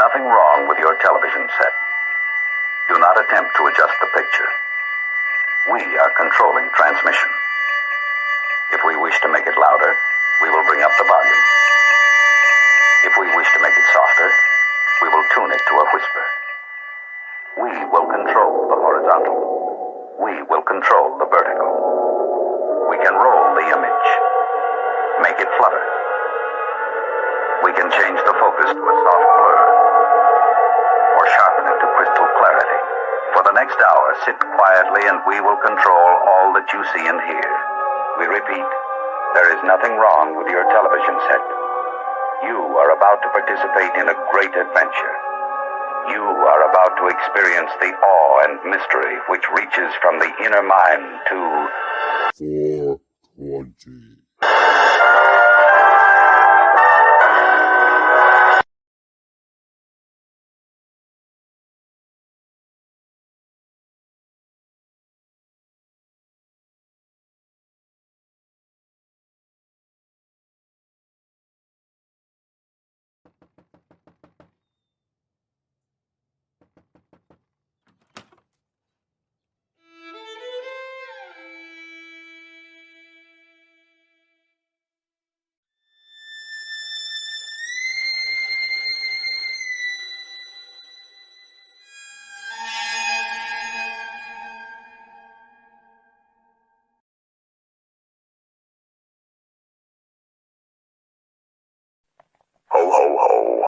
nothing wrong with your television set. Do not attempt to adjust the picture. We are controlling transmission. If we wish to make it louder, we will bring up the volume. If we wish to make it softer, we will tune it to a whisper. We will control the horizontal. We will control the vertical. We can roll the image, make it flutter. We can change the focus to a soft blur, or sharpen it to crystal clarity. For the next hour, sit quietly and we will control all that you see and hear. We repeat, there is nothing wrong with your television set. You are about to participate in a great adventure. You are about to experience the awe and mystery which reaches from the inner mind to 420. Ho, ho, ho.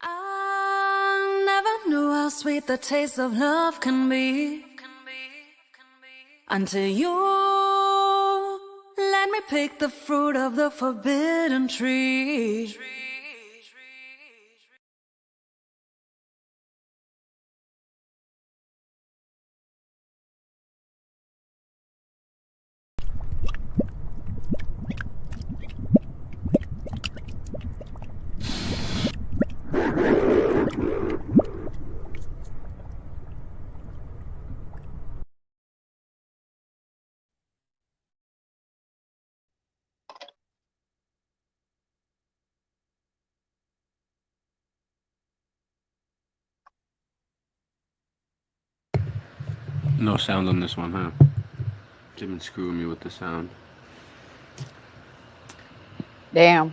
I never knew how sweet the taste of love can be until you let me pick the fruit of the forbidden tree. No sound on this one, huh? They've been screwing me with the sound. Damn.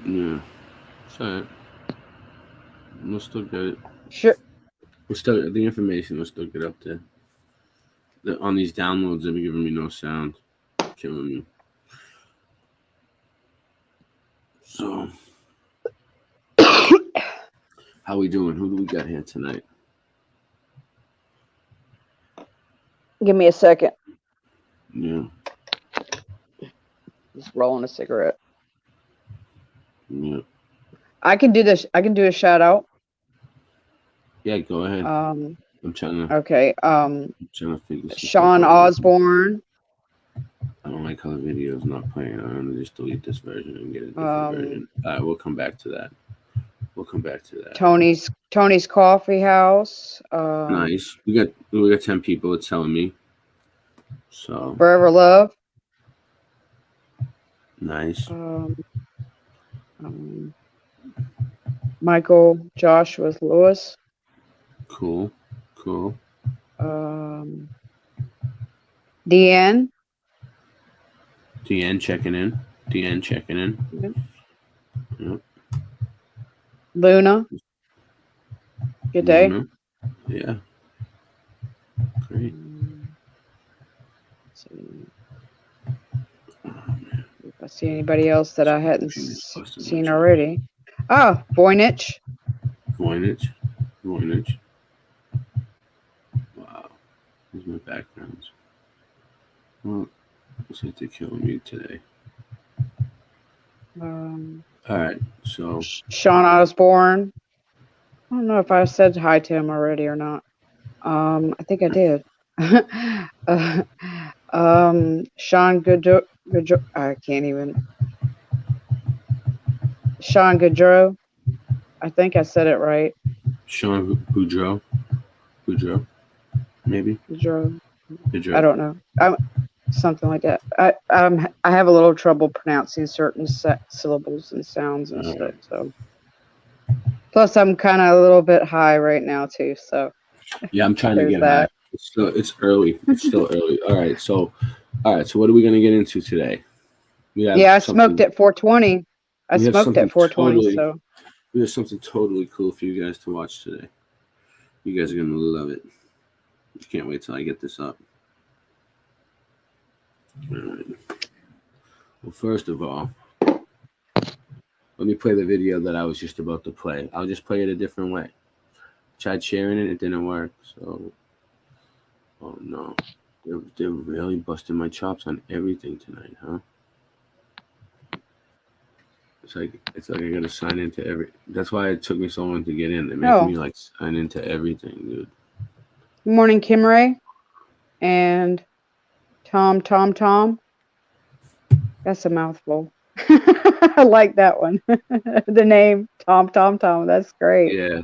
Yeah. So we'll still get it. Sure. We'll still the information will still get up there. On these downloads, they've been giving me no sound. Killing me. So how we doing? Who do we got here tonight? Give me a second. Yeah. Just rolling a cigarette. Yeah. I can do this. I can do a shout out. Yeah, go ahead. I'm trying to. Okay. I'm trying to figure. Sean Osborne. I don't like how the video's not playing. I'm gonna just delete this version and get a different version. All right, we'll come back to that. We'll come back to that. Tony's Coffee House. Nice. We got 10 people. It's telling me. So Forever Love. nice. Michael Joshua Lewis. Cool. DN. DN checking in. Yep. Luna. Good day. Luna. Yeah. Great. Let's see. If I see anybody else that I hadn't seen already. Oh, Voynich. Voynich. Wow. Here's my backgrounds. Well, looks like they're killing me today. All right, so Sean Osborne. I don't know if I said hi to him already or not. I think I did. Sean Goodrow. I can't even. Sean Goodrow. I think I said it right. Sean Boudreau, maybe. Goodrow. Boudreau. I don't know. Something like that. I have a little trouble pronouncing certain syllables and sounds and stuff. So, plus I'm kind of a little bit high right now too. So, yeah, I'm trying to get high. It's early. It's still early. All right. So what are we gonna get into today? I smoked at 420. I smoked at 420. So we have something totally cool for you guys to watch today. You guys are gonna love it. Just can't wait till I get this up. All right. Well, first of all, let me play the video that I was just about to play. I'll just play it a different way. Tried sharing it, it didn't work. So, oh no, they're really busting my chops on everything tonight, huh? It's like I gotta sign into every. That's why it took me so long to get in. They're making me like sign into everything, dude. Good morning, Kim Ray, and Tom. That's a mouthful. I like that one. The name Tom. That's great. Yeah.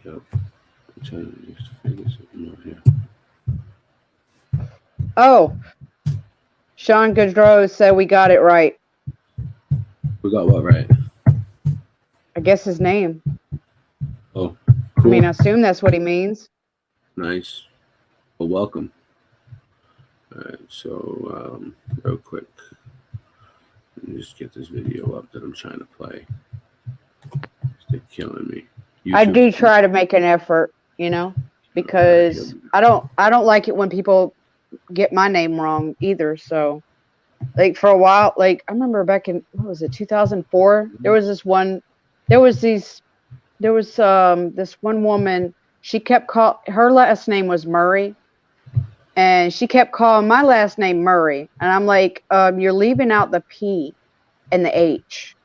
Yep. I'm trying to just figure something out here. Oh, Sean Goodrow said we got it right. We got what right? I guess his name. Oh, cool. I mean, I assume that's what he means. Nice. Well, welcome. All right, so real quick, let me just get this video up that I'm trying to play. They're killing me. YouTube. I do try to make an effort, because I don't like it when people get my name wrong either. So, like for a while, like I remember back in 2004, there was this one woman. She kept her last name was Murray. And she kept calling my last name Murray. And I'm like, you're leaving out the P and the H.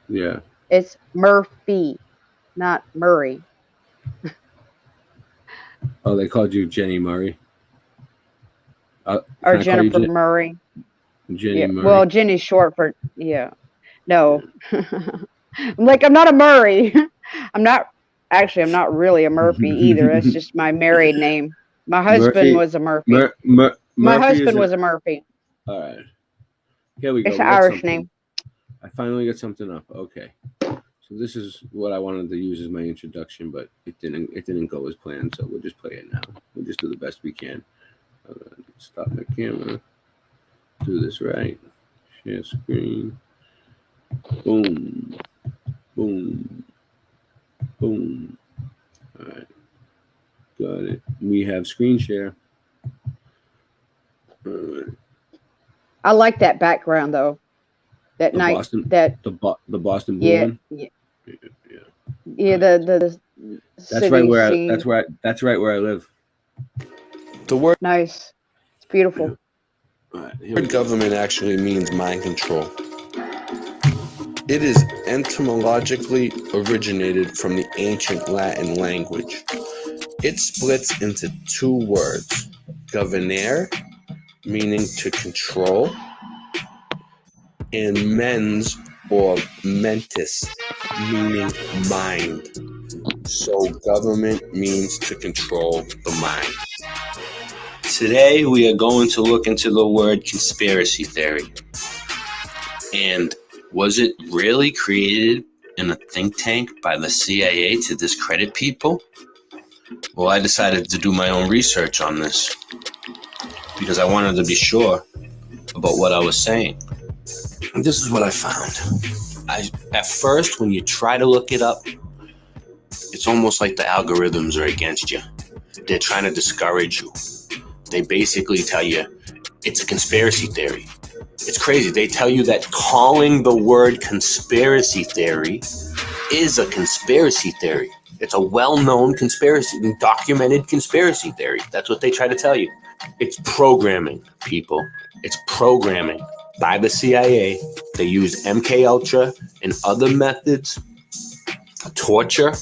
Yeah. It's Murphy, not Murray. Oh, they called you Jenny Murray? Or Jennifer Murray. Jenny Murray. Well, Jenny's short for, No. I'm like, I'm not a Murray. I'm not really a Murphy either. That's just my married name. My husband was a Murphy. My husband was a Murphy. All right. Here we go. It's an Irish name. I finally got something up. Okay. So this is what I wanted to use as my introduction, but it didn't go as planned, so we'll just play it now. We'll just do the best we can. Stop my camera. Do this right. Share screen. Boom. Boom. Boom. All right. Got it. We have screen share. I like that background though. That night. Boston, that the Boston Blue one. Yeah. The that's right where that's right where I live. The word nice. It's beautiful. Yeah. All right, word government actually means mind control. It is etymologically originated from the ancient Latin language. It splits into two words, governare, meaning to control, and mens or mentis, meaning mind. So government means to control the mind. Today, we are going to look into the word conspiracy theory. And was it really created in a think tank by the CIA to discredit people? Well, I decided to do my own research on this because I wanted to be sure about what I was saying. And this is what I found. At first, when you try to look it up, it's almost like the algorithms are against you. They're trying to discourage you. They basically tell you it's a conspiracy theory. It's crazy. They tell you that calling the word conspiracy theory is a conspiracy theory. It's a well-known conspiracy, documented conspiracy theory. That's what they try to tell you. It's programming, people. It's programming by the CIA. They use MK Ultra and other methods, torture,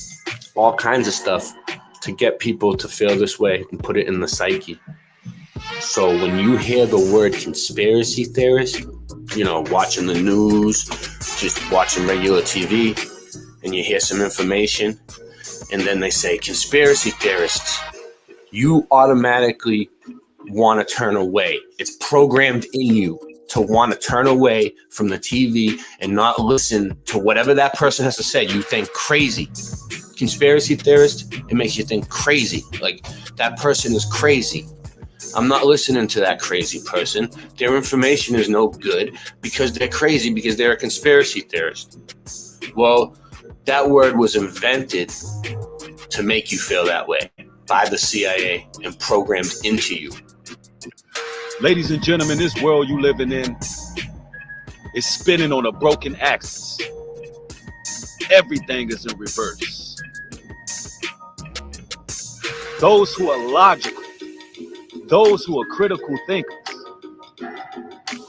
all kinds of stuff to get people to feel this way and put it in the psyche. So when you hear the word conspiracy theorist, watching the news, just watching regular TV, and you hear some information, and then they say conspiracy theorists, you automatically want to turn away. It's programmed in you to want to turn away from the TV and not listen to whatever that person has to say. You think crazy. Conspiracy theorist, it makes you think crazy. Like, that person is crazy. I'm not listening to that crazy person. Their information is no good because they're crazy, because they're a conspiracy theorist. Well, that word was invented to make you feel that way by the CIA and programmed into you. Ladies and gentlemen, this world you living in is spinning on a broken axis. Everything is in reverse. Those who are logical, those who are critical thinkers,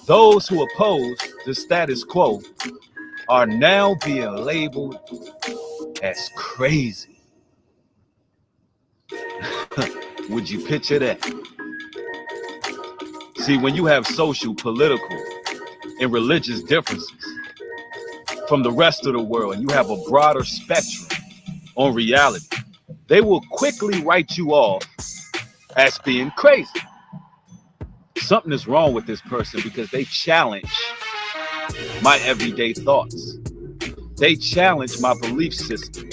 those who oppose the status quo are now being labeled as crazy. Would you picture that? See, when you have social, political, and religious differences from the rest of the world, and you have a broader spectrum on reality, they will quickly write you off as being crazy. Something is wrong with this person because they challenge my everyday thoughts. They challenge my belief system.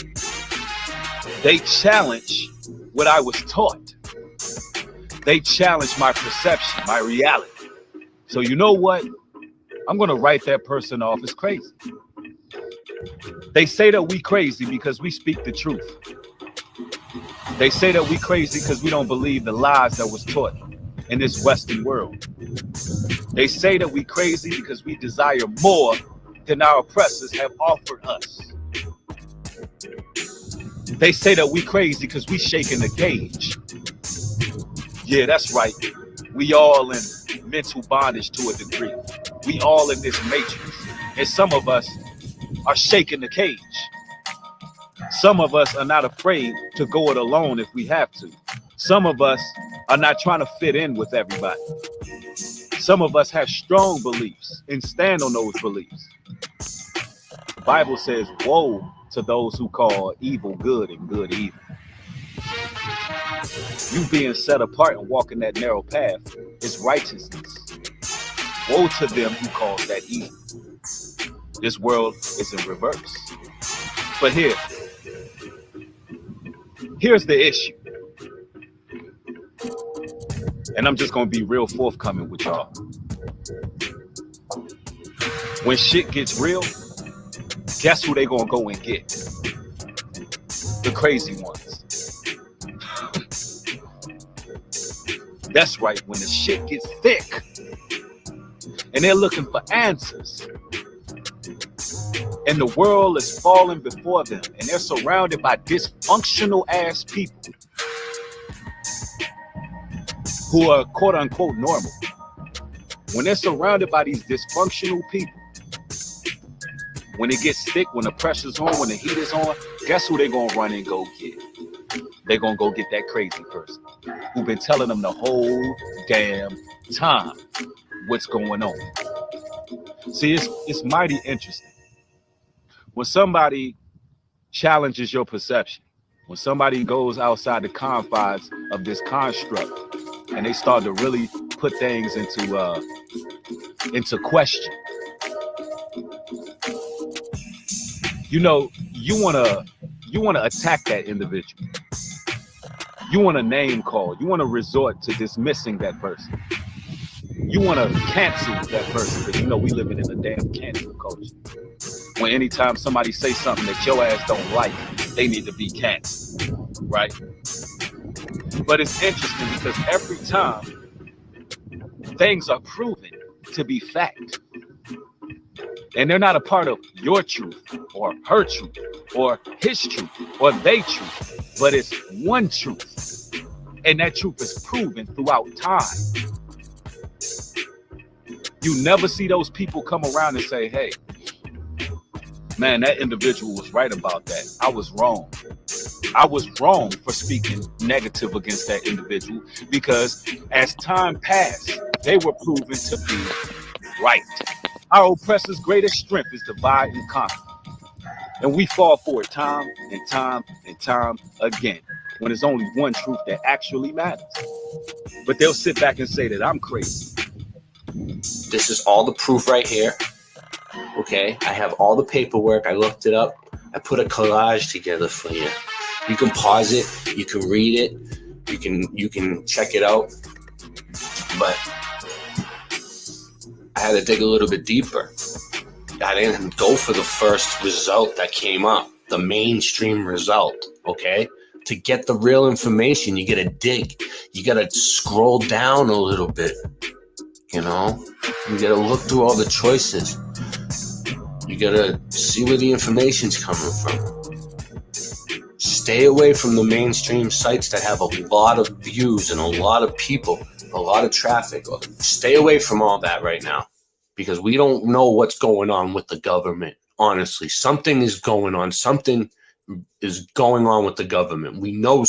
They challenge what I was taught. They challenge my perception, my reality. So you know what? I'm going to write that person off as crazy. They say that we crazy because we speak the truth. They say that we crazy because we don't believe the lies that was taught in this Western world. They say that we crazy because we desire more than our oppressors have offered us. They say that we crazy because we shaking the cage. Yeah, that's right. We all in mental bondage to a degree. We all in this matrix. And some of us are shaking the cage. Some of us are not afraid to go it alone if we have to. Some of us are not trying to fit in with everybody. Some of us have strong beliefs and stand on those beliefs. The Bible says, woe to those who call evil good and good evil. You being set apart and walking that narrow path is righteousness. Woe to them who call that evil. This world is in reverse. But here's the issue. And I'm just going to be real forthcoming with y'all. When shit gets real, guess who they going to go and get? The crazy ones. That's right, when the shit gets thick and they're looking for answers and the world is falling before them and they're surrounded by dysfunctional ass people who are quote unquote normal. When they're surrounded by these dysfunctional people, when it gets thick, when the pressure's on, when the heat is on, guess who they're gonna run and go get? They're gonna go get that crazy person who's been telling them the whole damn time what's going on. See, it's mighty interesting. when somebody challenges your perception, when somebody goes outside the confines of this construct and they start to really put things into question, you know, you wanna attack that individual. You want to name call. You want to resort to dismissing that person. You want to cancel that person because you know we living in a damn cancel culture. When anytime somebody say something that your ass don't like, they need to be canceled, right? But it's interesting because every time things are proven to be fact, and they're not a part of your truth or her truth or his truth or they truth, but it's one truth, and that truth is proven throughout time. You never see those people come around and say, hey, man, that individual was right about that. I was wrong. I was wrong for speaking negative against that individual because as time passed, they were proven to be right. Our oppressor's greatest strength is divide and conquer. And we fall for it time and time and time again when there's only one truth that actually matters. But they'll sit back and say that I'm crazy. This is all the proof right here. Okay, I have all the paperwork. I looked it up. I put a collage together for you. You can pause it. You can read it. You can check it out. But I had to dig a little bit deeper. I didn't go for the first result that came up, the mainstream result. Okay, to get the real information, you gotta dig. You gotta scroll down a little bit. You know, you gotta look through all the choices. You gotta see where the information's coming from. Stay away from the mainstream sites that have a lot of views and a lot of people, a lot of traffic. Stay away from all that right now because we don't know what's going on with the government. Honestly, something is going on. Something is going on with the government. We know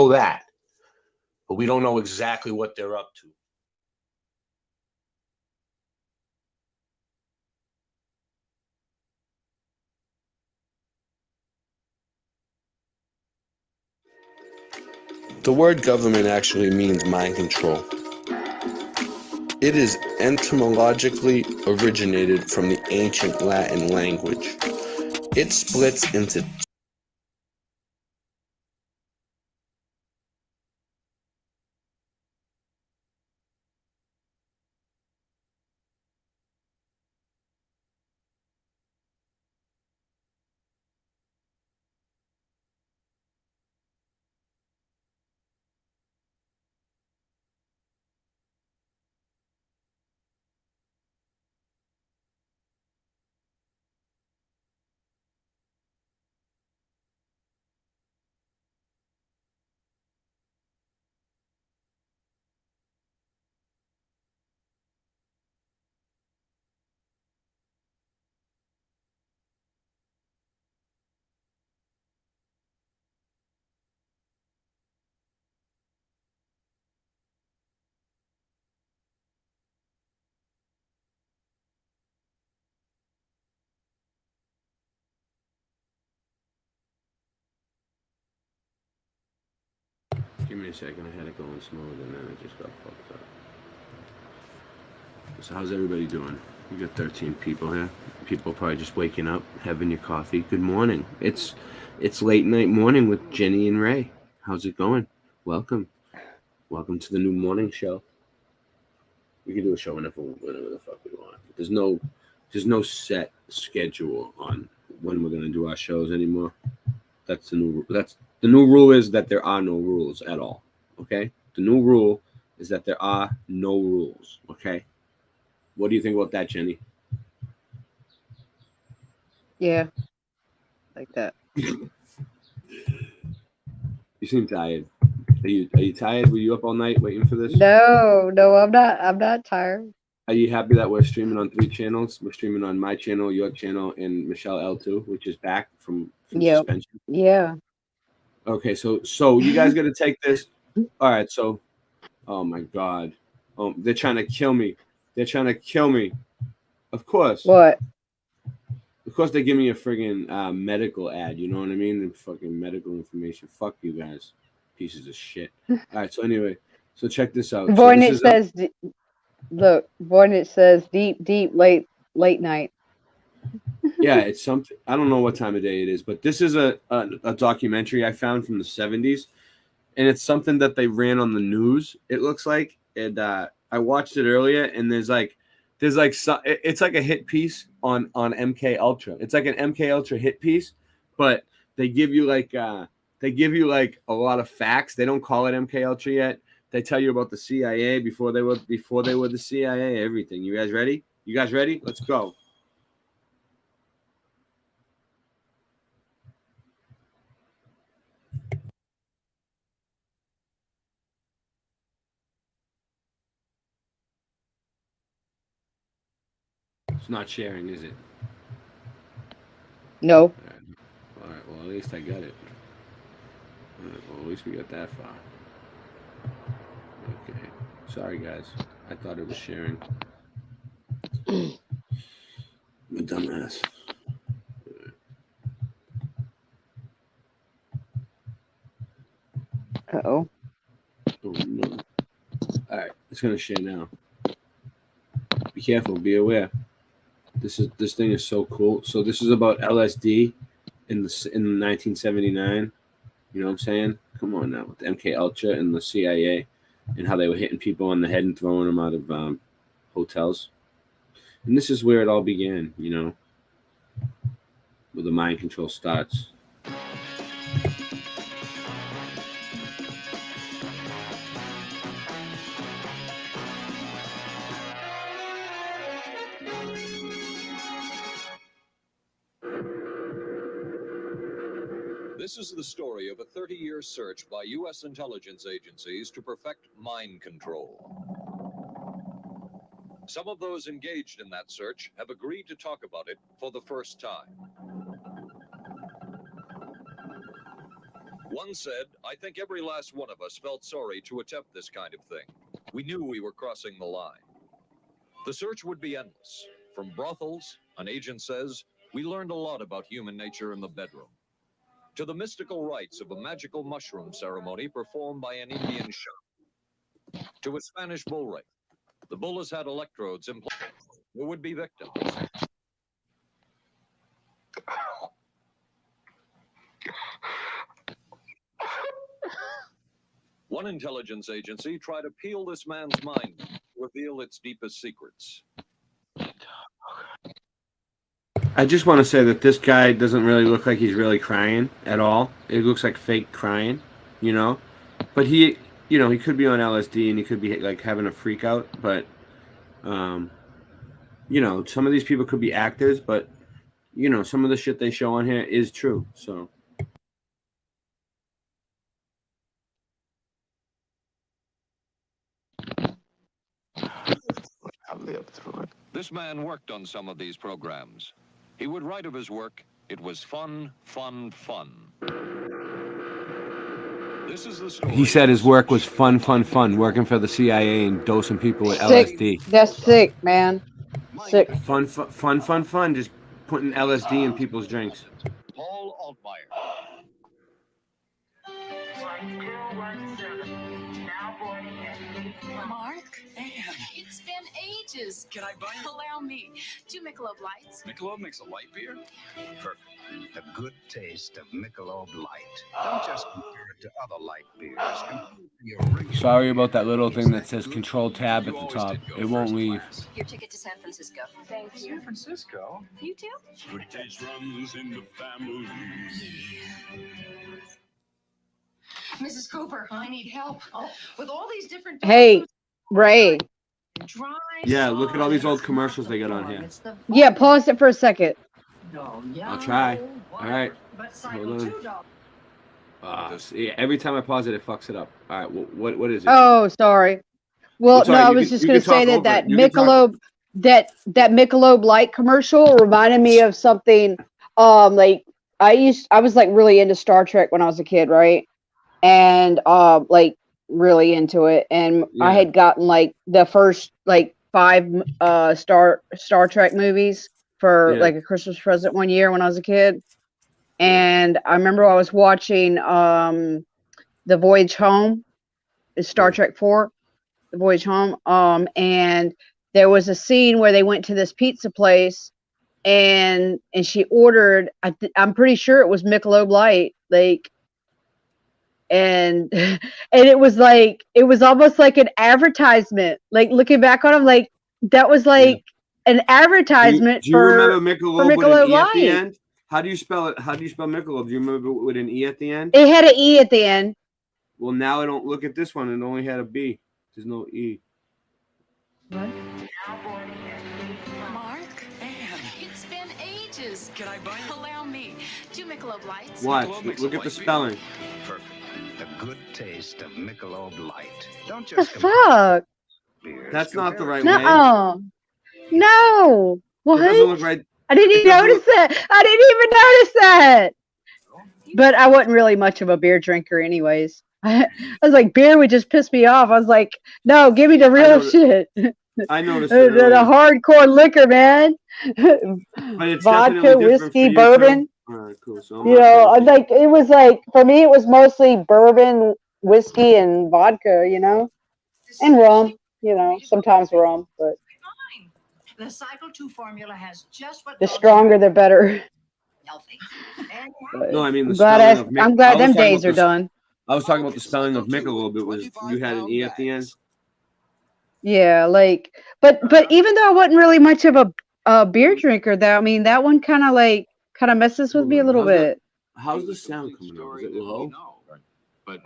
that, but we don't know exactly what they're up to. The word government actually means mind control. It is etymologically originated from the ancient Latin language. It splits into Give me a second. I had it going smooth and then it just got fucked up. So how's everybody doing? We got 13 people here. People probably just waking up, having your coffee. Good morning. It's late night morning with Jenny and Ray. How's it going? Welcome to the new morning show. We can do a show whenever the fuck we want. There's no set schedule on when we're gonna do our shows anymore. The new rule is that there are no rules at all. Okay? The new rule is that there are no rules. Okay? What do you think about that, Jenny? Yeah, like that. You seem tired. Are you tired? Were you up all night waiting for this? No, I'm not. I'm not tired. Are you happy that we're streaming on 3 channels? We're streaming on my channel, your channel, and Michelle L2, which is back from suspension. Yeah. Okay, so you guys got to take this. All right, so, oh my God, they're trying to kill me. Of course. What? Of course, they give me a friggin' medical ad. You know what I mean? And fucking medical information. Fuck you guys, pieces of shit. All right. So anyway, so check this out. So Voynich this is says, look, Voynich says deep, late night. yeah, it's something. I don't know what time of day it is, but this is a documentary I found from the 70s, and it's something that they ran on the news. It looks like, and I watched it earlier, and there's like it's like a hit piece on MK Ultra. It's like an MK Ultra hit piece, but they give you like a lot of facts. They don't call it MK Ultra yet. They tell you about the CIA before they were the CIA. Everything. You guys ready? Let's go. It's not sharing, is it? No. All right. Well, at least I got it. All right, well, at least we got that far. Okay. Sorry, guys. I thought it was sharing. I'm a dumbass. Uh-oh. Oh, no. All right. It's going to share now. Be careful. Be aware. This thing is so cool. So this is about LSD in 1979. You know what I'm saying? Come on now, with MK Ultra and the CIA, and how they were hitting people on the head and throwing them out of hotels. And this is where it all began. You know, where the mind control starts. This is the story of a 30-year search by U.S. intelligence agencies to perfect mind control. Some of those engaged in that search have agreed to talk about it for the first time. One said, "I think every last one of us felt sorry to attempt this kind of thing. We knew we were crossing the line." The search would be endless. From brothels, an agent says, we learned a lot about human nature in the bedroom, to the mystical rites of a magical mushroom ceremony performed by an Indian shaman, to a Spanish bull ring. The bull has had electrodes implanted. There would be victims. One intelligence agency tried to peel this man's mind to reveal its deepest secrets. I just want to say that this guy doesn't really look like he's really crying at all. It looks like fake crying, you know. But he could be on LSD and he could be like having a freak out. But, some of these people could be actors. But, some of the shit they show on here is true. So. I've lived through it. This man worked on some of these programs. He would write of his work, "It was fun, fun, fun." This is the story. He said his work was fun, working for the CIA and dosing people with Sick. LSD. That's sick, man. Sick. Fun, just putting LSD in people's drinks. Paul Altmaier. Mark? It's been ages. Can I buy it? Allow me. 2 Michelob Lights. Michelob makes a light beer? Perfect. The good taste of Michelob Light. Don't just compare it to other light beers. Sorry about that little thing that says Control Tab at the top. It won't leave. Your ticket to San Francisco. Thank you. San Francisco? You too? Good taste runs in the family. Mrs. Cooper, I need help. With all these different... Hey, Ray. Yeah, look at all these old commercials they got on here. Yeah, pause it for a second. I'll try. All right. Hold on. See, every time I pause it, it fucks it up. All right, what is it? Oh, sorry. Well, no, I was just going to say that Michelob, that Michelob Light commercial reminded me of something. Like I was like really into Star Trek when I was a kid, right? And like really into it, and I had gotten like the first like 5 Star Trek movies, for Yeah. like a Christmas present one year when I was a kid. And I remember I was watching The Voyage Home, Star Trek 4, The Voyage Home. And there was a scene where they went to this pizza place and she ordered, I'm pretty sure it was Michelob Light, like, and and it was almost like an advertisement. Like looking back on it, like that was like an advertisement Do you remember for Michelob with an Michelob E at the Light. end? How do you spell it? How do you spell Michelob? Do you remember with an E at the end? It had an E at the end. Well, now I don't look at this one. It only had a B. There's no E. What? Mark? Anne. It's been ages. Can I buy it? Allow me. 2 Michelob Lights. Watch. Look at the spelling. Perfect. A good taste of Michelob Light. Don't The just fuck? beers. That's not the right way. No. No. What? It doesn't look right. I didn't even notice that. I didn't even notice that. But I wasn't really much of a beer drinker anyways. I was like, beer would just piss me off. I was like, no, give me the real shit. I noticed the hardcore liquor, man. But it's Vodka, definitely different whiskey, for you, bourbon. too. All right, cool. So You know, like it was like for me, it was mostly bourbon, whiskey, and vodka. You know, and rum. You know, sometimes rum, but The Cycle 2 formula has just what the stronger the better. healthy. No, I mean the I'm glad them days are done. I was talking about the spelling of Michelob. It was you had an E at the end. Yeah, like, but even though I wasn't really much of a beer drinker, I mean, that one kind of messes with me a little bit. How's the sound coming out? Is it low? But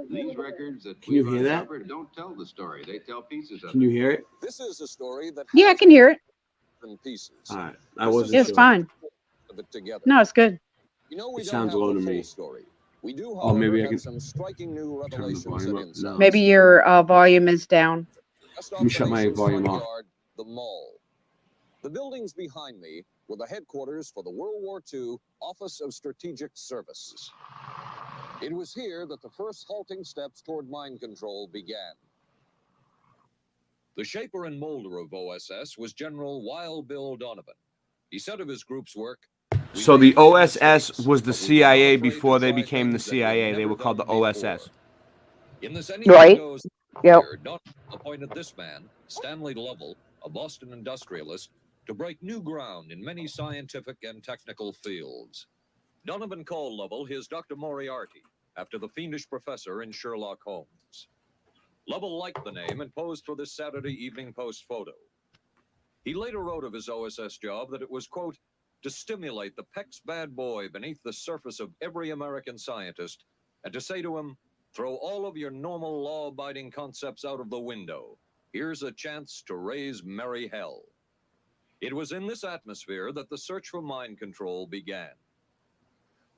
these records that Can you hear that? uncovered don't tell the story. They tell pieces of Can you hear it? This is a story that Yeah, I can hear it. in pieces. All right, I wasn't. It's sure. fine. Of it together. No, it's good. You know, we It don't sounds have low the to full me. story. We do, Oh, maybe however, I have can some striking new turn the revelations and volume up. insights. No. Maybe your volume is down. Just Let off me the shut my nation's volume front off. yard, the mall. The buildings behind me were the headquarters for the World War II Office of Strategic Services. It was here that the first halting steps toward mind control began. The shaper and molder of OSS was General Wild Bill Donovan. He said of his group's work, So the OSS was the CIA before they became the CIA. They were called the OSS. in this Right. Yep. Donovan appointed this man, Stanley Lovell, a Boston industrialist, to break new ground in many scientific and technical fields. Donovan called Lovell his Dr. Moriarty, after the fiendish professor in Sherlock Holmes. Lovell liked the name and posed for this Saturday Evening Post photo. He later wrote of his OSS job that it was, quote, to stimulate the PEC's bad boy beneath the surface of every American scientist and to say to him, throw all of your normal law-abiding concepts out of the window. Here's a chance to raise merry hell. It was in this atmosphere that the search for mind control began.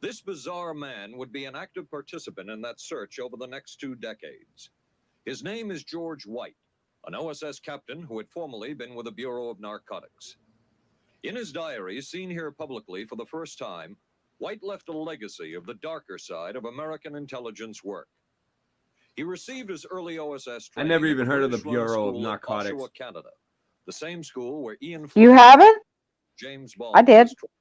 This bizarre man would be an active participant in that search over the next 2 decades. His name is George White, an OSS captain who had formerly been with the Bureau of Narcotics. In his diary, seen here publicly for the first time, White left a legacy of the darker side of American intelligence work. He received his early OSS training. I never even at heard of the British-run Bureau of school Narcotics. Oshawa, Canada, the same school where Ian You Fleming, haven't? James Bond I did. was trained.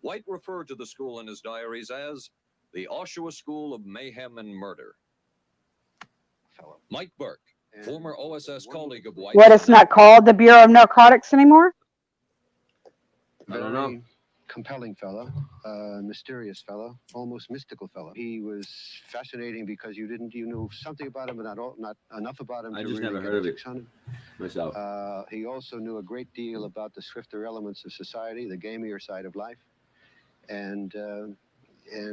White referred to the school in his diaries as the Oshawa School of Mayhem and Murder. Mike Burke, former OSS colleague of White's. What? It's not called the Bureau of Narcotics anymore? I don't know. Very compelling fellow, mysterious fellow, almost mystical fellow. He was fascinating because you knew something about him, but not enough about him. I to just really never get heard of a it fix on him. myself. He also knew a great deal about the swifter elements of society, the gamier side of life, and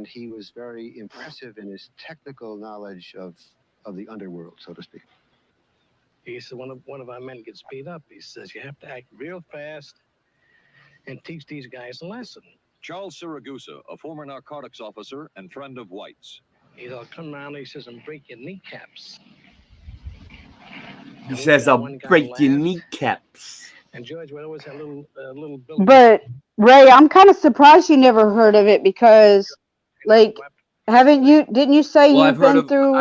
he was very impressive in his technical knowledge of the underworld, so to speak. He said one of our men gets beat up. He says you have to act real fast and teach these guys a lesson. Charles Siragusa, a former narcotics officer and friend of White's. He'll come around, he says, and break your kneecaps. He says, I'll break your kneecaps. And George would always have a little bill. But Ray, I'm kind of surprised you never heard of it because, like, didn't you say Well, you've been through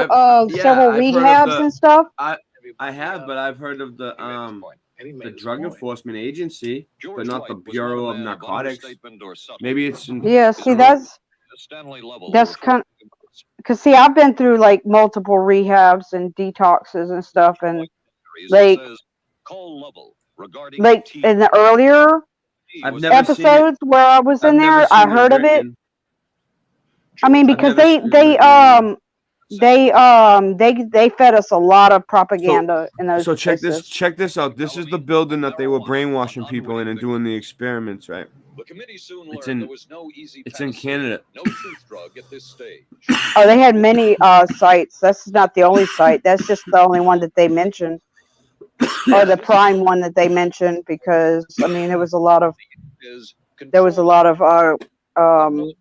several rehabs and stuff? I have, but I've heard of the And he made the his Drug point. Enforcement Agency, George but not the White was Bureau not of a man Narcotics. understatement or subtlety. Maybe it's in, Yeah, see, that's Stanley Lovell kind because see, I've been through like multiple rehabs and detoxes and stuff, and like call Lovell regarding in the earlier I've never seen it. episodes where I was I've in never there, I seen it heard of it. written. I mean, I've because never seen it written. they fed us a lot of propaganda in those So check places. this out. This is the building that they were brainwashing people in and doing the experiments, right? The committee soon It's learned in there was no easy it's in panacea, Canada. no truth drug at this stage. Oh, they had many sites. That's not the only site. That's just the only one that they mentioned, or the prime one that they mentioned. Because I mean, there was a lot of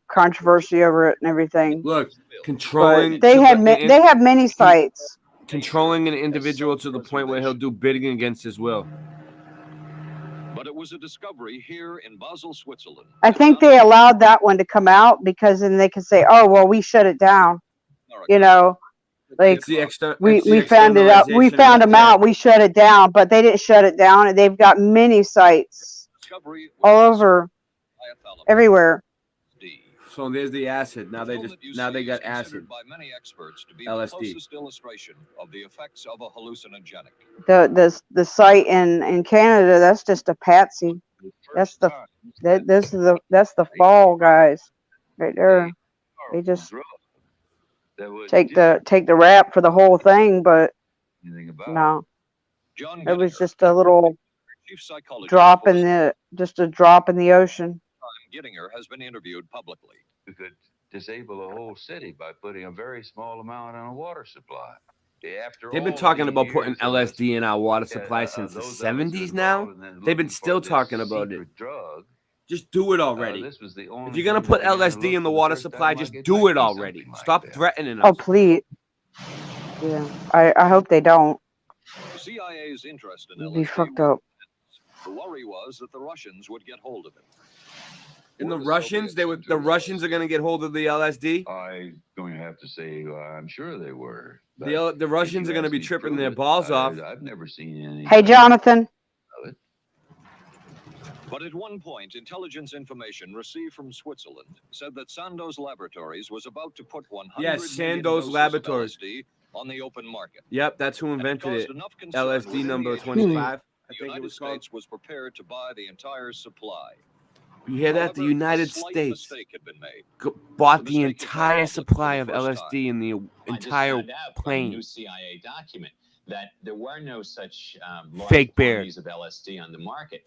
controversy over it and everything. Look, controlling. But they have many sites. Controlling an individual to the point where he'll do bidding against his will. But it was a discovery here in Basel, Switzerland. I think they allowed that one to come out because then they could say, "Oh, well, we shut it down." You know, like we found it out. We found them out. We shut it down, but they didn't shut it down, and they've got many sites all over, everywhere. So there's the acid. Now they got acid. By many experts to be LSD. the closest illustration of the effects of a hallucinogenic. The site in Canada, that's just a patsy. That's the fall guys right there. They just take the rap for the whole thing, but no, it was just a little drop in the ocean. Gittinger has been interviewed publicly. You could disable a whole city by putting a very small amount on a water supply. They've been talking about putting LSD in our water supply since the 70s now. They've been still talking about it. Just do it already. If you're going to put LSD in the water supply, just do it already. Stop threatening us. Oh, please. Yeah, I hope they don't. The CIA's interest in It'd be LSD fucked up. The worry was that the Russians would get hold of it. And the Russians are going to get hold of the LSD? I'm going to have to say I'm sure they were. The Russians are going to be tripping their balls off. I've never seen any. Hey, Jonathan. But at one point, intelligence information received from Switzerland said that Sandoz Laboratories was about to put 100 Yes, million Sandoz doses Laboratories. of LSD on the open market. Yep, that's who invented it. LSD number 25. I think it was called. States was prepared to buy the entire supply. You hear that? The United States bought the entire supply of LSD in the entire plane. New CIA document that there were no such Fake bear. quantities of LSD on the market.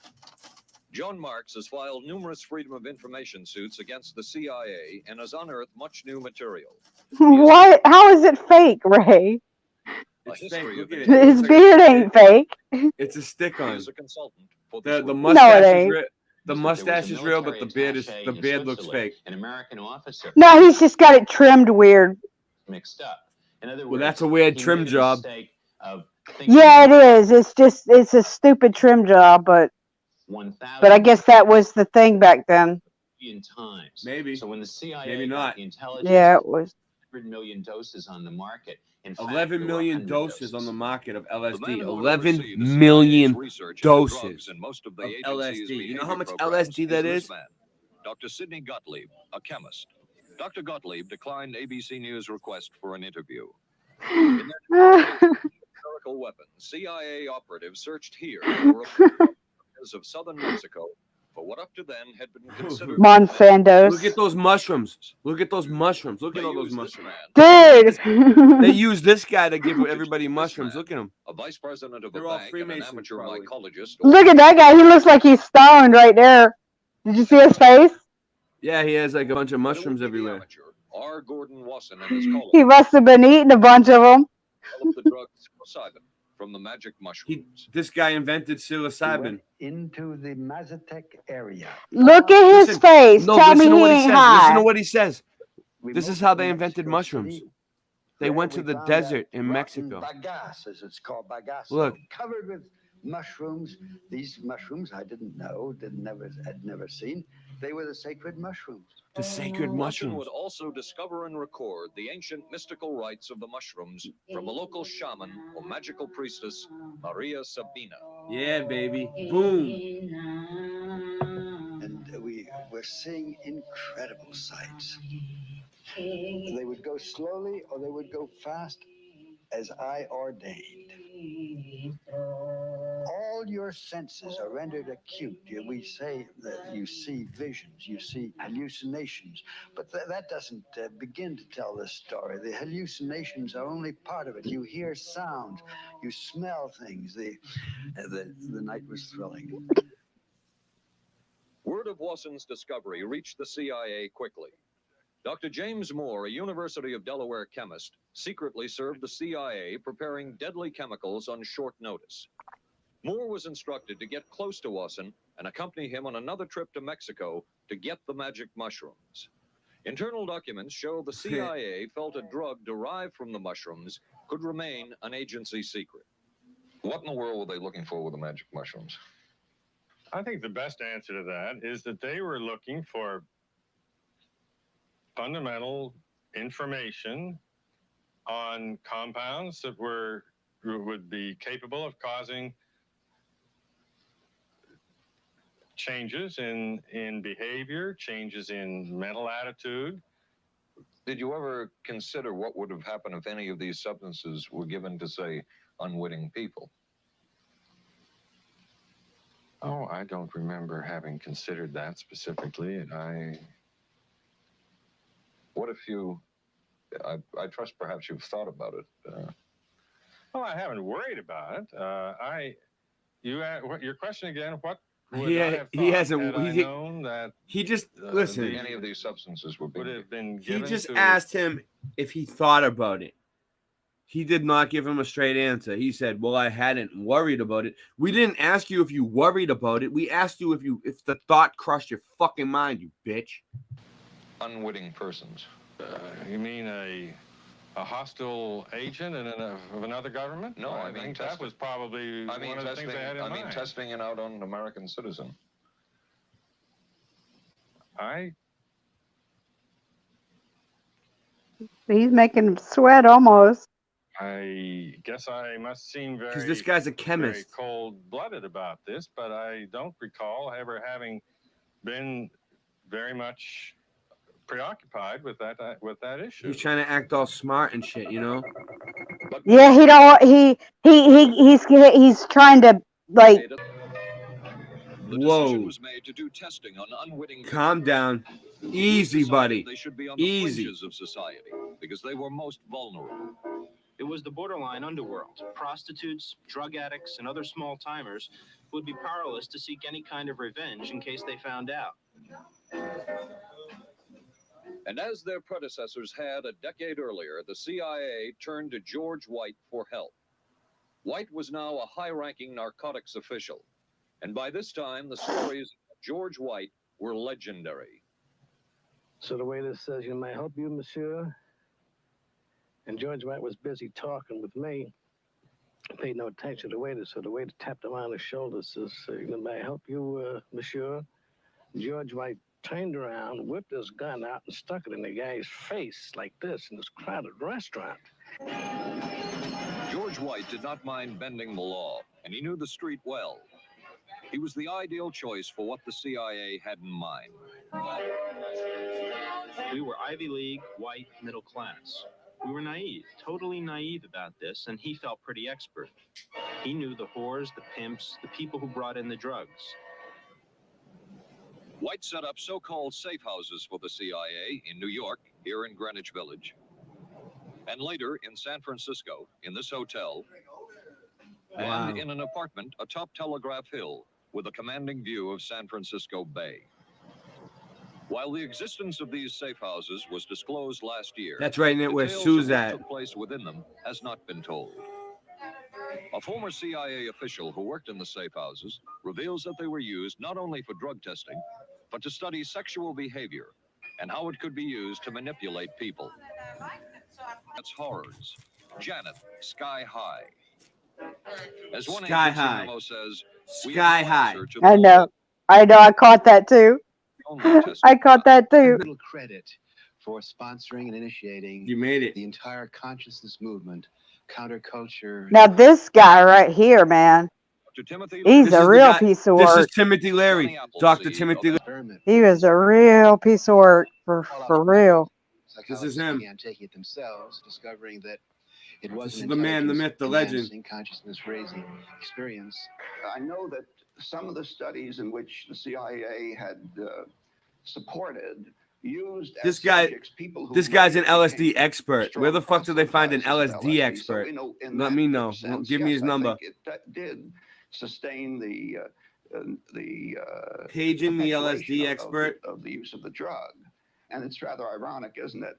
Joan Marks has filed numerous Freedom of Information suits against the CIA and has unearthed much new material. What? How is it fake, Ray? It's fake. Look at it. His beard ain't fake. It's a stick-on. Is a consultant for The No, it mustache is ain't. real. The mustache is real, but the beard looks fake. An American officer No, he's just got it trimmed weird. mixed up. In other Well, words, that's a weird he trim made a job. mistake of thinking Yeah, it is. It's a stupid trim job, but 1,000 I guess that was the thing back then. million times. Maybe. So when the CIA Maybe got not. the intelligence, Yeah, it was. 100 million doses on the market. In fact, 11 there were million 100 doses on the market of The man LSD. who 11 oversees the CIA's million research into drugs doses and most of the of agency's LSD. You know how behavior much programs LSD that this is? man, Dr. Sidney Gottlieb, a chemist. Dr. Gottlieb declined ABC News' request for an interview. In their chemical weapons, CIA operatives searched here for reports of southern Mexico for what up to then had been considered Monsanto's. Look at those mushrooms. Look at those mushrooms. Look at all those mushrooms. Dude. They use this guy to give everybody mushrooms. Look at him. a vice president of They're a all bank and an Freemasons, amateur probably. mycologist. Look at that guy. He looks like he's stoned right there. Did you see his face? Yeah, he has like a bunch of mushrooms everywhere. R. Gordon Wasson and his colleagues He must have been eating a bunch of them. developed the drug psilocybin from the magic mushrooms. This guy invented psilocybin. Into the Mazatec area. Look at his Listen, face. No, Tell me listen to he what he ain't says. high. Listen to what he says. We This is moved how to they Mexico invented mushrooms. City, They where went to we the found desert that in rotten Mexico. Bagasse, as it's called, bagasse. Look. Covered with mushrooms. These mushrooms I didn't know, had never seen. They were the sacred mushrooms. The sacred Wasson mushrooms. would also discover and record the ancient mystical rites of the mushrooms from a local shaman or magical priestess, Maria Sabina. Yeah, baby. Boom. And we're seeing incredible sights. They would go slowly or they would go fast as I ordained. All your senses are rendered acute. We say that you see visions, you see hallucinations, but that doesn't begin to tell this story. The hallucinations are only part of it. You hear sounds, you smell things. The night was thrilling. Word of Wasson's discovery reached the CIA quickly. Dr. James Moore, a University of Delaware chemist, secretly served the CIA preparing deadly chemicals on short notice. Moore was instructed to get close to Wasson and accompany him on another trip to Mexico to get the magic mushrooms. Internal documents show the CIA felt a drug derived from the mushrooms could remain an agency secret. What in the world were they looking for with the magic mushrooms? I think the best answer to that is that they were looking for fundamental information on compounds that would be capable of causing changes in behavior, changes in mental attitude. Did you ever consider what would have happened if any of these substances were given to, say, unwitting people? Oh, I don't remember having considered that specifically. What if you... I trust perhaps you've thought about it. Well, I haven't worried about it. Your question again, what would He I have thought hasn't. had I known that He just listen. Any of these substances would have been He given just to asked him if he thought about it. He did not give him a straight answer. He said, "Well, I hadn't worried about it." We didn't ask you if you worried about it. We asked you if the thought crossed your fucking mind, you bitch. Unwitting persons. You mean a hostile agent of another government? No, I mean that was probably one of the things they had in mind. I mean testing it out on an American citizen. He's making him sweat almost. I guess I must seem very... Because this guy's a chemist. Very cold-blooded about this, but I don't recall ever having been very much preoccupied with that issue. He's trying to act all smart and shit, you know. Yeah, he's trying to like. Whoa. Was made to do testing on unwitting Calm down. Easy, buddy. They should be on the fringes of society because they were most vulnerable. It was the borderline underworld. Prostitutes, drug addicts, and other small-timers would be powerless to seek any kind of revenge in case they found out. And as their predecessors had a decade earlier, the CIA turned to George White for help. White was now a high-ranking narcotics official. And by this time, the stories of George White were legendary. So the waiter says, "You may help you, monsieur?" And George White was busy talking with me. I paid no attention to the waiter, so the waiter tapped him on the shoulder, says, "May I help you, monsieur?" George White turned around, whipped his gun out, and stuck it in the guy's face like this in this crowded restaurant. George White did not mind bending the law, and he knew the street well. He was the ideal choice for what the CIA had in mind. We were Ivy League, white, middle class. We were naive, totally naive about this, and he felt pretty expert. He knew the whores, the pimps, the people who brought in the drugs. White set up so-called safe houses for the CIA in New York, here in Greenwich Village, and later in San Francisco, in this hotel, and in an apartment atop Telegraph Hill with a commanding view of San Francisco Bay. While the existence of these safe houses was disclosed last year, that's right, and where Sue's at. What took place within them has not been told. A former CIA official who worked in the safe houses reveals that they were used not only for drug testing, but to study sexual behavior and how it could be used to manipulate people. That's horrors. Janet, sky high. As one Sky agency high. memo says, Sky high. I know. I caught that too. I caught that too. Little credit for sponsoring and initiating You made it. the entire consciousness movement, counterculture. Now this guy right here, man, He's a real piece of This is work. Timothy Leary, Dr. Timothy Leary. He was a real piece of work for real. This is him. Began taking it themselves, discovering that it was This an is the man, the myth, the legend. enhancing, consciousness-raising experience. I know that some of the studies in which the CIA had supported used as This guy, subjects people who this guy's an later LSD became expert. Where the fuck do they find an LSD LSD. expert? So, you know, in Let that me know. sense, Give me yes, his I number. think that did sustain the Paging the perpetuation LSD of expert. of the use of the drug. And it's rather ironic, isn't it?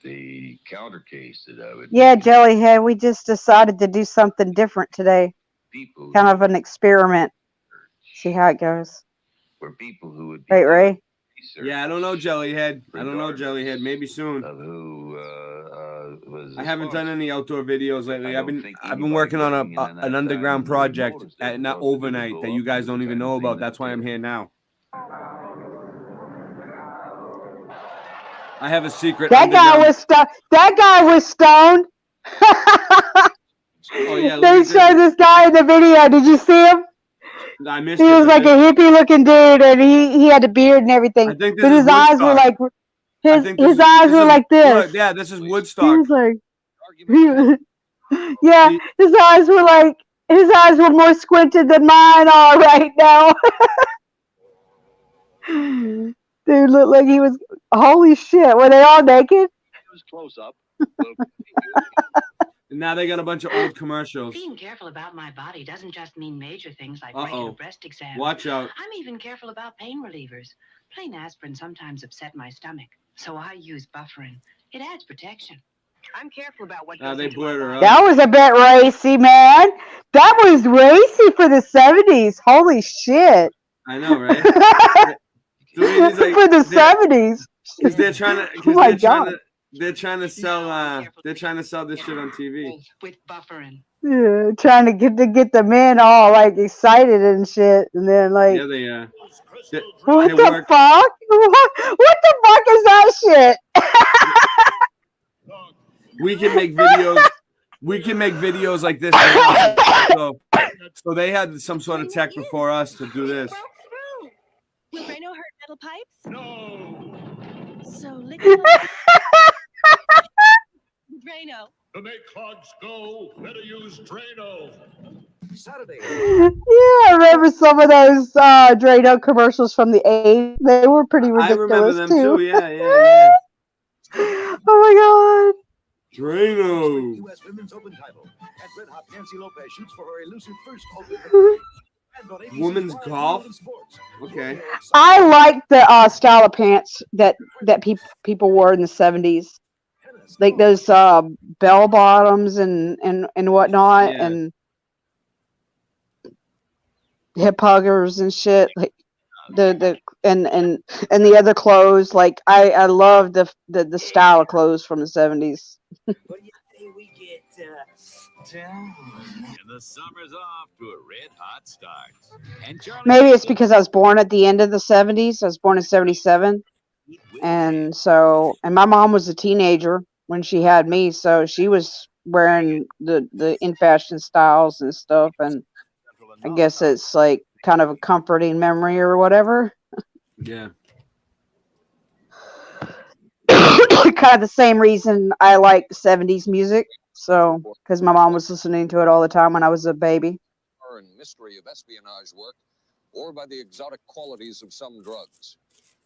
The counter case that I would Yeah, Jellyhead, we just decided to do something different today. people Kind of an experiment. See how it goes. were people who would be Right, Ray? Yeah, I don't know, Jellyhead. I don't know, Jellyhead. Maybe soon. of who was I haven't done any outdoor videos lately. I I've don't been think I've been working on anybody working in an that underground time would have project noticed at it not because it didn't overnight blow that up you guys to the don't even kind of know thing about. that That's why I'm did. here now. I have a secret. That guy was stoned. That guy was stoned. Oh yeah, look They at showed this guy in the video. Did you see him? I missed He it. was like a hippie looking dude, and he had a beard and everything. I think this But is his eyes were Woodstock. like I think this his eyes were like this. Look, yeah, this is He Woodstock. was like, yeah, his eyes were more squinted than mine are right now. Dude looked like he was. Holy shit! Were they all naked? Close up. And now they got a bunch of old commercials. Being careful about my body doesn't just mean major things like Uh-oh. regular breast exams. Watch out. I'm even careful about pain relievers. Plain aspirin sometimes upset my stomach, so I use Bufferin. It adds protection. I'm careful about what goes They into blurred her That up. was a bit racy, man. That was racy for the 70s. Holy shit. I know, right? Dude, it's like, For the 70s. Because they're trying to. Oh my God. They're trying to sell. They're trying to sell this shit on TV. with Bufferin. Yeah, trying to get the men all like excited and shit, and then like, Yeah, they what they the work. fuck? What the fuck is that shit? We can make videos. We can make videos like this now. So they had some sort of tech before us to do this. Will Drano hurt metal pipes? No. So lick Drano. To make clogs go, better use Drano. Saturday. Yeah, I remember some of those Drano commercials from the 80s. They were pretty I remember ridiculous them too. too. Yeah. Oh my God. Drano. U.S. women's open title. At Red Hot, Nancy Lopez shoots for her elusive first open. Women's golf. Okay. I like the style of pants that people wore in the 70s, like those bell bottoms and whatnot, Yeah. and hip huggers and shit. Like the the other clothes. Like I love the style of clothes from the 70s. And the summer's off to a red hot start. And Charlie Maybe it's because I was born at the end of the 70s. I was born in 77. And my mom was a teenager when she had me, so she was wearing the in fashion styles and stuff, and I guess it's like kind of a comforting memory or whatever. Yeah. Kind of the same reason I like 70s music. So, because my mom was listening to it all the time when I was a baby. And mystery of espionage work, or by the exotic qualities of some drugs.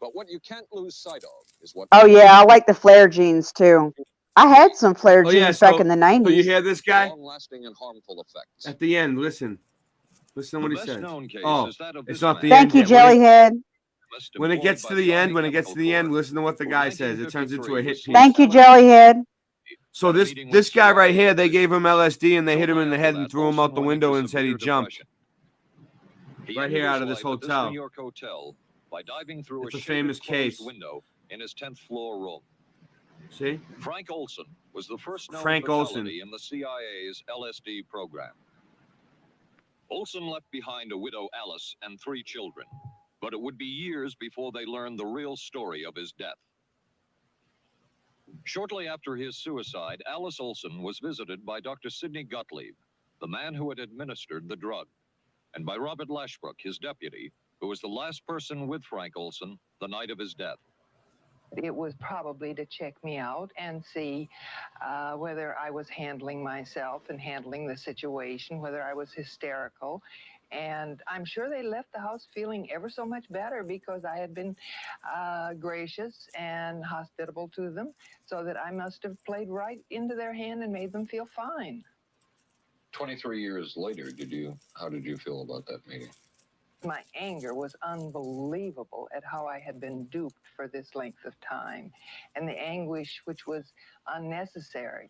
But what you can't lose sight of is what. Oh yeah, I like the flare jeans too. I had some flare jeans back in the 90s. So you hear this guy? Long-lasting and harmful effects. At the end, listen to what he says. Oh, it's not the Thank end. you, Jellyhead. When it gets to the end, listen to what the guy says. It turns into a hit piece. Thank you, Jellyhead. So this guy right here, they gave him LSD and they hit him in the head and threw him out the window and said he jumped. Right here out of this hotel. New York hotel by diving through It's a shaded famous closed case. window in his 10th floor room. See? Frank Olson was the first known Frank Olson. fatality in the CIA's LSD program. Olson left behind a widow, Alice, and 3 children, but it would be years before they learned the real story of his death. Shortly after his suicide, Alice Olson was visited by Dr. Sidney Gottlieb, the man who had administered the drug. and by Robert Lashbrook, his deputy, who was the last person with Frank Olson the night of his death. It was probably to check me out and see whether I was handling myself and handling the situation, whether I was hysterical. And I'm sure they left the house feeling ever so much better because I had been gracious and hospitable to them, so that I must have played right into their hand and made them feel fine. 23 years later, how did you feel about that meeting? My anger was unbelievable at how I had been duped for this length of time, and the anguish which was unnecessary.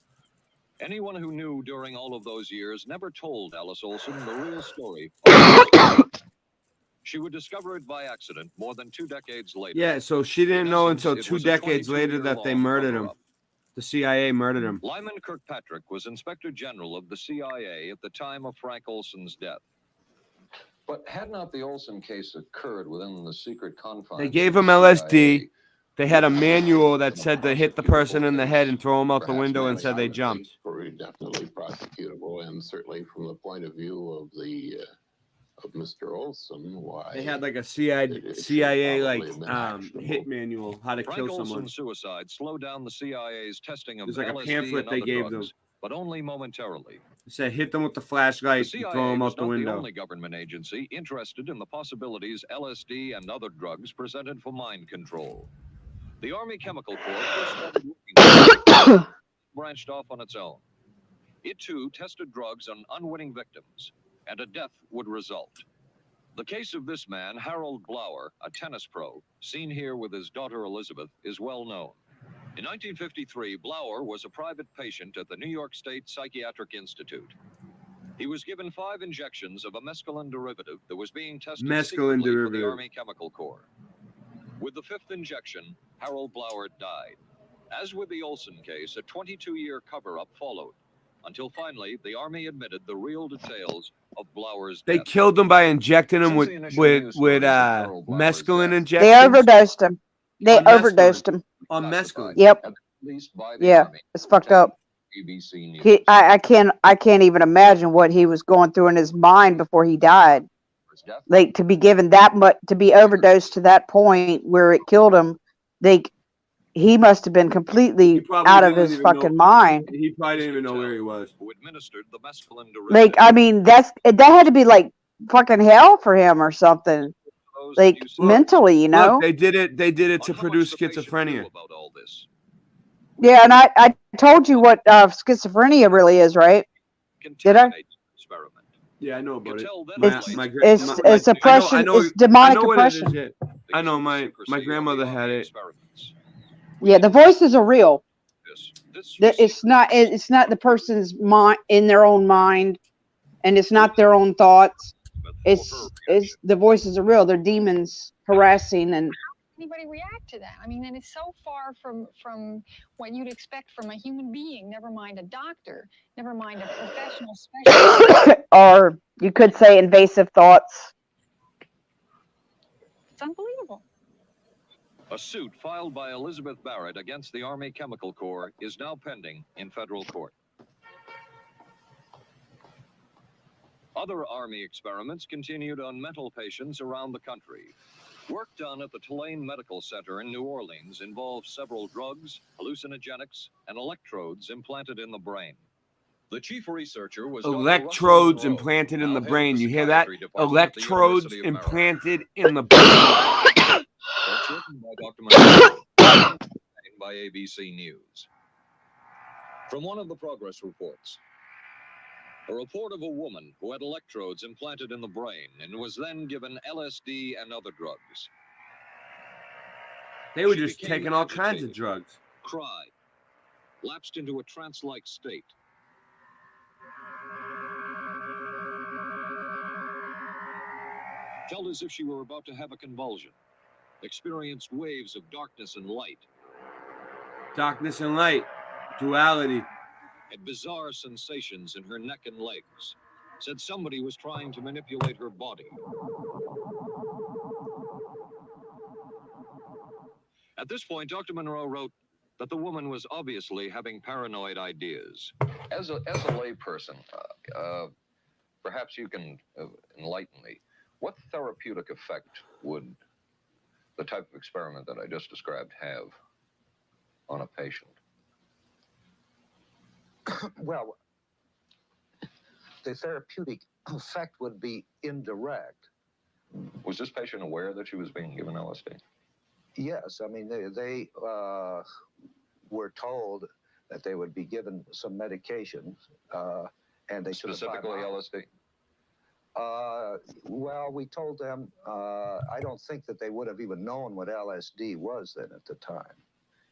Anyone who knew during all of those years never told Alice Olson the real story. She would discover it by accident more than 2 decades later. Yeah, so she didn't know until it 2 was a decades later that they 22-year-long murdered him. cover-up. The CIA murdered him. Lyman Kirkpatrick was Inspector General of the CIA at the time of Frank Olson's death. But had not the Olson case occurred within the secret confines They of gave the him CIA, LSD. They had a manual that said to hit the person in the head and throw him out the window and said they jumped. Definitely prosecutable, and certainly from the point of view of the of Mr. Olson, why They had like a CIA like hit manual how to Frank kill someone. Olson's suicide slowed down the CIA's testing of There's like a LSD pamphlet and they other gave drugs, them. but only momentarily. It said hit them with the flashlight The and CIA throw them was out the not the window. only government agency interested in the possibilities LSD and other drugs presented for mind control. The Army Chemical Corps first started working branched off on its own. It too tested drugs on unwitting victims, and a death would result. The case of this man, Harold Blower, a tennis pro, seen here with his daughter Elizabeth, is well known. In 1953, Blower was a private patient at the New York State Psychiatric Institute. He was given 5 injections of a mescaline derivative that was being tested secretly for the Army Chemical Corps. With the 5th injection, Harold Blower died. As with the Olson case, a 22-year cover-up followed, until finally the Army admitted the real details of Blower's They death. killed him by injecting him with mescaline injections. They overdosed him. They overdosed him. On mescaline. Yep. Yeah, it's fucked up. I can't even imagine what he was going through in his mind before he died. Like, to be given that much, to be overdosed to that point where it killed him, he must have been completely out of his fucking mind. He probably didn't even know where he was. Who administered the mescaline derivative. Like, I mean, that had to be like fucking hell for him or something. Like, mentally, you know. Look, they did it to produce schizophrenia. Yeah, and I told you what schizophrenia really is, right? Did I? Yeah, I know about it. It's oppression. It's demonic oppression. I know my grandmother had it. Yeah, the voices are real. It's not the person's mind in their own mind, and it's not their own thoughts. It's the voices are real. They're demons harassing and. Anybody react to that? I mean, and it's so far from what you'd expect from a human being, never mind a doctor, never mind a professional specialist. Or you could say invasive thoughts. It's unbelievable. A suit filed by Elizabeth Barrett against the Army Chemical Corps is now pending in federal court. Other Army experiments continued on mental patients around the country. Work done at the Tulane Medical Center in New Orleans involved several drugs, hallucinogenics, and electrodes implanted in the brain. The chief researcher was electrodes implanted in the brain. You hear that? Electrodes implanted in the brain. That's written by Dr. Monroe by ABC News. From one of the progress reports. A report of a woman who had electrodes implanted in the brain and was then given LSD and other drugs. They were just taking all kinds of drugs. Cried, lapsed into a trance-like state. Felt as if she were about to have a convulsion. Experienced waves of darkness and light. Darkness and light. Duality. Had bizarre sensations in her neck and legs. Said somebody was trying to manipulate her body. At this point, Dr. Monroe wrote that the woman was obviously having paranoid ideas. As a layperson, Perhaps you can enlighten me. What therapeutic effect would the type of experiment that I just described have on a patient? Well, the therapeutic effect would be indirect. Was this patient aware that she was being given LSD? Yes, I mean, they were told that they would be given some medication, and they Specifically LSD? Well, we told them, I don't think that they would have even known what LSD was then at the time.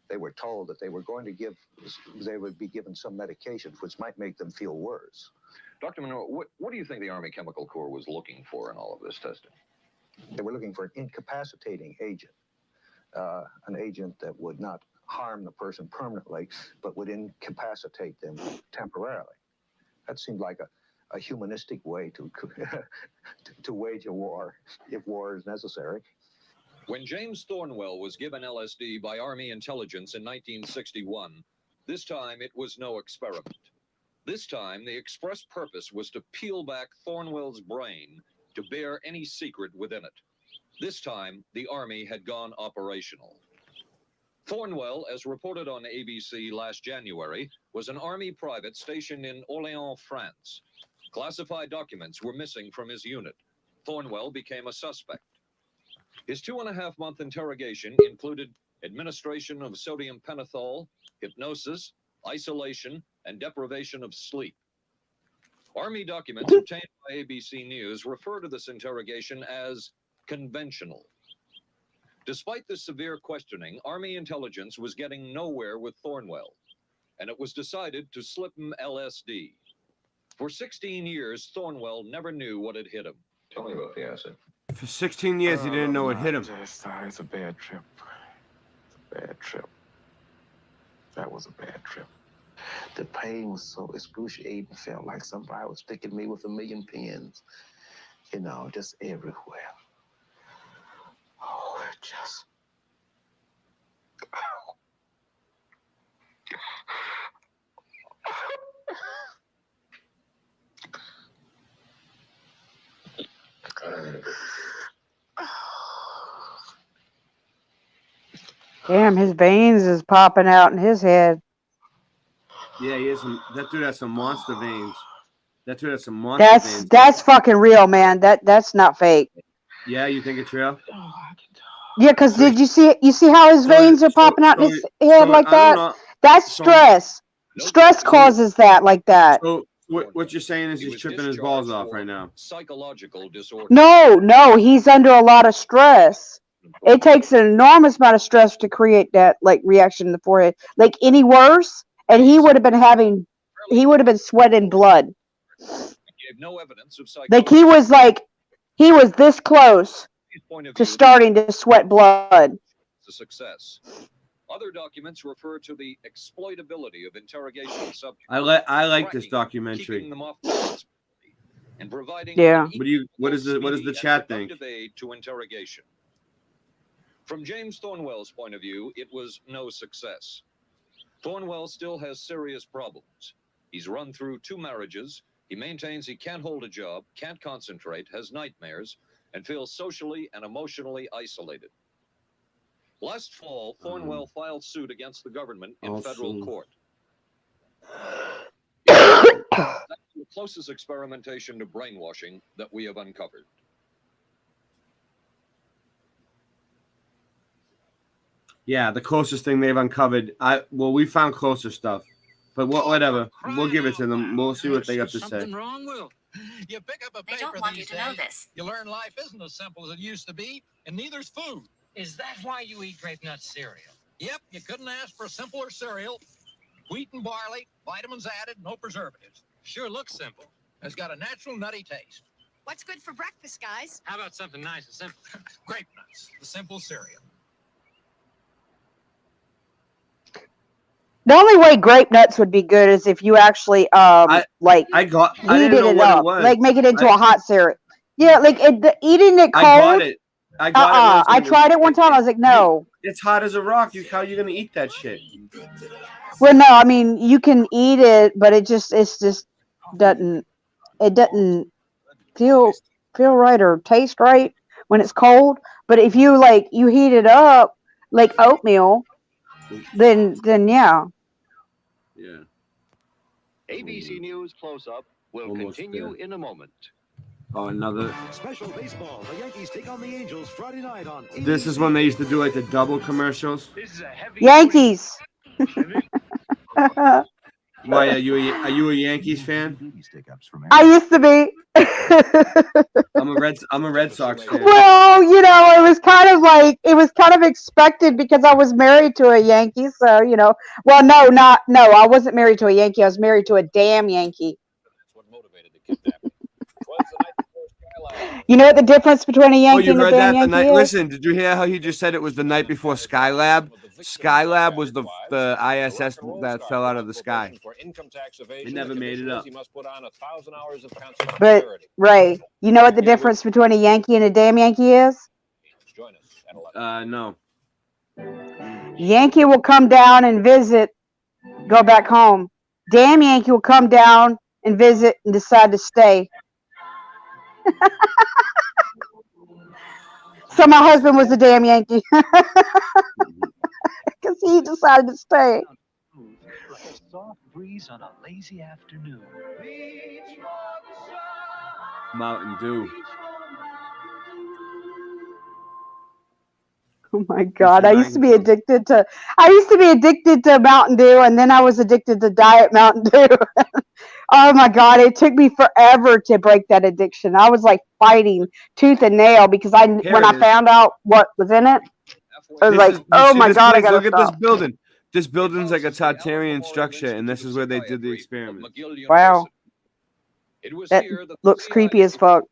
They were told that they were going to they would be given some medication, which might make them feel worse. Dr. Monroe, what do you think the Army Chemical Corps was looking for in all of this testing? They were looking for an incapacitating agent, an agent that would not harm the person permanently, but would incapacitate them temporarily. That seemed like a humanistic way to wage a war, if war is necessary. When James Thornwell was given LSD by Army intelligence in 1961, this time it was no experiment. This time, the express purpose was to peel back Thornwell's brain to bear any secret within it. This time, the Army had gone operational. Thornwell, as reported on ABC last January, was an Army private stationed in Orléans, France. Classified documents were missing from his unit. Thornwell became a suspect. His 2.5-month interrogation included administration of sodium pentothal, hypnosis, isolation, and deprivation of sleep. Army documents obtained by ABC News refer to this interrogation as conventional. Despite the severe questioning, Army intelligence was getting nowhere with Thornwell, and it was decided to slip him LSD. For 16 years, Thornwell never knew what had hit him. Tell me about the acid. For 16 years, he didn't know what hit him. It's a bad trip. It's a bad trip. That was a bad trip. The pain was so excruciating. Felt like somebody was sticking me with 1,000,000 pins. You know, just everywhere. Oh, it just... Damn, his veins is popping out in his head. Yeah, he has some. That dude has some monster veins. That dude has some monster veins. That's fucking real, man. That's not fake. Yeah, you think it's real? Yeah, because did you see how his veins are popping out in his head like that? That's stress. Stress causes that like that. So what you're saying is he's tripping his balls off right now. Psychological disorder. No, he's under a lot of stress. It takes an enormous amount of stress to create that like reaction in the forehead. Like any worse, and he would have been sweating blood. No evidence of Like he was this close to starting to sweat blood. a success. Other documents refer to the exploitability of interrogation subjects. I like this documentary. Keeping them off balance and providing Yeah. What does the chat think? aid to interrogation. From James Thornwell's point of view, it was no success. Thornwell still has serious problems. He's run through 2 marriages. He maintains he can't hold a job, can't concentrate, has nightmares, and feels socially and emotionally isolated. Last fall, Thornwell filed suit against the government in federal court. That's the closest experimentation to brainwashing that we have uncovered. Yeah, the closest thing they've uncovered. We found closer stuff, but whatever. We'll give it to them. We'll see what they got to say. Something wrong, Will. You pick up a paper these days, you learn life isn't as simple as it used to be, and neither's food. Is that why you eat grape nut cereal? Yep, you couldn't ask for a simpler cereal. Wheat and barley, vitamins added, no preservatives. Sure looks simple. It's got a natural nutty taste. What's good for breakfast, guys? How about something nice and simple? Grape nuts, the simple cereal. The only way grape nuts would be good is if you actually heated it up, like make it into a hot cereal. Yeah, like eating it cold. I got it. I tried it one time. I was like, no. It's hot as a rock. How are you gonna eat that shit? Well, no, I mean you can eat it, but it just doesn't feel right or taste right when it's cold. But if you like you heat it up like oatmeal, then yeah. Yeah. ABC News Close-Up will Almost continue there. in a moment. Oh, another. Special baseball. The Yankees take on the Angels Friday night on This is when they used to do like the double commercials. This is a heavy Yankees. Why are you a Yankees fan? I used to be. I'm a Red Sox fan. Well, it was kind of expected because I was married to a Yankee. So, well, no, I wasn't married to a Yankee. I was married to a damn Yankee. You know what the difference between a Oh, Yankee you and a heard damn that the Yankee night? is? Listen, did you hear how he just said it was the night before Skylab? Skylab was the ISS that fell out of the sky. It never made it up. But Ray, you know what the difference between a Yankee and a damn Yankee is? No. Yankee will come down and visit, go back home. Damn Yankee will come down and visit and decide to stay. So my husband was a damn Yankee because he decided to stay. Like a soft breeze on a lazy afternoon. Mountain Dew. Oh my God! I used to be addicted to Mountain Dew, and then I was addicted to Diet Mountain Dew. Oh my God! It took me forever to break that addiction. I was like fighting tooth and nail because when I found out what was in it, I was like, "Oh my God, I gotta Look at stop." this building. This building's like a Tartarian structure, and this is where they did the experiment. Wow. That looks creepy as fuck.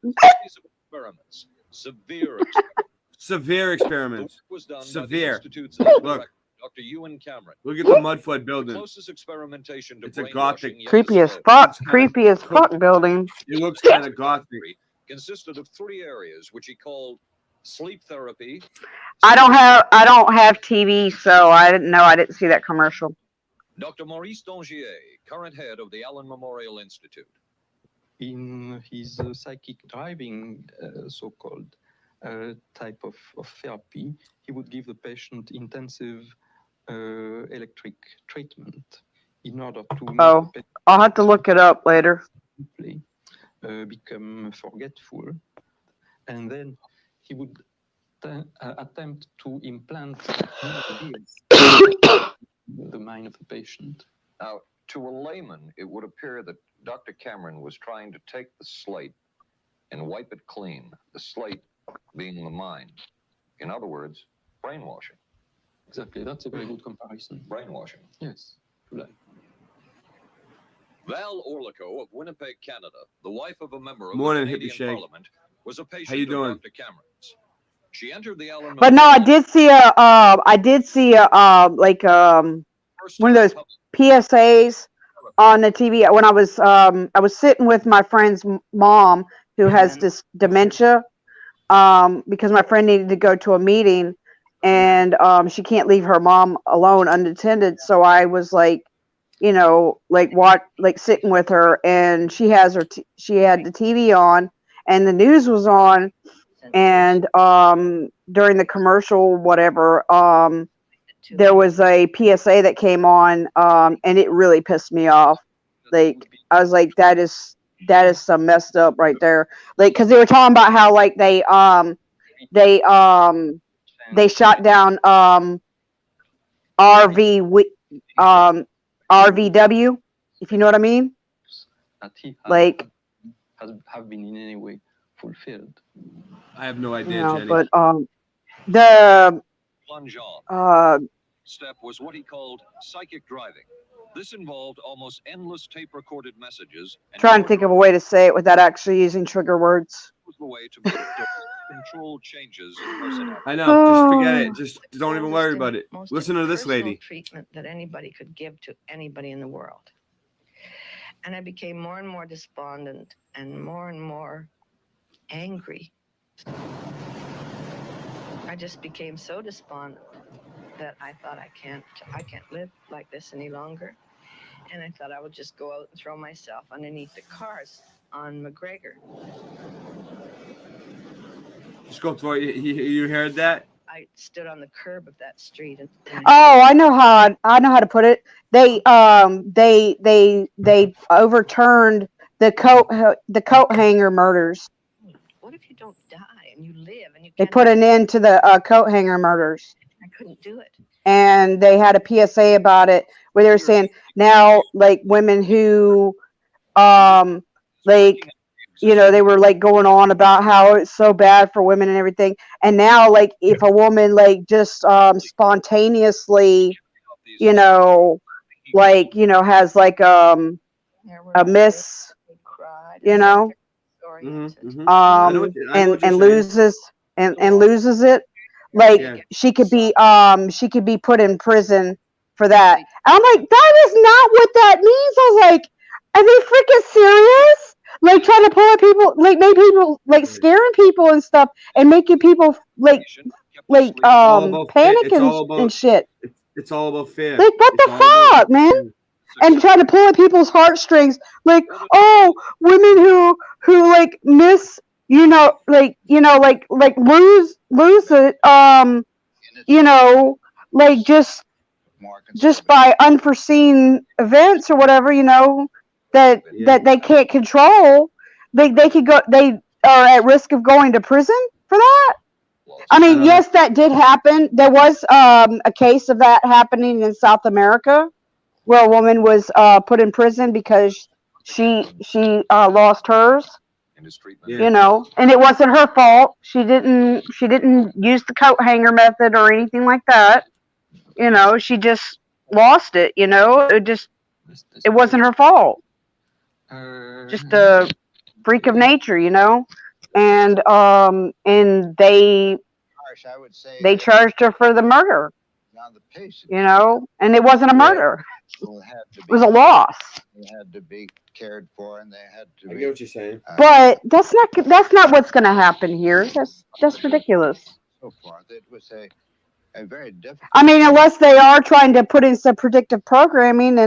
Severe experiments. Severe. Look. Dr. Ewan Cameron. Look at the Mudflood building. Closest experimentation to It's a gothic. Creepy as fuck. Creepy as fuck building. It looks kind of gothic. Consisted of 3 areas, which he called sleep therapy. I don't have TV, so I didn't see that commercial. Dr. Maurice Dongier, current head of the Allen Memorial Institute. In his psychic driving, so-called type of therapy, he would give the patient intensive electric treatment in order to Oh, I'll have to look it up later. Become forgetful, and then he would attempt to implant the mind of the patient. Now, to a layman, it would appear that Dr. Cameron was trying to take the slate and wipe it clean, the slate being the mind. In other words, brainwashing. Exactly, that's a very good comparison. Brainwashing. Yes, Val Orlico of Winnipeg, Canada, the wife of a member of Morning, the Hippie Canadian Shake. Parliament, was a patient How you doing? of Dr. Cameron's. She entered the Allen But no, I did see one of those PSAs on the TV when I was sitting with my friend's mom who has this dementia because my friend needed to go to a meeting and she can't leave her mom alone unattended, so I was like sitting with her, and she had the TV on and the news was on, and during the commercial whatever there was a PSA that came on and it really pissed me off. Like I was like, that is some messed up right there, like because they were talking about how like they shot down RVW, if you know what I mean. That he Like have been in any way fulfilled. I have no idea, Jenny. But the step was what he called psychic driving. This involved almost endless tape-recorded messages. trying to think of a way to say it without actually using trigger words. Was the way to make controlled changes in personality. I know. Just forget it. Just don't even worry about it. Listen to this lady. Treatment that anybody could give to anybody in the world. And I became more and more despondent and more angry. I just became so despondent that I thought I can't live like this any longer. And I thought I would just go out and throw myself underneath the cars on McGregor. Just go through it. You heard that? I stood on the curb of that street and Oh, I know how to put it. They overturned the coat hanger murders. what if you don't die and you live and you They can't put an end to the coat hanger murders, I couldn't do it. and they had a PSA about it where they were saying now, like women who, like, you know, they were like going on about how it's so bad for women and everything. And now, like, if a woman like just spontaneously, you know, like, you know, has like a miss, you know, and loses and loses it, like she could be put in prison for that. And I'm like, that is not what that means. I was like, are they freaking serious? Like trying to pull at people, like make people like scaring people and stuff, and making people like panic and shit. It's all about fear. Like what the fuck, man? And trying to pull at people's heartstrings, like, oh, women who like miss, like lose it, you know, like just by unforeseen events or whatever, you know, that they can't control. They could go. They are at risk of going to prison for that. I mean, yes, that did happen. There was a case of that happening in South America, where a woman was put in prison because she lost hers. You know, and it wasn't her fault. She didn't use the coat hanger method or anything like that. You know, she just lost it. You know, it wasn't her fault. Just a freak of nature. You know, and they charged her for the murder. You know, and it wasn't a murder. It was a loss. They had to be cared for, and they had to. I get what you're saying. But that's not what's going to happen here. That's ridiculous. So far, that was a very difficult. I mean, unless they are trying to put in some predictive programming,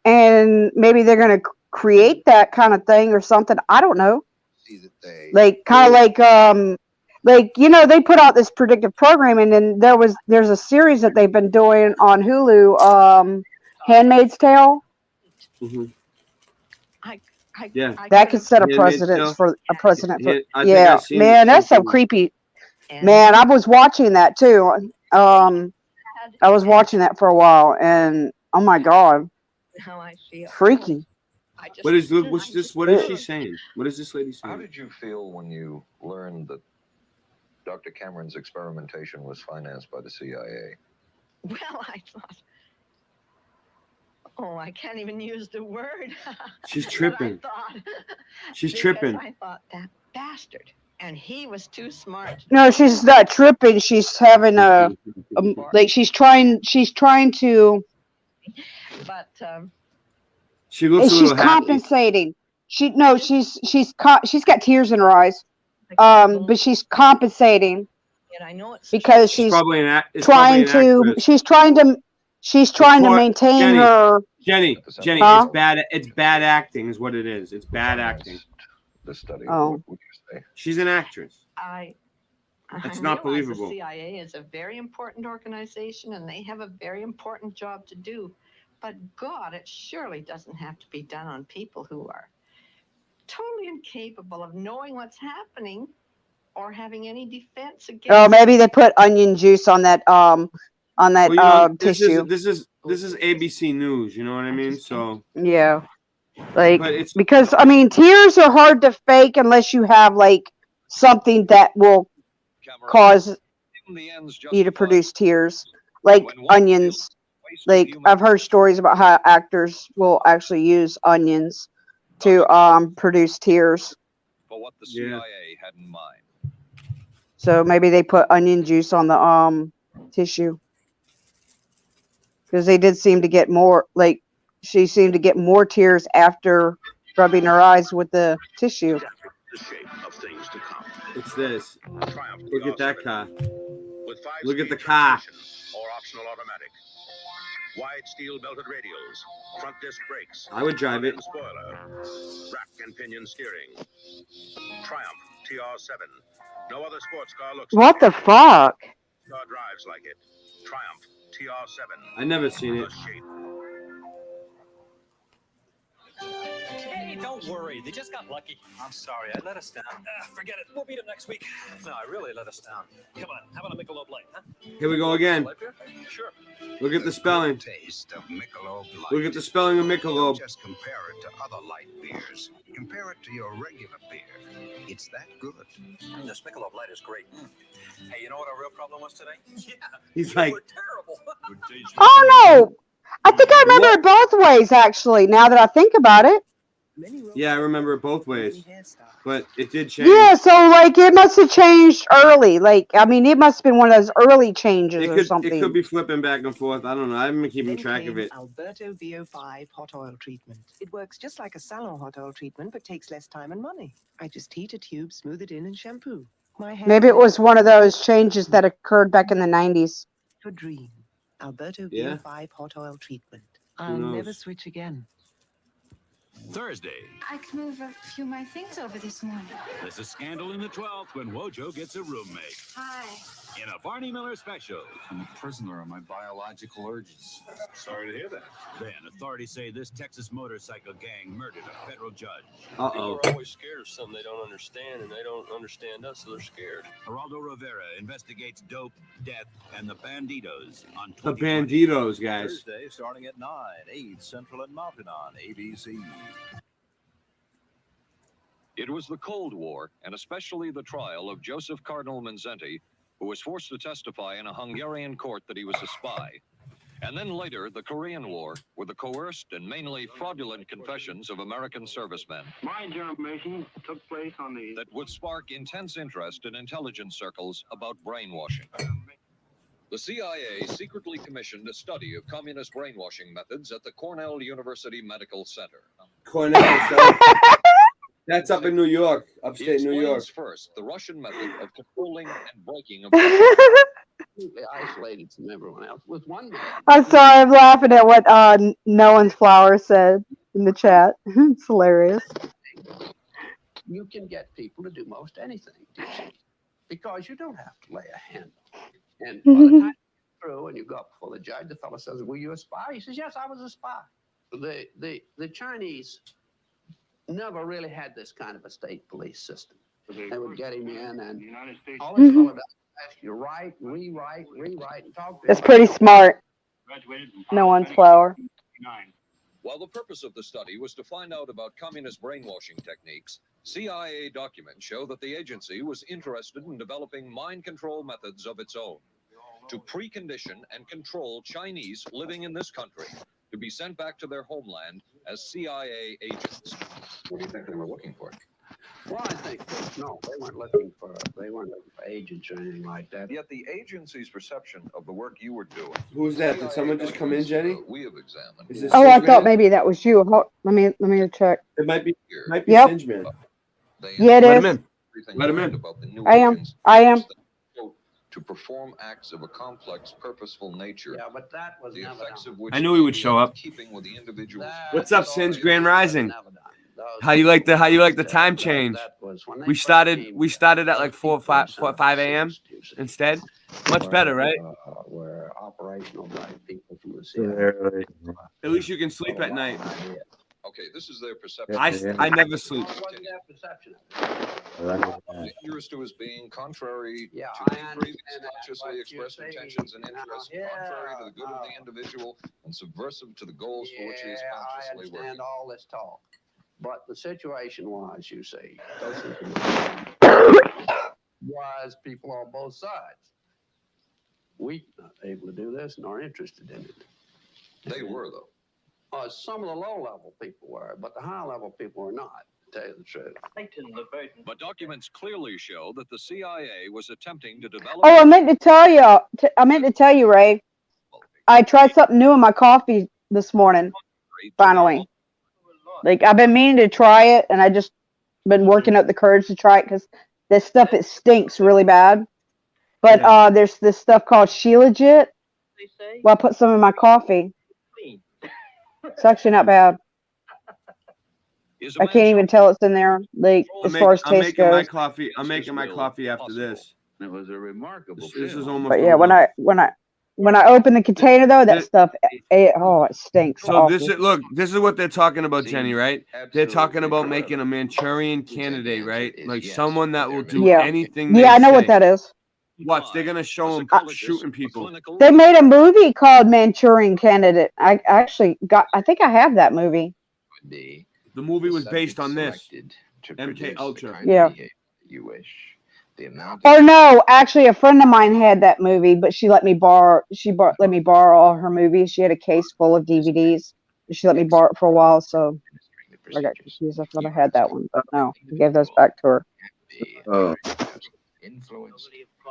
and maybe they're going to create that kind of thing or something. I don't know. Like kind of like you know, they put out this predictive programming, and there's a series that they've been doing on Hulu, Handmaid's Tale. Mm-hmm. That could set a precedent for a precedent for. Yeah, man, that's so creepy. Man, I was watching that too. I was watching that for a while, and oh my god, How I feel. freaky. What is she saying? What is this lady saying? How did you feel when you learned that Dr. Cameron's experimentation was financed by the CIA? Well, I thought, oh, I can't even use the word. She's tripping. She's Because tripping. I thought, that bastard. And he was too smart. No, she's not tripping. She's having like she's trying to. But she looks and a little she's happy. compensating. She's got tears in her eyes. But she's compensating. I know it's because she's probably trying to. She's trying to maintain Jenny, her. Jenny, Huh? it's bad. It's bad acting, is what it is. It's bad acting. The study. Oh. What would you say? She's an actress. That's not realize believable. The CIA is a very important organization, and they have a very important job to do. But God, it surely doesn't have to be done on people who are totally incapable of knowing what's happening or having any defense against. Oh, maybe they put onion juice on that tissue. This is ABC News. You know what I mean? So Yeah, like but it's because I mean, tears are hard to fake unless you have like something that will cause you to produce tears, like onions. Like I've heard stories about how actors will actually use onions to produce tears. For what the CIA had in mind. So maybe they put onion juice on the tissue. Because they did seem to get more, like, she seemed to get more tears after rubbing her eyes with the tissue. It's this. Look at that car. Look at the car. Or optional automatic. Wide steel belted radials, front disc brakes. I would drive it. Spoiler, rack and pinion steering. Triumph TR7, No other sports car looks What like the it. fuck? Car drives like it. Triumph TR7. I never seen it. The shape. Hey, don't worry. They just got lucky. I'm sorry. I let us down. Forget it. We'll beat them next week. No, I really let us down. Come on. How about a Michelob Light, huh? Here we go again. Sure. Look at the spelling. Taste of Michelob Light. Look at the spelling of Don't Michelob. just compare it to other light beers. Compare it to your regular beer. It's that good. This Michelob Light is great. Hey, you know what our real problem was today? Yeah. He's like, Terrible. Oh no! I think I remember it both ways actually. Now that I think about it. yeah, I remember it both ways, but it did change. Yeah, so like it must have changed early. Like I mean, it must have been one of those early changes or something. It could be flipping back and forth. I don't know. I haven't been keeping track of it. Alberto VO5 hot oil treatment. It works just like a salon hot oil treatment, but takes less time and money. I just heat a tube, smooth it in, and shampoo. My hair. Maybe it was one of those changes that occurred back in the 90s. For dream. Alberto Yeah. VO5 hot oil treatment. I'll never switch again. Thursday. I can move a few of my things over this morning. There's a scandal in the 12th when Wojo gets a roommate. Hi. In a Barney Miller special. I'm a prisoner of my biological urges. Sorry to hear that. Then authorities say this Texas motorcycle gang murdered a federal judge. Uh-oh. People are always scared of something they don't understand, and they don't understand us, so they're scared. Geraldo Rivera investigates dope, death, and the Banditos on The 2020. Banditos, guys. Thursday, starting at 9, 8 Central and Mountain on ABC. It was the Cold War, and especially the trial of Joseph Cardinal Mindszenty, who was forced to testify in a Hungarian court that he was a spy. And then later, the Korean War, with the coerced and mainly fraudulent confessions of American servicemen. My information took place on the... That would spark intense interest in intelligence circles about brainwashing. The CIA secretly commissioned a study of communist brainwashing methods at the Cornell University Medical Center. Cornell. That's up in New York, upstate New York. First, the Russian method of controlling and breaking of isolated from everyone else with one man. I'm sorry, I'm laughing at what No One's Flower said in the chat. It's hilarious. You can get people to do most anything, because you don't have to lay a hand on it. And by the time you get through and you go up before the judge, the fellow says, "Were you a spy?" He says, "Yes, I was a spy." The Chinese never really had this kind of a state police system. They would get him in and all this fellow does is ask you write, rewrite, and talk to That's him. pretty smart. No One's Flower. While the purpose of the study was to find out about communist brainwashing techniques, CIA documents show that the agency was interested in developing mind control methods of its own to precondition and control Chinese living in this country to be sent back to their homeland as CIA agents. What do you think they were looking for? Well, I think no, they weren't looking for agents or anything like that. Yet the agency's perception of the work you were doing. Who's that? Did someone just come in, Jenny? We have examined. Is this Oh, I Singe thought Man? maybe that was you. Let me check. It might be. Yep. Singe Man. Yeah, it Let is. him in. Let him in. I am. To perform acts of a complex, purposeful nature. Yeah, but that was the never effects done. of which I knew he would show up. keeping with the individual's What's up, Singe Grand Rising? How you like the time change? We started at like 4 5 a.m. instead. Much better, right? Were operational by people from the CIA. At least you can sleep at night. Okay, this is their perception. I never sleep. Dangerous to his being, contrary Yeah, to I the previous understand that, consciously but expressed you're intentions and saying- interests, Yeah, contrary to the good of the individual, and subversive to the goals for which he is Yeah, I consciously understand working. all this talk. But the situation was, you see, was people on both sides. We not able to do this nor interested in it. They were, though. Some of the low-level people were, but the high-level people were not, to tell you the truth. But documents clearly show that the CIA was attempting to develop. Oh, I meant to tell you. Ray. I tried something new in my coffee this morning. Finally, like I've been meaning to try it, and I just been working up the courage to try it because this stuff it stinks really bad. But there's this stuff called Shilajit. Well, I put some in my coffee. It's actually not bad. is I can't even tell it's in there. Like as far as I'm taste making my goes. coffee. I'm making my coffee after this. It was a remarkable This is film. almost But yeah, over. when I open the container though, that stuff, it stinks. So awful. this is what they're talking about, Jenny, right? They're talking about making a Manchurian candidate, right? Like someone that will do anything they Yeah, I know what say. that is. Watch, they're gonna show him shooting people. They made a movie called Manchurian Candidate. I actually I think I have that movie. The movie was based on this. MK Ultra. Yeah. You wish. The amount Or no, actually, a friend of mine had that movie, but she let me borrow. Let me borrow all her movies. She had a case full of DVDs. She let me borrow it for a while, so I got confused. I thought I had that one, but no, I gave those back to her. Oh,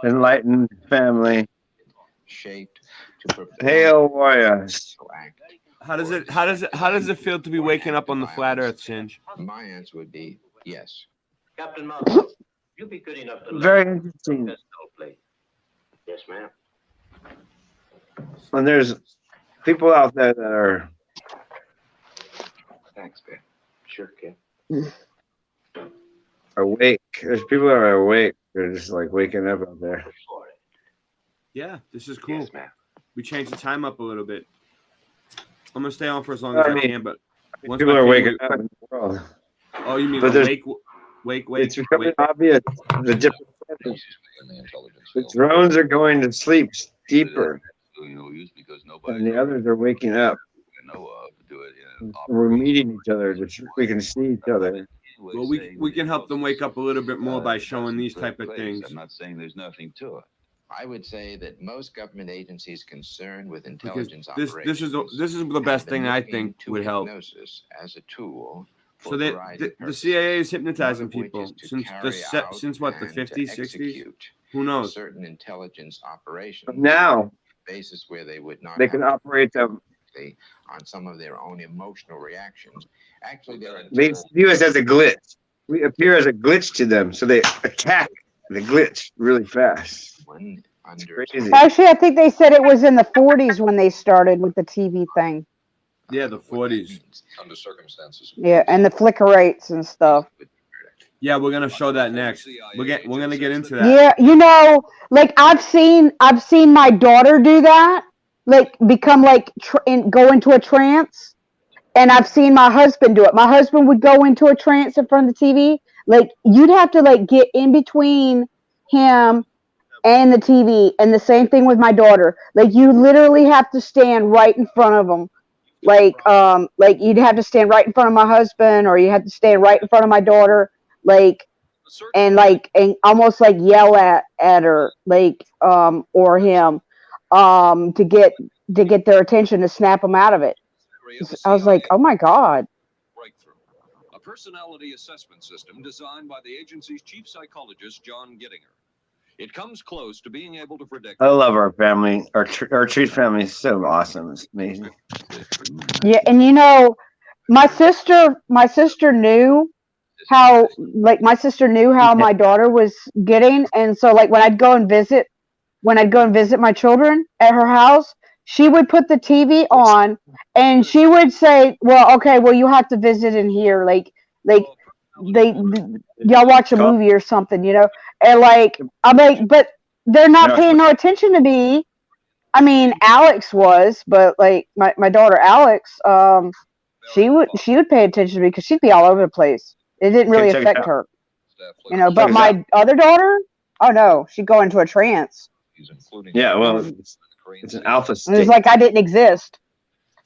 enlightened family. Shaped to Hail warriors. How does it feel to be waking up on the flat Earth, Singe? My answer would be yes. Captain Marvel, you'll be good enough to Very interesting. Yes, ma'am. And there's people out there that are Thanks, man. Sure, kid. awake. There's people that are awake. They're just like waking up out there. Yeah, this is cool. Yes, ma'am. We changed the time up a little bit. I'm gonna stay on for as long as I can, but once people my are family- waking up in the world. Oh, you mean But there's- wake. It's becoming obvious the different patterns. The drones are going to sleep deeper, and the others are waking up. We're meeting each other. We can see each other. Well, we can help them wake up a little bit more by showing these type of things. I'm not saying there's nothing to it. I would say that most government agencies concerned with Because intelligence this is the best thing I think would help. hypnosis as a tool. So the CIA is hypnotizing people since what, the 50s, 60s? Who knows? Certain intelligence operations. Now basis where they would not they can operate them. On some of their own emotional reactions. Actually, They view us as a glitch. We appear as a glitch to them, so they attack the glitch really fast. It's crazy. Actually, I think they said it was in the 40s when they started with the TV thing. Yeah, the 40s. Under circumstances. Yeah, and the flicker rates and stuff. Yeah, we're gonna show that next. We're gonna get into that. Yeah, like I've seen my daughter do that, like become like go into a trance, and I've seen my husband do it. My husband would go into a trance in front of the TV. Like you'd have to like get in between him and the TV, and the same thing with my daughter. Like you literally have to stand right in front of them. Like you'd have to stand right in front of my husband, or you have to stand right in front of my daughter, and almost like yell at her, or him, to get their attention, to snap them out of it. I was like, oh my God. A personality assessment system designed by the agency's chief psychologist, John Gittinger. It comes close to being able to predict. I love our family. Our Treat family is so awesome. It's amazing. Yeah, and my sister knew how my daughter was getting, and so like when I'd go and visit my children at her house, she would put the TV on and she would say, well, okay, well, you have to visit in here, like y'all watch a movie or something, and like I'm like, but they're not paying no attention to me. I mean, Alex was, but like my daughter Alex, she would pay attention to me because she'd be all over the place. It didn't really affect her, But my other daughter, oh no, she'd go into a trance. Yeah, well, it's an alpha state. It was like I didn't exist.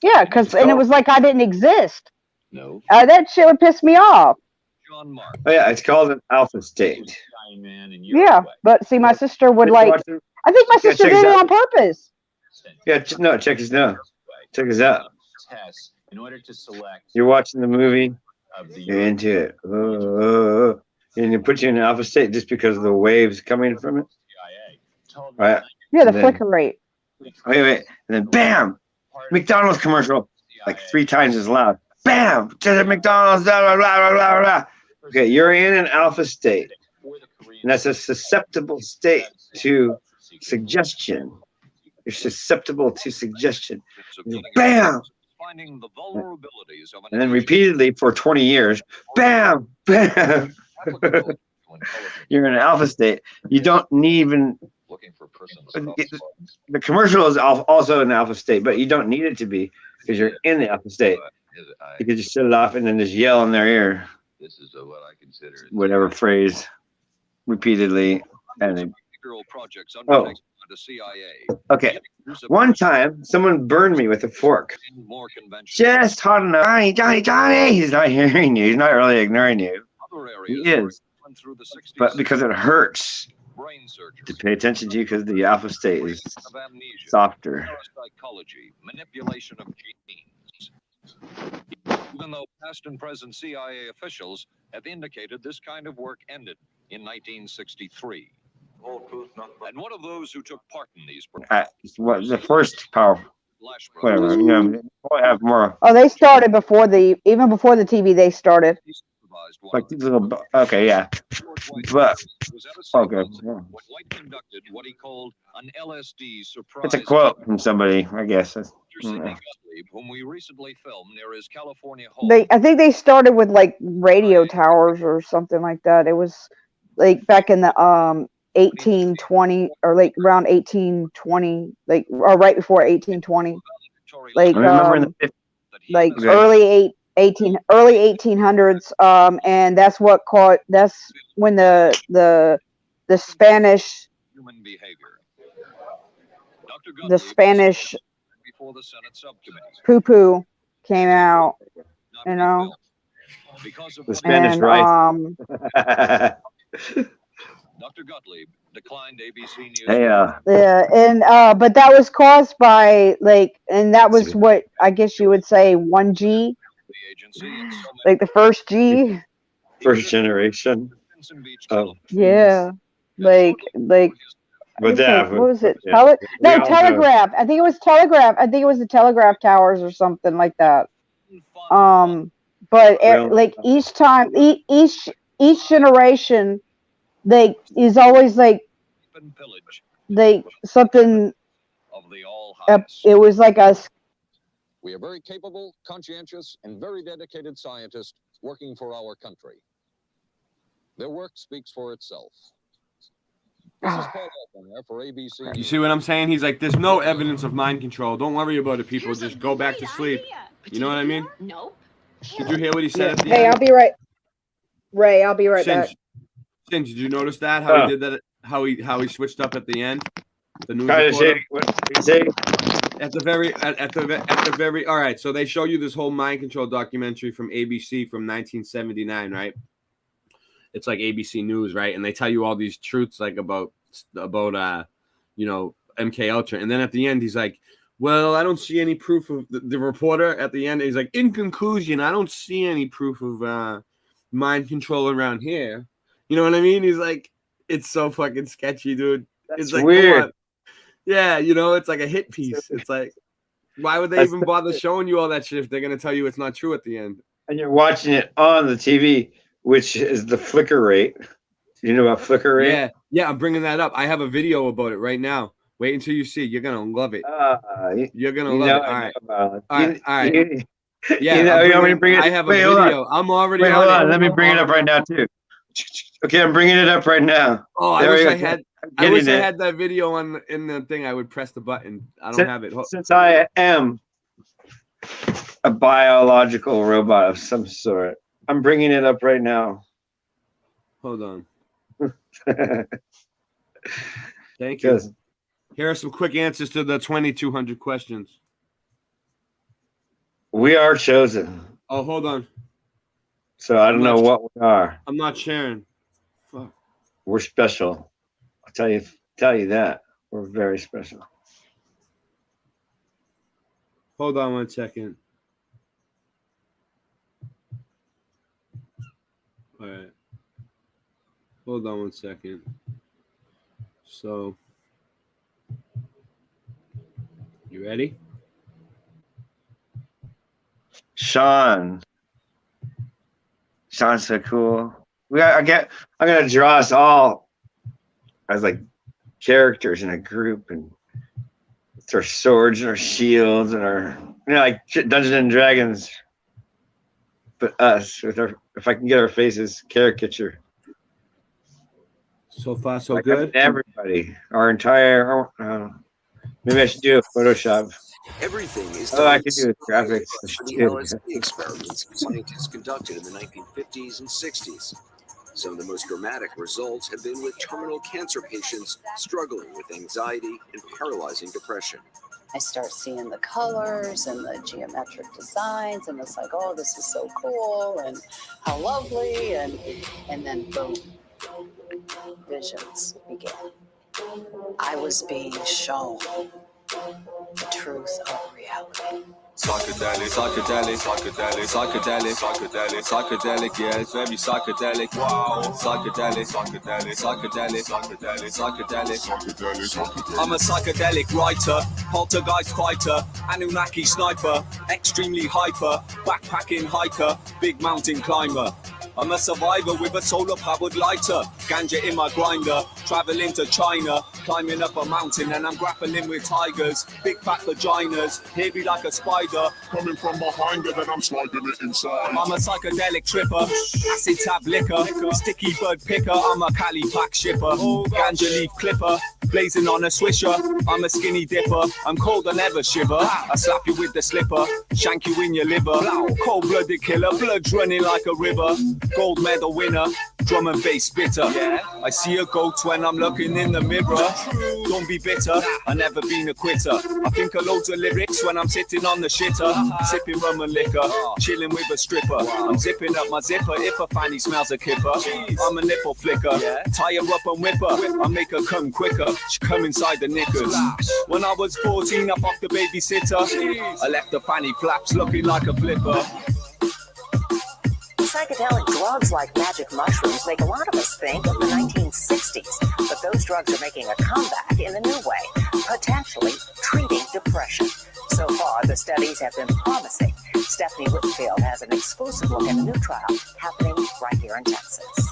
Yeah, and it was like I didn't exist. No. That shit would piss me off. Oh yeah, it's called an alpha state. Yeah, but see, my sister would I think my sister did it on purpose. Yeah, no, check this out. Check this out. In order to select, you're watching the movie, you're into it, and it puts you in an alpha state just because of the waves coming from it. Right? Yeah, the flicker rate. Wait, and then bam, McDonald's commercial, like 3 times as loud. Bam, to the McDonald's, blah, blah, blah, blah, blah. Okay, you're in an alpha state, and that's a susceptible state to suggestion. You're susceptible to suggestion. Bam! finding the vulnerabilities of an And then repeatedly for 20 years, bam, bam. You're in an alpha state. You don't need even. looking for persons. The commercial is also in alpha state, but you don't need it to be because you're in the alpha state. You could just shut it off and then just yell in their ear. This is what I consider whatever phrase repeatedly. And then, projects oh, undertaken by the CIA. okay. One time, someone burned me with a fork. Just hot enough. Johnny, Johnny, Johnny! He's not hearing you. He's not really ignoring you. He is. But because it hurts to pay attention to you because the alpha state is softer. Psychology, manipulation of genes. Even though past and present CIA officials have indicated this kind of work ended in 1963. And one of those who took part in these What the first power, whatever. You know, we'll have more. Oh, they started before even before the TV. They started. Like these little. Okay, yeah. But okay. Yeah. conducted what he called an LSD surprise. It's a quote from somebody, I guess. Whom we recently filmed near his California home. I think they started with like radio towers or something like that. It was like back in the 1820 or like around 1820, like or right before 1820, like like okay. early 1800s. And that's when the Spanish poo-poo came out, you know. The Spanish and, rice. Dr. Gottlieb declined ABC News. Hey, yeah, and but that was caused by and that was what I guess you would say 1G, like the first G. First generation. Oh. Yeah, like. But that what was it? Yeah. Telegraph. I think it was Telegraph. I think it was the Telegraph Towers or something like that. But like each time, each generation, is always like something. It was like a. We are very capable, conscientious, and very dedicated scientists working for our country. Their work speaks for itself. This is Paul Elton for ABC. You see what I'm saying? He's like, there's no evidence of mind control. Don't worry about it, people. Just go back to sleep. You know what I mean? Nope. Did you hear what he said at the Hey, end? I'll be right. Ray, I'll be right back. Singe, did you notice that? How he did that? How he switched up at the end? The news kind of reporter? shady. What did you say? At the very. All right. So they show you this whole mind control documentary from ABC from 1979, right? It's like ABC News, right? And they tell you all these truths, like about you know, MK Ultra. And then at the end, he's like, well, I don't see any proof of the reporter at the end. He's like, in conclusion, I don't see any proof of mind control around here. You know what I mean? He's like, it's so fucking sketchy, dude. It's like, weird. Yeah, you know, it's like a hit piece. It's like, why would they even bother showing you all that shit if they're going to tell you it's not true at the end? And you're watching it on the TV, which is the flicker rate. You know about flicker rate? Yeah, I'm bringing that up. I have a video about it right now. Wait until you see. You're gonna love it. You're gonna love it. All right. Yeah, you want me to bring it? I have a video. I'm already on hold it. on. Let me bring it up right now too. Okay, I'm bringing it up right now. Oh, I wish I had that video in the thing. I would press the button. I don't have it. Since I am a biological robot of some sort, I'm bringing it up right now. Hold on. Thank you. Here are some quick answers to the 2,200 questions. We are chosen. Oh, hold on. So I don't know what we are. I'm not sharing. Fuck. We're special. I'll tell you that. We're very special. Hold on 1 second. All right. Hold on 1 second. So, you ready? Sean's so cool. I'm gonna draw us all as like characters in a group, and with our swords and our shields and our like Dungeons and Dragons, but us with our. If I can get our faces caricature. So far, so like, good. Everybody, our entire. Maybe I should do a Photoshop. Everything is Oh, I could do graphics. for the LSD experiments scientists conducted in the 1950s and 60s. Some of the most dramatic results have been with terminal cancer patients struggling with anxiety and paralyzing depression. I start seeing the colors and the geometric designs, and it's like, oh, this is so cool and how lovely, and then boom, visions began. I was being shown the truth of reality. Psychedelic, psychedelic, psychedelic, psychedelic, psychedelic, psychedelic, yeah, it's very psychedelic. Wow, psychedelic, psychedelic, psychedelic, psychedelic, psychedelic, psychedelic. I'm a psychedelic writer, poltergeist fighter, Anunnaki sniper, extremely hyper, backpacking hiker, big mountain climber. I'm a survivor with a solar-powered lighter, ganja in my grinder, traveling to China, climbing up a mountain and I'm grappling with tigers, big fat vaginas, hairy like a spider, coming from behind it and I'm sliding it inside. I'm a psychedelic tripper, acid tab liquor, sticky bird picker, I'm a Cali pack shipper, ganja leaf clipper, blazing on a swisher, I'm a skinny dipper, I'm cold and never shiver, I slap you with the slipper, shank you in your liver, cold-blooded killer, blood's running like a river, gold medal winner, drum and bass spitter. Yeah. I see a goat when I'm looking in the mirror. Don't be bitter, I never been a quitter. I think of loads of lyrics when I'm sitting on the shitter, sipping rum and liquor, chilling with a stripper. I'm zipping up my zipper if a fanny smells a kipper. I'm a nipple flicker, tie her up and whip her. I make her come quicker, she come inside the knickers. When I was 14, I fucked the babysitter. I left the fanny flaps looking like a flipper. Psychedelic drugs like magic mushrooms make a lot of us think of the 1960s, but those drugs are making a comeback in a new way, potentially treating depression. So far, the studies have been promising. Stephanie Whitfield has an exclusive look at a new trial happening right here in Texas.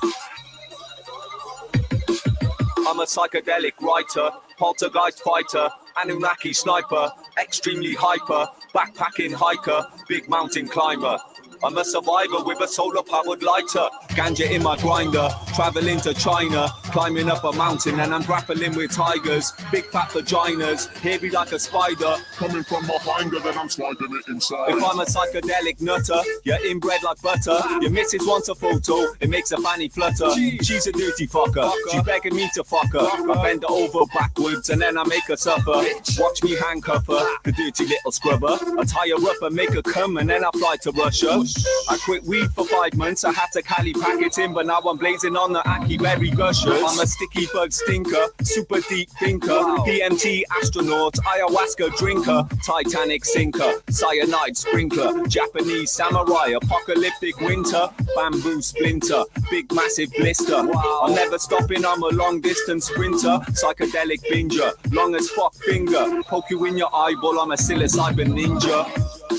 I'm a psychedelic writer, poltergeist fighter, Anunnaki sniper, extremely hyper, backpacking hiker, big mountain climber. I'm a survivor with a solar-powered lighter, ganja in my grinder, traveling to China, climbing up a mountain and I'm grappling with tigers, big fat vaginas, hairy like a spider, coming from behind her then I'm sliding it inside. If I'm a psychedelic nutter, you're inbred like butter, your missus wants a photo, it makes a fanny flutter. She's a dirty fucker, she's begging me to fuck her, I bend her over backwards and then I make her suffer. Watch me handcuff her, the dirty little scrubber, I tie her up and make her come and then I fly to Russia. I quit weed for 5 months, I had to Cali pack it in, but now I'm blazing on the Aki berry gushers. I'm a sticky bug stinker, super deep thinker, DMT astronaut, ayahuasca drinker, Titanic sinker, cyanide sprinkler, Japanese samurai, apocalyptic winter, bamboo splinter, big massive blister. I'm never stopping, I'm a long distance sprinter, psychedelic binger, long as fuck finger, poke you in your eyeball, I'm a psilocybin ninja.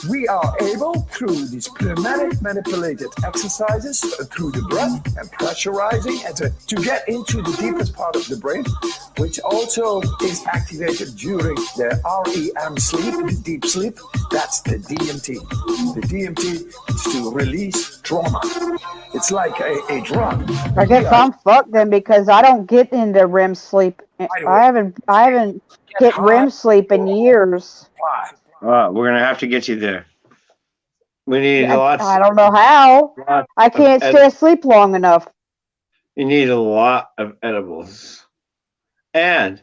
We are able, through these pneumatic manipulated exercises, through the breath and pressurizing, and to get into the deepest part of the brain, which also is activated during the REM sleep, the deep sleep. That's the DMT. The DMT is to release trauma. It's like a drug. I guess I'm fucked then because I don't get into REM sleep. I haven't hit REM sleep in years. We're gonna have to get you there. We need lots. I don't know how. I can't stay asleep long enough. You need a lot of edibles, and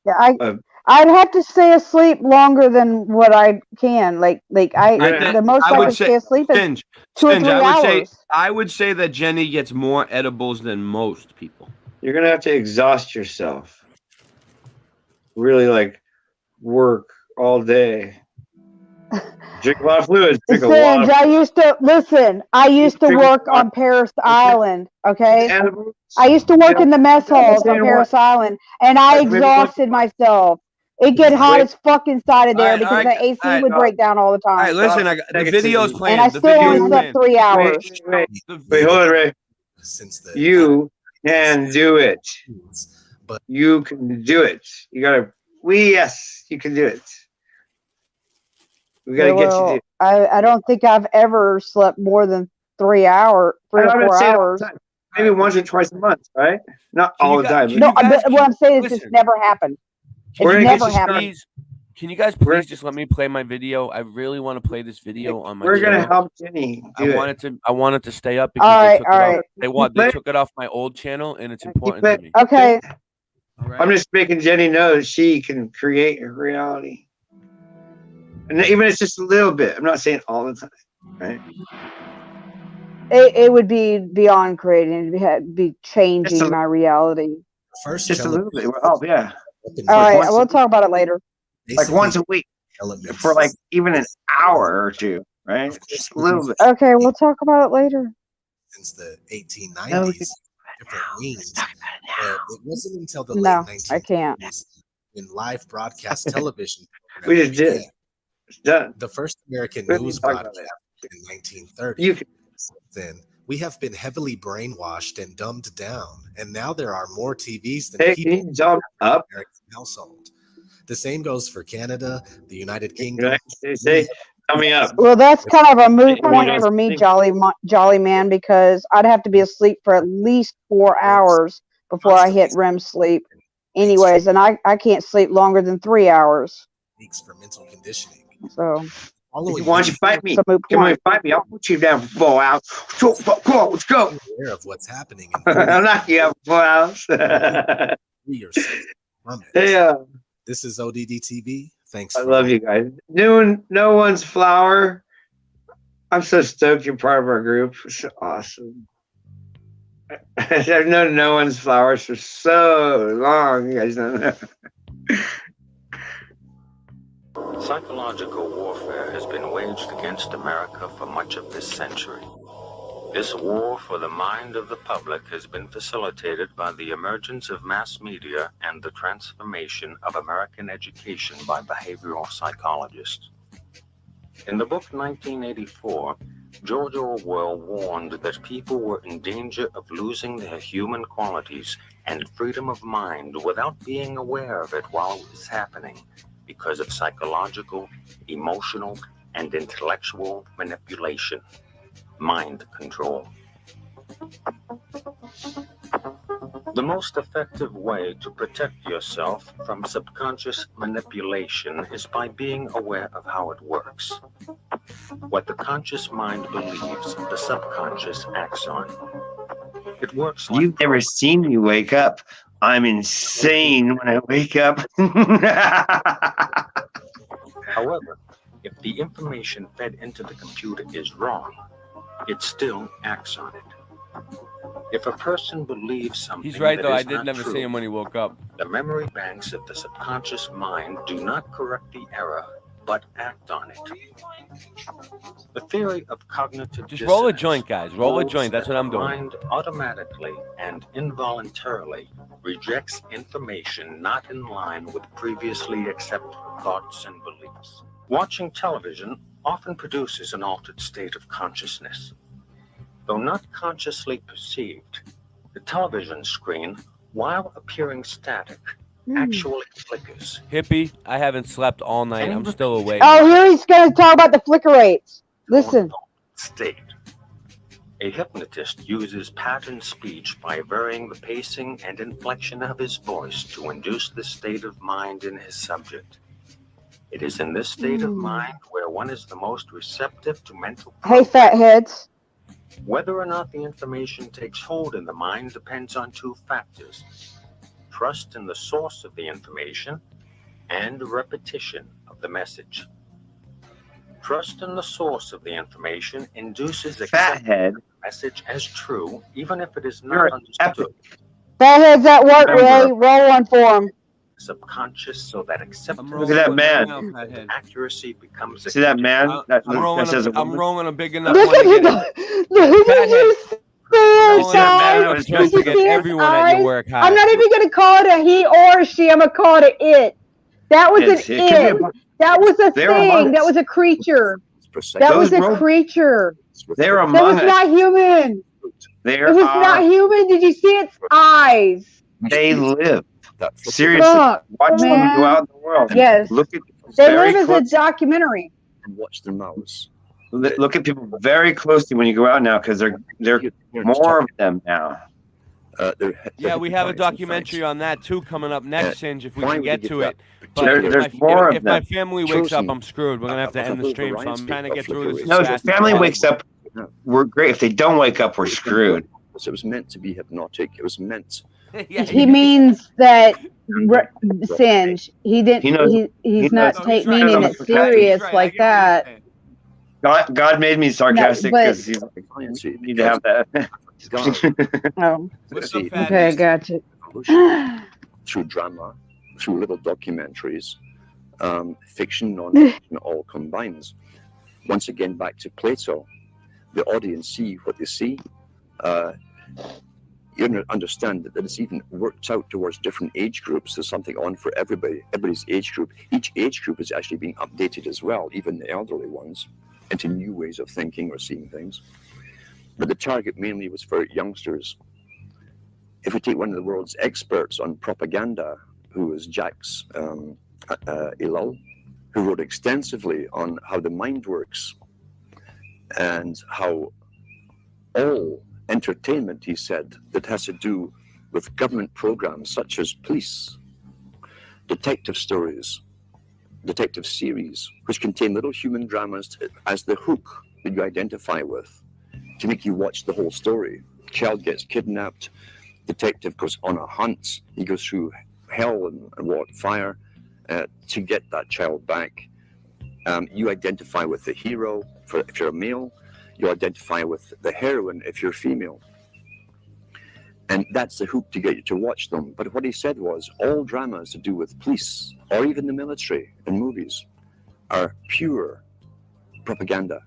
I'd have to stay asleep longer than what I can. The most I can stay asleep is 2 or 3 hours. I would say that Jenny gets more edibles than most people. You're gonna have to exhaust yourself. Really, work all day. Drink a lot of fluids. I used to work on Paris Island. Okay, I used to work in the mess halls on Paris Island, and I exhausted myself. It get hot as fuck inside of there because the AC would break down all the time. All right, listen, the video's playing. And I still only slept 3 hours. Wait, hold on, Ray. You can do it. You can do it. You gotta. Yes, you can do it. We got to get you. Well, I don't think I've ever slept more than 3 or I'm not 4 saying all hours. the time. Maybe once or twice a month, right? Not Can all you the guys- time. can No, you guys- but what I'm saying is it's listen. never happened. We're It's gonna get never you started. happened. Can you guys please just let me play my video? I really want to play this video on my We're channel. gonna help Jenny do I wanted to stay up because All they right, took all it right. off. They took it off my old channel, and it's important to me. Okay. I'm just making Jenny know that she can create her reality, and even if it's just a little bit. I'm not saying all the time, right? It would be beyond creating. It'd be changing my reality. First, Just a little bit. Oh yeah. All right, we'll talk about it later. Like once a week for like even an hour or two, right? Just a little bit. Okay, we'll talk about it later. Since the 1890s, different means. But it wasn't until the No, late I can't. 1990s when live broadcast television We just did. It's done. the first American We didn't news talk about broadcast in 1930. You can, Since then, we have been heavily brainwashed and dumbed down, and now there are more TVs than hey, people can you jump up? in the American household. The same goes for Canada, the United Kingdom. Say, tell me up. Well, that's kind of a moot Hey, point guys, for me, think- Jolly Man, because I'd have to be asleep for at least 4 hours before I hit REM sleep. Anyways, and I can't sleep longer than 3 hours. Techniques for mental conditioning. So Following Why don't you fight me? It's a moot Come on, point. fight me. I'll put you down for 4 hours. Come on, let's go. aware of what's happening I'll knock you out for 4 hours. free yourself from it. Hey, This is ODD TV. Thanks. I for love you guys. Doing No One's Flower. I'm so stoked you're part of our group. It's awesome. I've known No One's Flowers for so long. You guys don't know. Psychological warfare has been waged against America for much of this century. This war for the mind of the public has been facilitated by the emergence of mass media and the transformation of American education by behavioral psychologists. In the book 1984, George Orwell warned that people were in danger of losing their human qualities and freedom of mind without being aware of it while it was happening because of psychological, emotional, and intellectual manipulation. Mind control. The most effective way to protect yourself from subconscious manipulation is by being aware of how it works. What the conscious mind believes, the subconscious acts on. It works like... You've never seen me wake up. I'm insane when I wake up. However, if the information fed into the computer is wrong, it still acts on it. If a person believes something He's right, that though. I is did not never true, see him when he woke up. the memory banks of the subconscious mind do not correct the error, but act on it. The theory of cognitive Just roll a dissonance joint, guys. Roll a holds joint. That's that what I'm the doing. mind automatically and involuntarily rejects information not in line with previously accepted thoughts and beliefs. Watching television often produces an altered state of consciousness. Though not consciously perceived, the television screen, while appearing static, actually flickers. Hippie, I haven't slept all night. I'm still awake. Oh, here he's going to talk about the flicker rates. Listen. State. A hypnotist uses pattern speech by varying the pacing and inflection of his voice to induce the state of mind in his subject. It is in this state of mind where one is the most receptive to mental Hey, fatheads. Whether or not the information takes hold in the mind depends on two factors: trust in the source of the information and repetition of the message. Trust in the source of the information induces acceptance of the message as true, even if it is not understood. Fatheads at work, Ray. Roll one for him. Subconscious, so that acceptance Look at that man. and accuracy becomes See that man? That says a I'm woman? rolling a big enough Look one at to get Did you get see his everyone at your eyes? work high. I'm not even going to call it a he or a she. I'm going to call it an it. That was Yes, an it could be it. That was a They were thing. among That us. was a creature. That was a creature. They're That among was us. not human. There It was not are. human. Did you see its eyes? They live. Seriously, Look, watch them man. go out in the world. Yes. Look at They very live as close. a documentary. and watch their mouths. Look at people very closely when you go out now, because there are more of them now. Yeah, we have a documentary on that too coming up next, Singe, if we can get to it. But if my family wakes up, I'm screwed. We're gonna have to end the stream, so I'm trying to get through this. No, if the family wakes up, we're great. If they don't wake up, we're screwed. It was meant to be hypnotic. It was meant. He means that Singe. He didn't. He's not meaning it serious like that. God made me sarcastic because he's like, you need to have that. Oh, okay, I got you. Through drama, through little documentaries, fiction, non-fiction, all combines. Once again, back to Plato, the audience see what they see. You understand that it's even worked out towards different age groups. There's something on for everybody's age group. Each age group is actually being updated as well, even the elderly ones, into new ways of thinking or seeing things. But the target mainly was for youngsters. If we take one of the world's experts on propaganda, who was Jacques Ellul, who wrote extensively on how the mind works and how all entertainment, he said, that has to do with government programs such as police, detective stories, detective series, which contain little human dramas as the hook that you identify with, to make you watch the whole story. Child gets kidnapped, detective goes on a hunt, he goes through hell and water, fire to get that child back. You identify with the hero if you're a male, you identify with the heroine if you're female. And that's the hook to get you to watch them. But what he said was all dramas to do with police or even the military and movies are pure propaganda.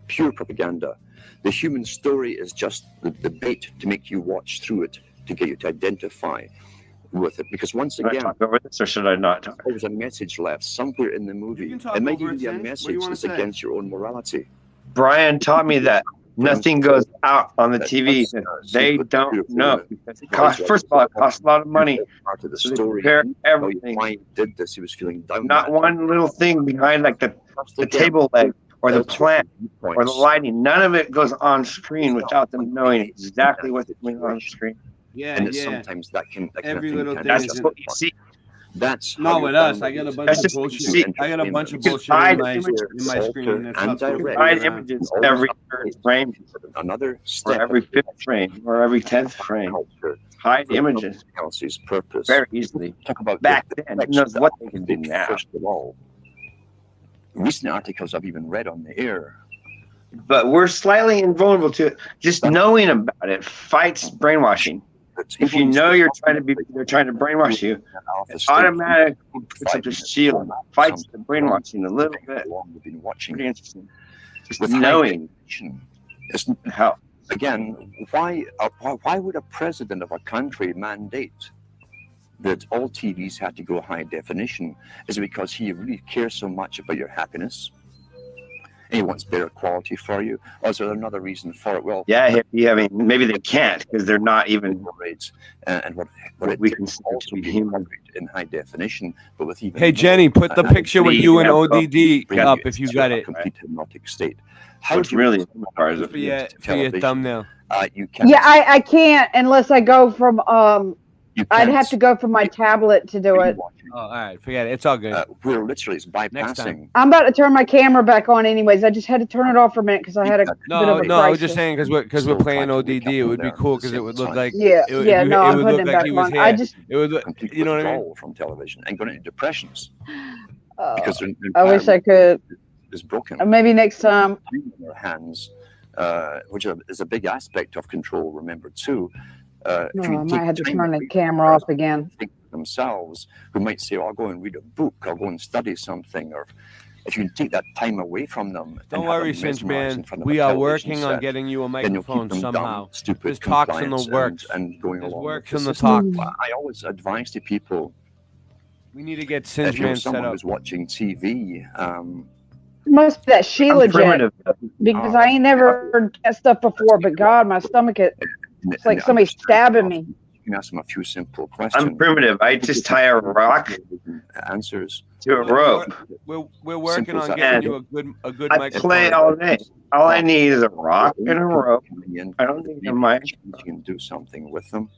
Pure propaganda. The human story is just the bait to make you watch through it, to get you to identify with it. Because once again, should I talk over this or should I not talk? There's a message left somewhere in the movie. It might even be a message that's against your own morality. Brian taught me that nothing goes out on the TV. They don't know. First of all, it costs a lot of money. Part of the story. Everything. Why he did this? He was feeling down. Not one little thing behind, like the table leg or the plant or the lighting. None of it goes on screen without them knowing exactly what's going on screen. Yeah, and sometimes that can every little thing. That's what you see. That's not with us. I got a bunch of bullshit. I got a bunch of bullshit in my screen. That's hide images every third frame, another step, or every fifth frame, or every 10th frame. Hide images purpose very easily. Talk about back then. Knows what they can do now. First of all, recent articles I've even read on the air. But we're slightly invulnerable to it. Just knowing about it fights brainwashing. If you know they're trying to brainwash you, it automatically puts up a shield, fights the brainwashing a little bit. Pretty interesting. Just knowing how. Again, why would a president of a country mandate that all TVs had to go high definition? Is it because he really cares so much about your happiness? And he wants better quality for you? Or is there another reason for it? Well, yeah, I mean, maybe they can't because they're not even rates. And what we can also be in high definition, but with even. Hey, Jenny, put the picture with you and ODD up if you got it. Complete hypnotic state. How it's really for your thumbnail. You can. Yeah, I can't unless I go from I'd have to go from my tablet to do it. Oh, all right, forget it. It's all good. We're literally bypassing. I'm about to turn my camera back on, anyways. I just had to turn it off for a minute because I had a bit of a crisis. I was just saying because we're playing ODD, it would be cool because it would look like I'm putting it back on. It would look, you know what I mean? From television and going into depressions because I wish I could. Is broken. Maybe next time. In their hands, which is a big aspect of control. Remember too. I might have to turn the camera off again. Themselves, who might say, I'll go and read a book, I'll go and study something, or if you can take that time away from them. Don't worry, Cinch Man. We are working on getting you a microphone somehow. This talks in the works. And going this along works with in the talk. I always advise to people. We need to get Cinch Man set someone up. who's watching TV. Must be that Sheila jet because I ain't never heard that stuff before. But God, my stomach it's like somebody stabbing me. can ask them a few simple questions. I'm primitive. I just tie a rock answers to a rope. We're working on Simple getting stuff. you a good I microphone. play all day. All I need is a rock and a rope. I don't need a mic. You can do something with them,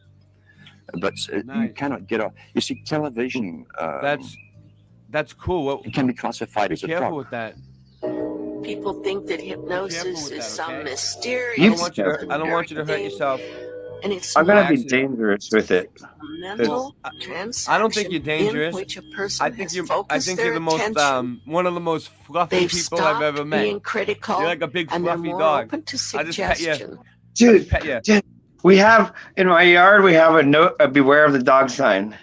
but you cannot get off. You see, television. That's cool. It can be classified Be as a careful drug. with that. People think that hypnosis is some mysterious. I don't want you to hurt yourself. And it's I'm gonna not be dangerous with it. mental I don't think you're dangerous. in which a person I think has you're focused their the most attention. one of the most fluffy They've people I've ever stopped met. being critical, You're like a big and they're fluffy more dog. open to I just pet you. suggestion. Dude, we have in my yard. We have a beware of the dog sign.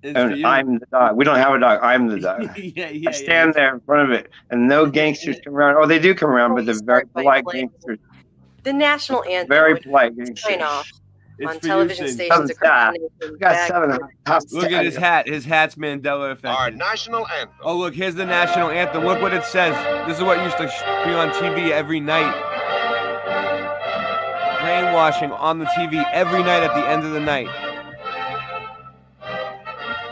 It's for And you. I'm the dog. We don't have a dog. I'm the dog. I stand there in front of it, and no gangsters come around. Oh, they do come around, but they're very polite gangsters. The national anthem Very would polite sign gangsters. off It's on for television you, Sid. stations across the nation. We got 7 Look at his hat. His hat's Mandela effect. Our national anthem. Oh, look, here's the national anthem. Look what it says. This is what used to be on TV every night. Brainwashing on the TV every night at the end of the night.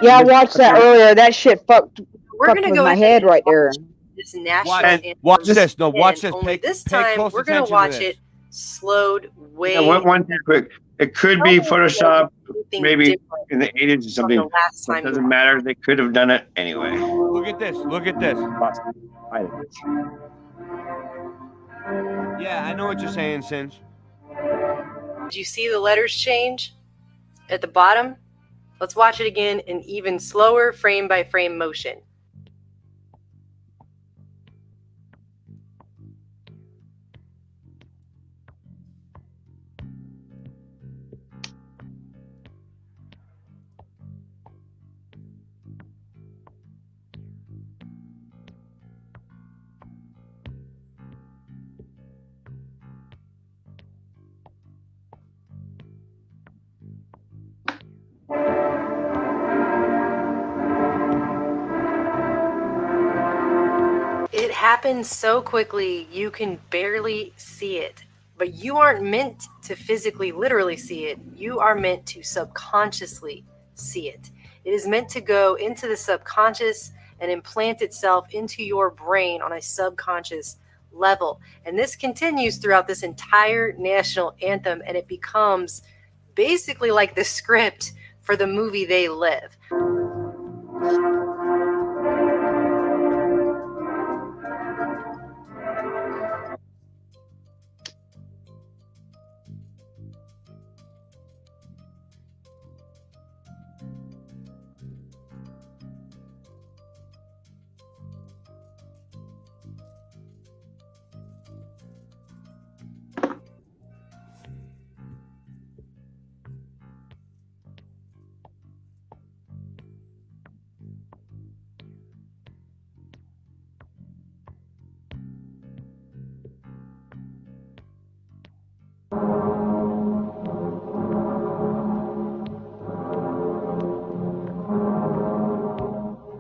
Yeah, I watched that earlier. That shit fucked We're gonna with go my ahead head and right there. This national Watch, anthem. watch this. No, watch and this. only Pay, this pay time close we're gonna attention to watch this. it slowed way. Yeah, one thing quick. It could be Photoshop, anything maybe different in the 80s or something. the last It time doesn't matter. They could have done it anyway. Look at this. Look at this. Yeah, I know what you're saying, Singe. Did you see the letters change at the bottom? Let's watch it again in even slower frame by frame motion. It happens so quickly you can barely see it, but you aren't meant to physically, literally see it. You are meant to subconsciously see it. It is meant to go into the subconscious and implant itself into your brain on a subconscious level. And this continues throughout this entire national anthem, and it becomes basically like the script for the movie They Live.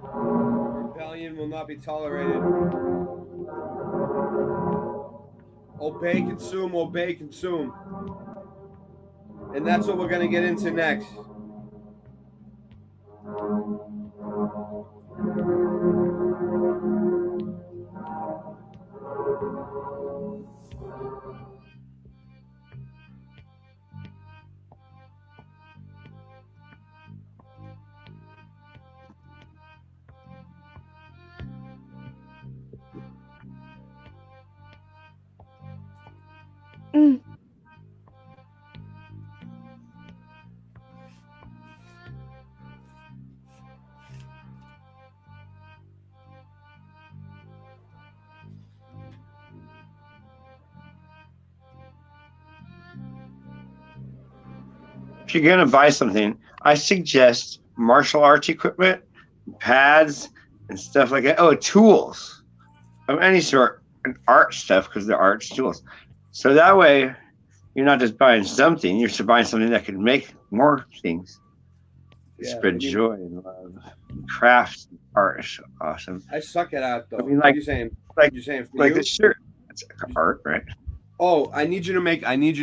Rebellion will not be tolerated. Obey, consume, obey, consume. And that's what we're going to get into next. If you're gonna buy something, I suggest martial arts equipment, pads, and stuff like that. Oh, tools of any sort, and art stuff because they're art tools. So that way, you're not just buying something; you're just buying something that can make more things. Yeah, Spread joy and love. Crafts, art is so awesome. I suck at art, though. I mean, What like- are you saying? like- You're saying for Like you? this shirt, it's art, right? Oh, I need you to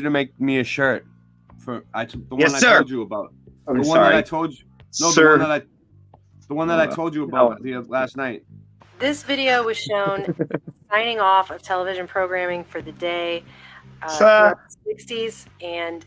make me a shirt the Yes, one sir. I told you about. I'm The one sorry. that I told you. No, Sir. the one that I told you about last night. This video was shown signing off of television programming for the day Sir. throughout the 60s, and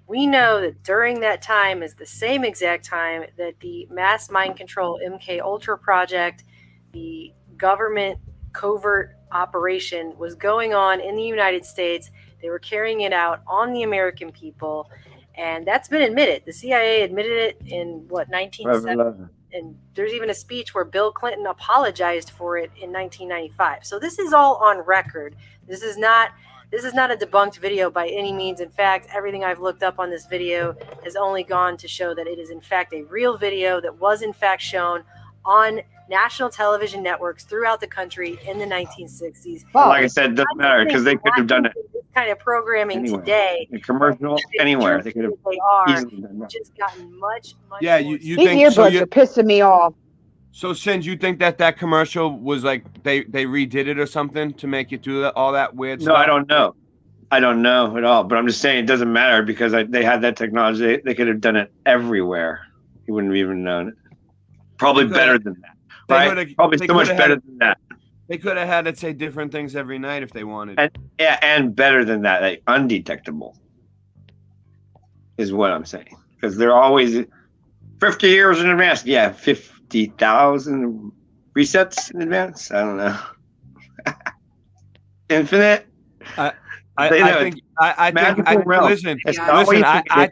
we know that during that time is the same exact time that the mass mind control MK Ultra project, the government covert operation, was going on in the United States. They were carrying it out on the American people, and that's been admitted. The CIA admitted it in 1970, and there's even a speech where Bill Clinton apologized for it in 1995. So this is all on record. This is not a debunked video by any means. In fact, everything I've looked up on this video has only gone to show that it is in fact a real video that was in fact shown on national television networks throughout the country in the 1960s. Well, like I said, it doesn't matter because they could have done it This kind of programming anywhere. today, A commercial anywhere. They could have they are easily done that. just gotten much. Yeah, you These think so? earbuds are pissing me off. So, Singe, you think that commercial was like they redid it or something to make it do all that weird stuff? No, I don't know. I don't know at all. But I'm just saying it doesn't matter because they had that technology. They could have done it everywhere. You wouldn't have even known it. Probably better than that. Right? Probably so much better than that. They could have had it say different things every night if they wanted. And better than that, like undetectable is what I'm saying. Because they're always 50 years in advance. Yeah, 50,000 resets in advance. I don't know. Infinite. I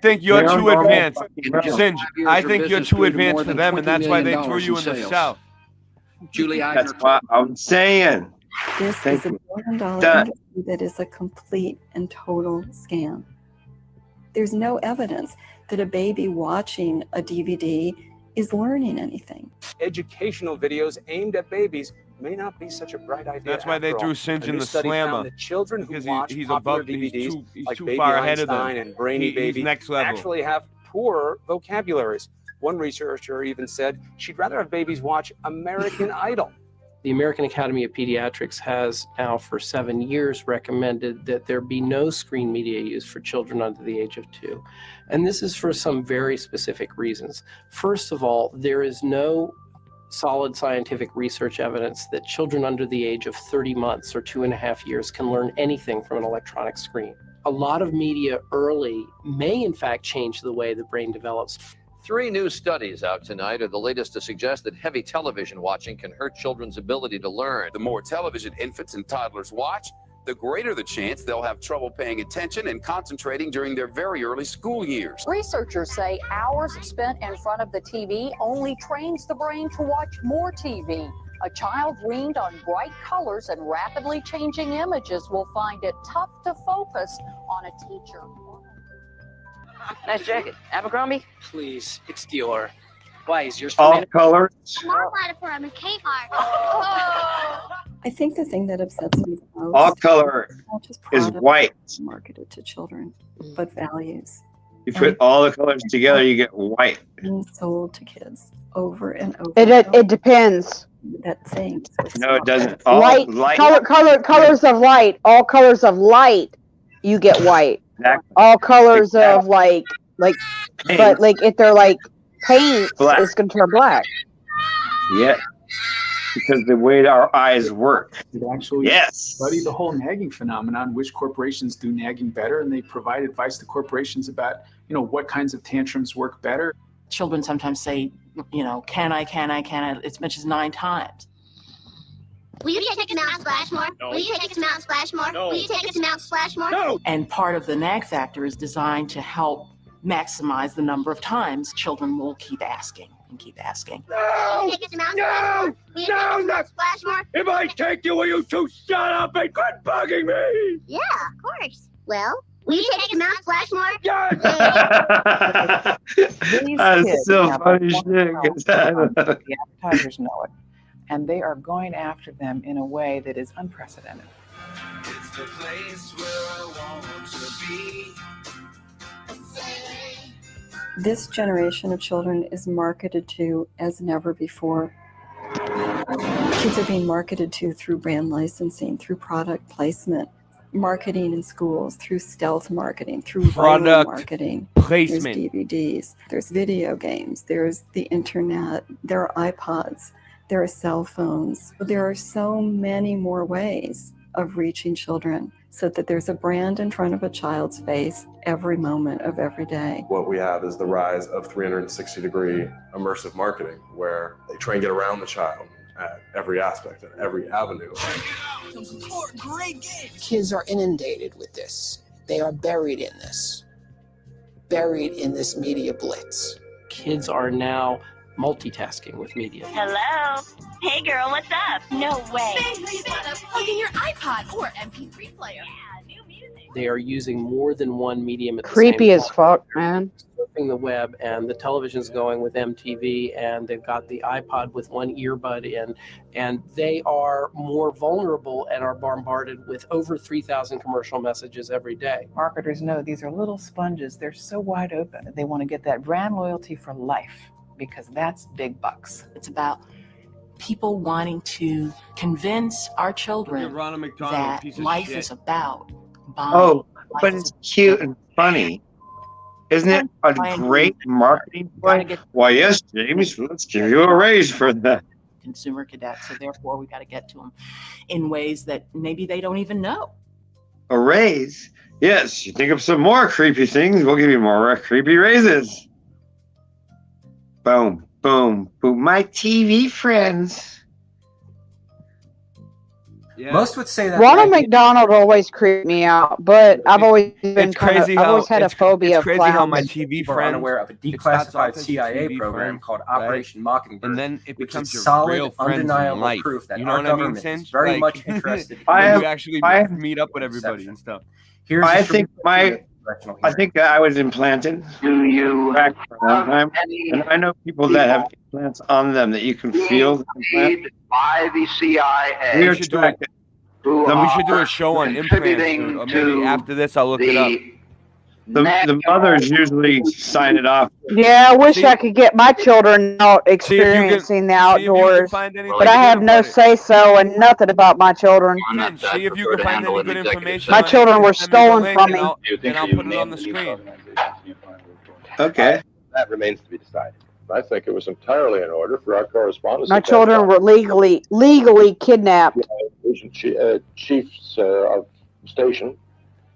think you're too advanced. Singe, I think you're too advanced for them, and that's why they threw you in the cell. That's what I'm saying. This is $1 billion industry that is a complete and total scam. There's no evidence that a baby watching a DVD is learning anything. Educational videos aimed at babies may not be such a bright idea. That's why they threw Singe in the slammer. Children who watch he's popular above. DVDs He's too Baby far ahead of Einstein them. and Brainy Baby He's next level. actually have poor vocabularies. One researcher even said she'd rather have babies watch American Idol. The American Academy of Pediatrics has now for 7 years recommended that there be no screen media use for children under the age of 2. And this is for some very specific reasons. First of all, there is no solid scientific research evidence that children under the age of 30 months or 2.5 years can learn anything from an electronic screen. A lot of media early may in fact change the way the brain develops. 3 new studies out tonight are the latest to suggest that heavy television watching can hurt children's ability to learn. The more television infants and toddlers watch, the greater the chance they'll have trouble paying attention and concentrating during their very early school years. Researchers say hours spent in front of the TV only trains the brain to watch more TV. A child weaned on bright colors and rapidly changing images will find it tough to focus on a teacher. Nice jacket. Abercrombie? Please, it's Dior. Why, is yours all colors? Mom bought it from a Kmart. I think the thing that upsets me the most All color is white. marketed to children, but values. You put all the colors together, you get white. Being sold to kids over and over. It depends. That saying. No, it doesn't. All Light, colors of light. All colors of light, you get white. Exactly. All colors of like, Paint. but like if they're like paint, Black. it's gonna turn black. Yeah, because the way our eyes work. It actually Yes. studied the whole nagging phenomenon, which corporations do nagging better, and they provide advice to corporations about, what kinds of tantrums work better. Children sometimes say, can I, as much as 9 times. Will you take us to Mount Splashmore? No. Will you take us to Mount Splashmore? No. Will you take us to Mount Splashmore? No. And part of the nag factor is designed to help maximize the number of times children will keep asking and keep asking. Will you take us to Mount Splashmore? Will you take us to Mount Splashmore? If I take you, will you two shut up and quit bugging me? Yeah, of course. Well, will you take us to Mount Splashmore? These That's kids so have funny a shit. the advertisers know it, and they are going after them in a way that is unprecedented. It's the place where I want to be. This generation of children is marketed to as never before. Kids are being marketed to through brand licensing, through product placement, marketing in schools, through stealth marketing, through viral Product marketing. placement. There's DVDs, there's video games, there's the internet, there are iPods, there are cell phones. There are so many more ways of reaching children, so that there's a brand in front of a child's face every moment of every day. What we have is the rise of 360-degree immersive marketing, where they try and get around the child at every aspect, at every avenue. Kids are inundated with this. They are buried in this media blitz. Kids are now multitasking with media. Hello. Hey, girl, what's up? No way. Plug in your iPod or MP3 player. They are using more than one medium at the Creepy same as time. fuck, man. Surfing the web, and the television's going with MTV, and they've got the iPod with one earbud in, and they are more vulnerable and are bombarded with over 3,000 commercial messages every day. Marketers know these are little sponges. They're so wide open. They want to get that brand loyalty for life, because that's big bucks. It's about people wanting to convince our children Ronald McDonald, that piece of life shit. is about buying. Oh, but it's cute and funny. Isn't it a great marketing play? Why, yes, James, let's give you a raise for that. Consumer cadets, so therefore we got to get to them in ways that maybe they don't even know. A raise? Yes, you think of some more creepy things, we'll give you more creepy raises. Boom, boom, boom. My TV friends. Yeah. Most would say that Ronald McDonald always creeped me out, but I've always been It's crazy I've how always had a phobia it's of crazy clowns. how my TV people are friends unaware of a it starts off declassified as CIA TV program friends, called right? Operation Mockingbird, And then it which becomes is your solid, real friends in undeniable life. proof that You know our what I mean, government Singe? is very Like, much interested in you actually meet up with everybody and stuff. Here's I a think I was implanted. Do you back for a long time, and I know people that have implants on them that you can feel the implant. by the CIA. We are tracked. We should do a show on implants, dude. Or maybe after this, I'll look it up. The mothers usually sign it off. Yeah, I wish I could get my children out experiencing the outdoors, but I have no say so and nothing about my children. See if you can find any good information. My on it. children You were can send me the stolen link from and me. I'll put it on the screen. Okay. That remains to be decided. I think it was entirely in order for our correspondence. My children were legally kidnapped. Chiefs of station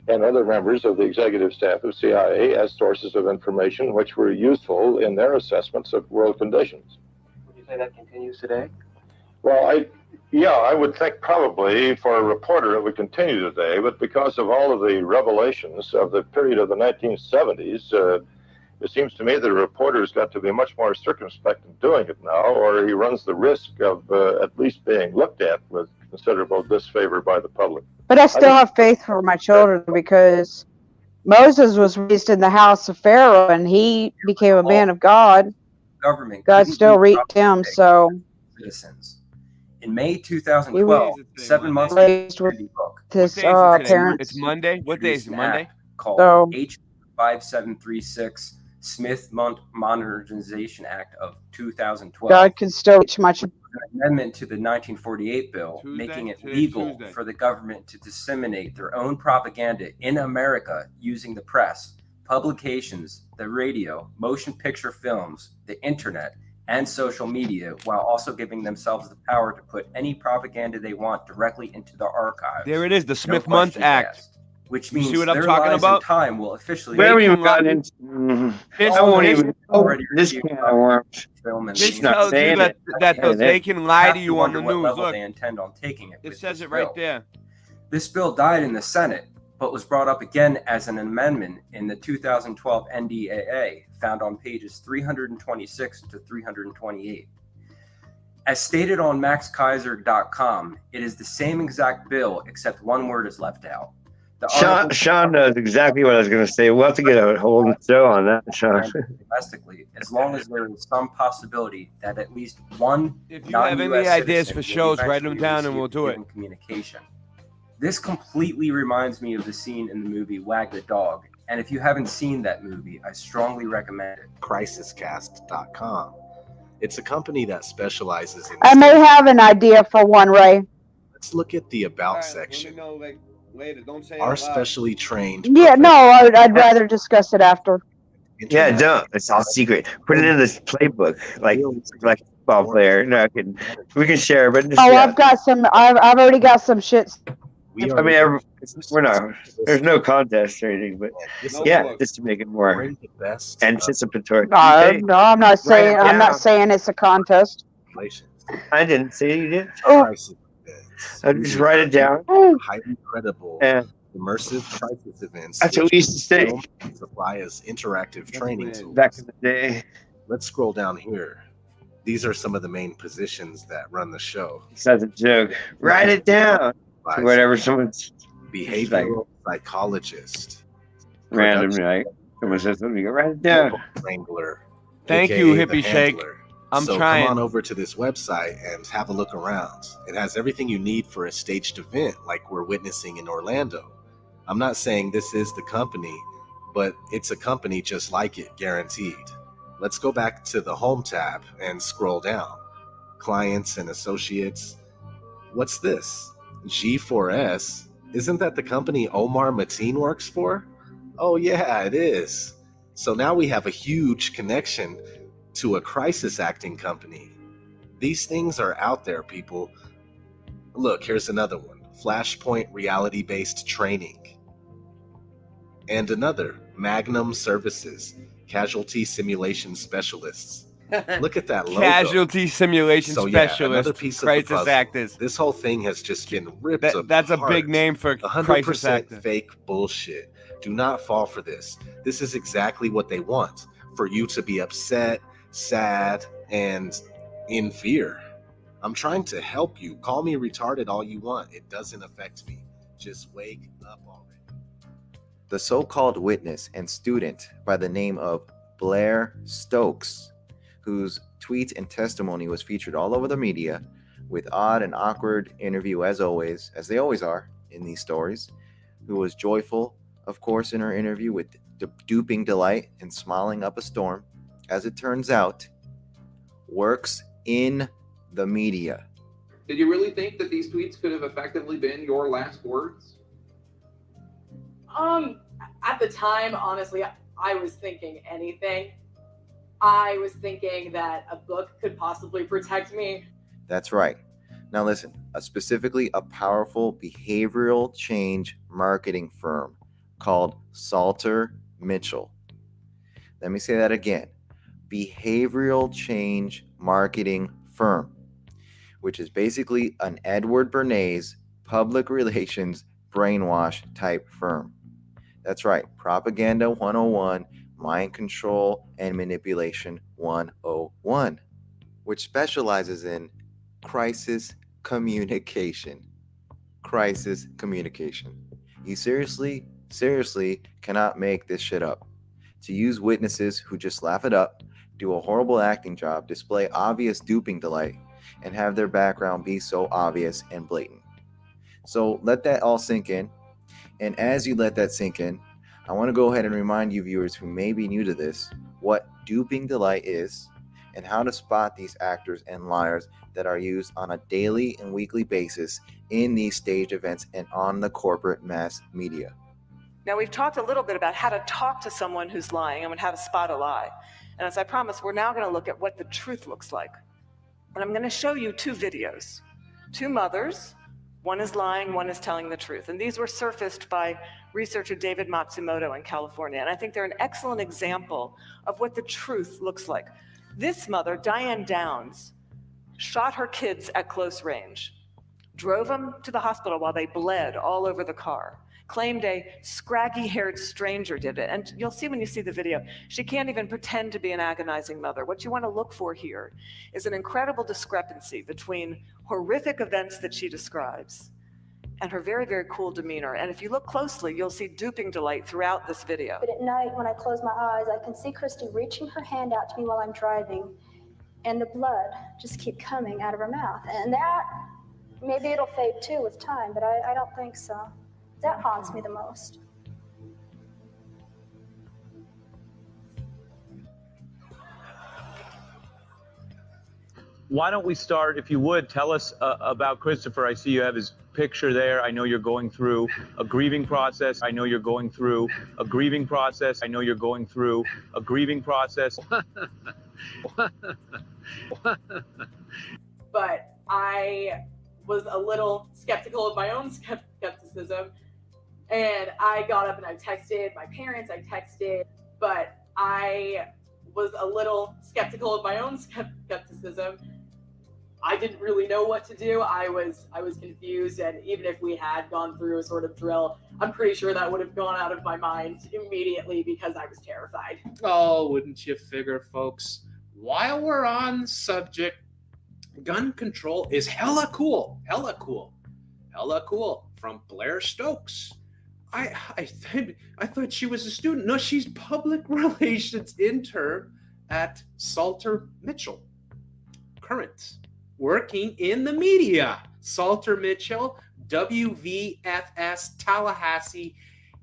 and other members of the executive staff of CIA as sources of information which were useful in their assessments of world conditions. Would you say that continues today? Well, I would think probably for a reporter it would continue today, but because of all of the revelations of the period of the 1970s, it seems to me that a reporter's got to be much more circumspect in doing it now, or he runs the risk of at least being looked at with considerable disfavor by the public. But I still have faith for my children because Moses was raised in the house of Pharaoh and he became a man of God. Government. God still reached him, so Citizens. In May 2012, 7 months raised with his parents. It's Monday. What day is it? Monday? Called So- H5736 Smith Modernization Act of 2012. God can still reach my children. An amendment to the 1948 bill, making it legal Tuesday. for the government to disseminate their own propaganda in America using the press, publications, the radio, motion picture films, the internet, and social media, while also giving themselves the power to put any propaganda they want directly into the archive. There it is, the Smith-Mundt Act. Which You means see what I'm their talking lives about? and time will officially. We haven't even gotten into. I won't even open this can of worms. This She's tells you that they can lie to you on the news. Look, they intend on taking it. it says it right there. This bill died in the Senate, but was brought up again as an amendment in the 2012 NDAA, found on pages 326 to 328. As stated on maxkaiser.com, it is the same exact bill, except one word is left out. Sean knows exactly what I was going to say. We'll have to get a whole show on that, Sean. Domestically, as long as there is some possibility that at least one If you have any ideas for shows, write them down and we'll do it. Communication. This completely reminds me of the scene in the movie Wag the Dog, and if you haven't seen that movie, I strongly recommend it. Crisiscast.com. It's a company that specializes in. I may have an idea for one, Ray. Let's look at the About section. Later. Don't say it Our out loud. specially trained. Yeah, no, I'd rather discuss it after. Yeah, don't. It's all secret. Put it in this playbook, like a football player. No, we can share, but just, Oh, yeah. I've got some. I've already got some shit. I mean, we're not. There's no contest or anything, but yeah, just to make it more anticipatory. No, I'm not saying. I'm not saying it's a contest. I didn't say you did. Oh. I just write it down. Highly credible, immersive crisis events. That's what we used to say. Supply as interactive training tools. Back in the day. Let's scroll down here. These are some of the main positions that run the show. That's a joke. Write it down. Whatever someone's behavioral psychologist. Random, like someone says something, you go write it down. Wrangler. Thank AKA you, the Hippie Shake. handler. I'm so trying. Come on over to this website and have a look around. It has everything you need for a staged event like we're witnessing in Orlando. I'm not saying this is the company, but it's a company just like it, guaranteed. Let's go back to the Home tab and scroll down. Clients and associates. What's this? G4S? Isn't that the company Omar Mateen works for? Oh yeah, it is. So now we have a huge connection to a crisis acting company. These things are out there, people. Look, here's another one. Flashpoint reality-based training. And another, Magnum Services, casualty simulation specialists. Look at that logo. Casualty simulation So, specialist. yeah, another piece of crisis the puzzle. actors. This whole thing has just been ripped apart. That's a big name for crisis 100% actor. fake bullshit. Do not fall for this. This is exactly what they want, for you to be upset, sad, and in fear. I'm trying to help you. Call me retarded all you want. It doesn't affect me. Just wake up already. The so-called witness and student by the name of Blair Stokes, whose tweets and testimony was featured all over the media, with odd and awkward interview as always, as they always are in these stories, who was joyful, of course, in her interview with duping delight and smiling up a storm, as it turns out, works in the media. Did you really think that these tweets could have effectively been your last words? At the time, honestly, I was thinking anything. I was thinking that a book could possibly protect me. That's right. Now listen, specifically a powerful behavioral change marketing firm called Salter Mitchell. Let me say that again. Behavioral change marketing firm, which is basically an Edward Bernays public relations brainwash type firm. That's right, Propaganda 101, Mind Control and Manipulation 101, which specializes in crisis communication. Crisis communication. You seriously cannot make this shit up. To use witnesses who just laugh it up, do a horrible acting job, display obvious duping delight, and have their background be so obvious and blatant. So let that all sink in. And as you let that sink in, I want to go ahead and remind you viewers who may be new to this what duping delight is and how to spot these actors and liars that are used on a daily and weekly basis in these staged events and on the corporate mass media. Now, we've talked a little bit about how to talk to someone who's lying and how to spot a lie. And as I promised, we're now going to look at what the truth looks like. And I'm going to show you two videos. Two mothers. One is lying, one is telling the truth. And these were surfaced by researcher David Matsumoto in California. And I think they're an excellent example of what the truth looks like. This mother, Diane Downs, shot her kids at close range, drove them to the hospital while they bled all over the car, claimed a scraggy-haired stranger did it. And you'll see when you see the video, she can't even pretend to be an agonizing mother. What you want to look for here is an incredible discrepancy between horrific events that she describes and her very, very cool demeanor. And if you look closely, you'll see duping delight throughout this video. But at night, when I close my eyes, I can see Christy reaching her hand out to me while I'm driving, and the blood just keep coming out of her mouth. And that, maybe it'll fade too with time, but I don't think so. That haunts me the most. why don't we start, if you would, tell us about Christopher. I see you have his picture there. I know you're going through a grieving process. I know you're going through a grieving process. I know you're going through a grieving process. But I was a little skeptical of my own skepticism. And I got up and I texted my parents, but I was a little skeptical of my own skepticism. I didn't really know what to do. I was confused, and even if we had gone through a sort of drill, I'm pretty sure that would have gone out of my mind immediately because I was terrified. Oh, wouldn't you figure, folks? While we're on the subject, gun control is hella cool from Blair Stokes. I thought she was a student. No, she's public relations intern at Salter Mitchell. Current, working in the media. Salter Mitchell, WVFS Tallahassee,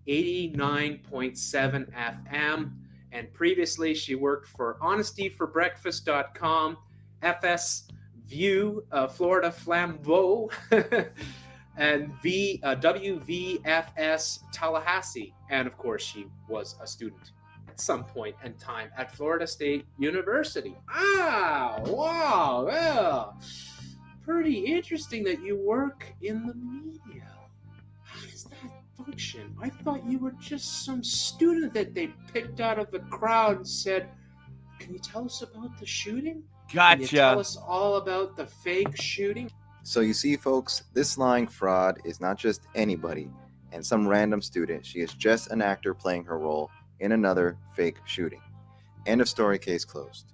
89.7 FM. And previously, she worked for HonestyForBreakfast.com, FS View, Florida Flambeau, and WVFS Tallahassee. And of course, she was a student at some point in time at Florida State University. Ah, wow, well, pretty interesting that you work in the media. How does that function? I thought you were just some student that they picked out of the crowd and said, can you tell us about the shooting? Can you tell us all about the fake shooting? So you see, folks, this lying fraud is not just anybody and some random student. She is just an actor playing her role in another fake shooting. End of story, case closed.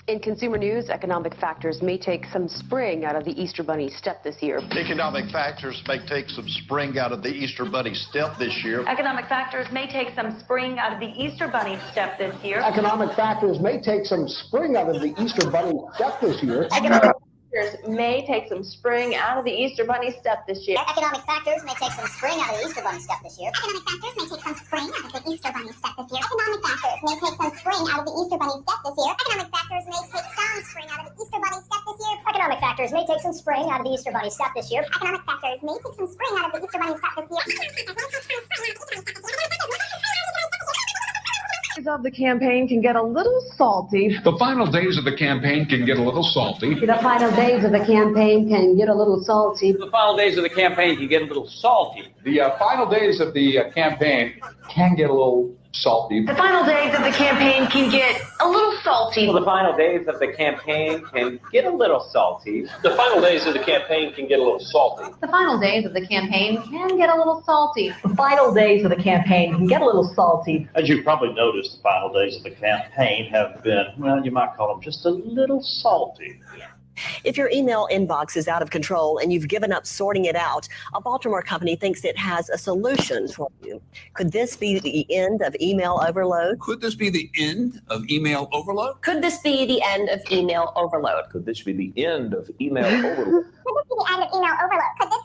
In consumer news, economic factors may take some spring out of the Easter Bunny step this year. Economic factors may take some spring out of the Easter Bunny step this year. Economic factors may take some spring out of the Easter Bunny step this year. Economic factors may take some spring out of the Easter Bunny step this year. Economic factors may take some spring out of the Easter Bunny step this year. Economic factors may take some spring out of the Easter Bunny step this year. Economic factors may take some spring out of the Easter Bunny step this year. Economic factors may take some spring out of the Easter Bunny step this year. Economic factors may take some spring out of the Easter Bunny step this year. Economic factors may take some spring out of the Easter Bunny step this year. Economic factors may take some spring out of the Easter Bunny step this year. Of the campaign can get a little salty. The final days of the campaign can get a little salty. The final days of the campaign can get a little salty. The final days of the campaign can get a little salty. The final days of the campaign can get a little salty. The final days of the campaign can get a little salty. The final days of the campaign can get a little salty. The final days of the campaign can get a little salty. The final days of the campaign can get a little salty. The final days of the campaign can get a little salty. As you probably noticed, the final days of the campaign have been, well, you might call them just a little salty. If your email inbox is out of control and you've given up sorting it out, a Baltimore company thinks it has a solution for you. Could this be the end of email overload? Could this be the end of email overload? Could this be the end of email overload? Could this be the end of email overload? Could this be the end of email overload? Could this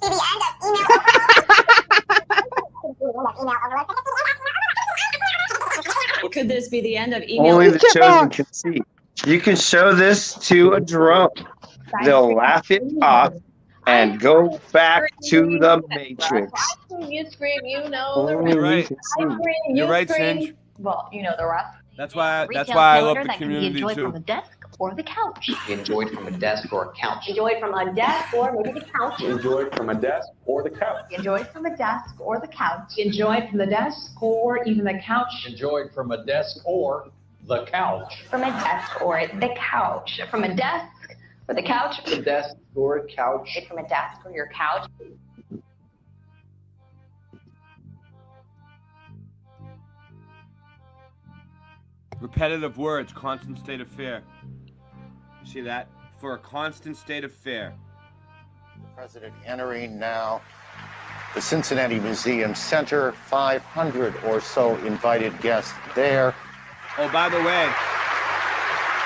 be the end of email overload? Could this be the end of email overload? Could this be the end of email? Only the chosen can see. You can show this to a drone. They'll laugh it off and go back to the Matrix. You scream, you know the Only rest. we can I see. scream, You're you right, scream. Singe. Well, you know the rest. That's why Retail I love calendar the that can be community enjoyed too. from a desk or the couch. Enjoyed from a desk or a couch. Enjoyed from a desk or maybe the couch. Enjoyed from a desk or the couch. Enjoyed from a desk or the couch. Enjoyed from the desk or even the couch. Enjoyed from a desk or the couch. From a desk or the couch. From a desk or the couch. The desk or couch. From a desk or your couch. Repetitive words, constant state of fear. You see that? For a constant state of fear. President entering now the Cincinnati Museum Center, 500 or so invited guests there. Oh, by the way,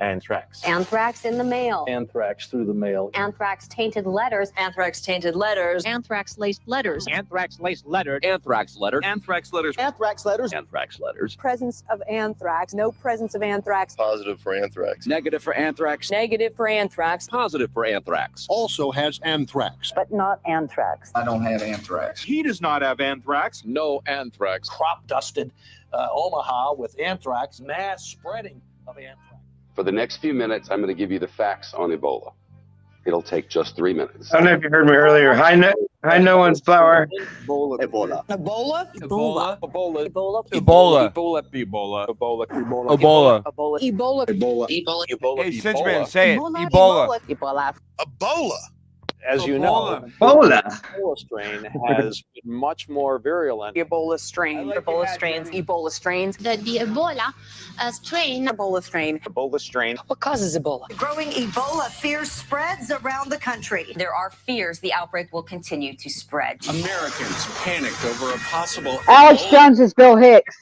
Anthrax. Anthrax in the mail. Anthrax through the mail. Anthrax tainted letters. Anthrax tainted letters. Anthrax laced letters. Anthrax laced letter. Anthrax letter. Anthrax letters. Anthrax letters. Anthrax letters. Presence of anthrax. No presence of anthrax. Positive for anthrax. Negative for anthrax. Negative for anthrax. Positive for anthrax. Also has anthrax. But not anthrax. I don't have anthrax. He does not have anthrax. No anthrax. Crop dusted Omaha with anthrax, mass spreading of anthrax. For the next few minutes, I'm going to give you the facts on Ebola. It'll take just 3 minutes. I don't know if you heard me earlier. Hi, no one's flower. Ebola. Ebola? Ebola. Ebola. Ebola. Ebola. Ebola. Ebola. Ebola. Ebola. Ebola. Ebola. Ebola. Ebola. Hey, Cinchman, say it. Ebola. Ebola. Ebola. As you know, Ebola. Ebola strain has been much more virulent. Ebola strain. Ebola strains. Ebola strains. The Ebola strain. Ebola strain. Ebola strain. What causes Ebola? Growing Ebola fear spreads around the country. There are fears the outbreak will continue to spread. Americans panicked over a possible Alex Jones is Bill Hicks.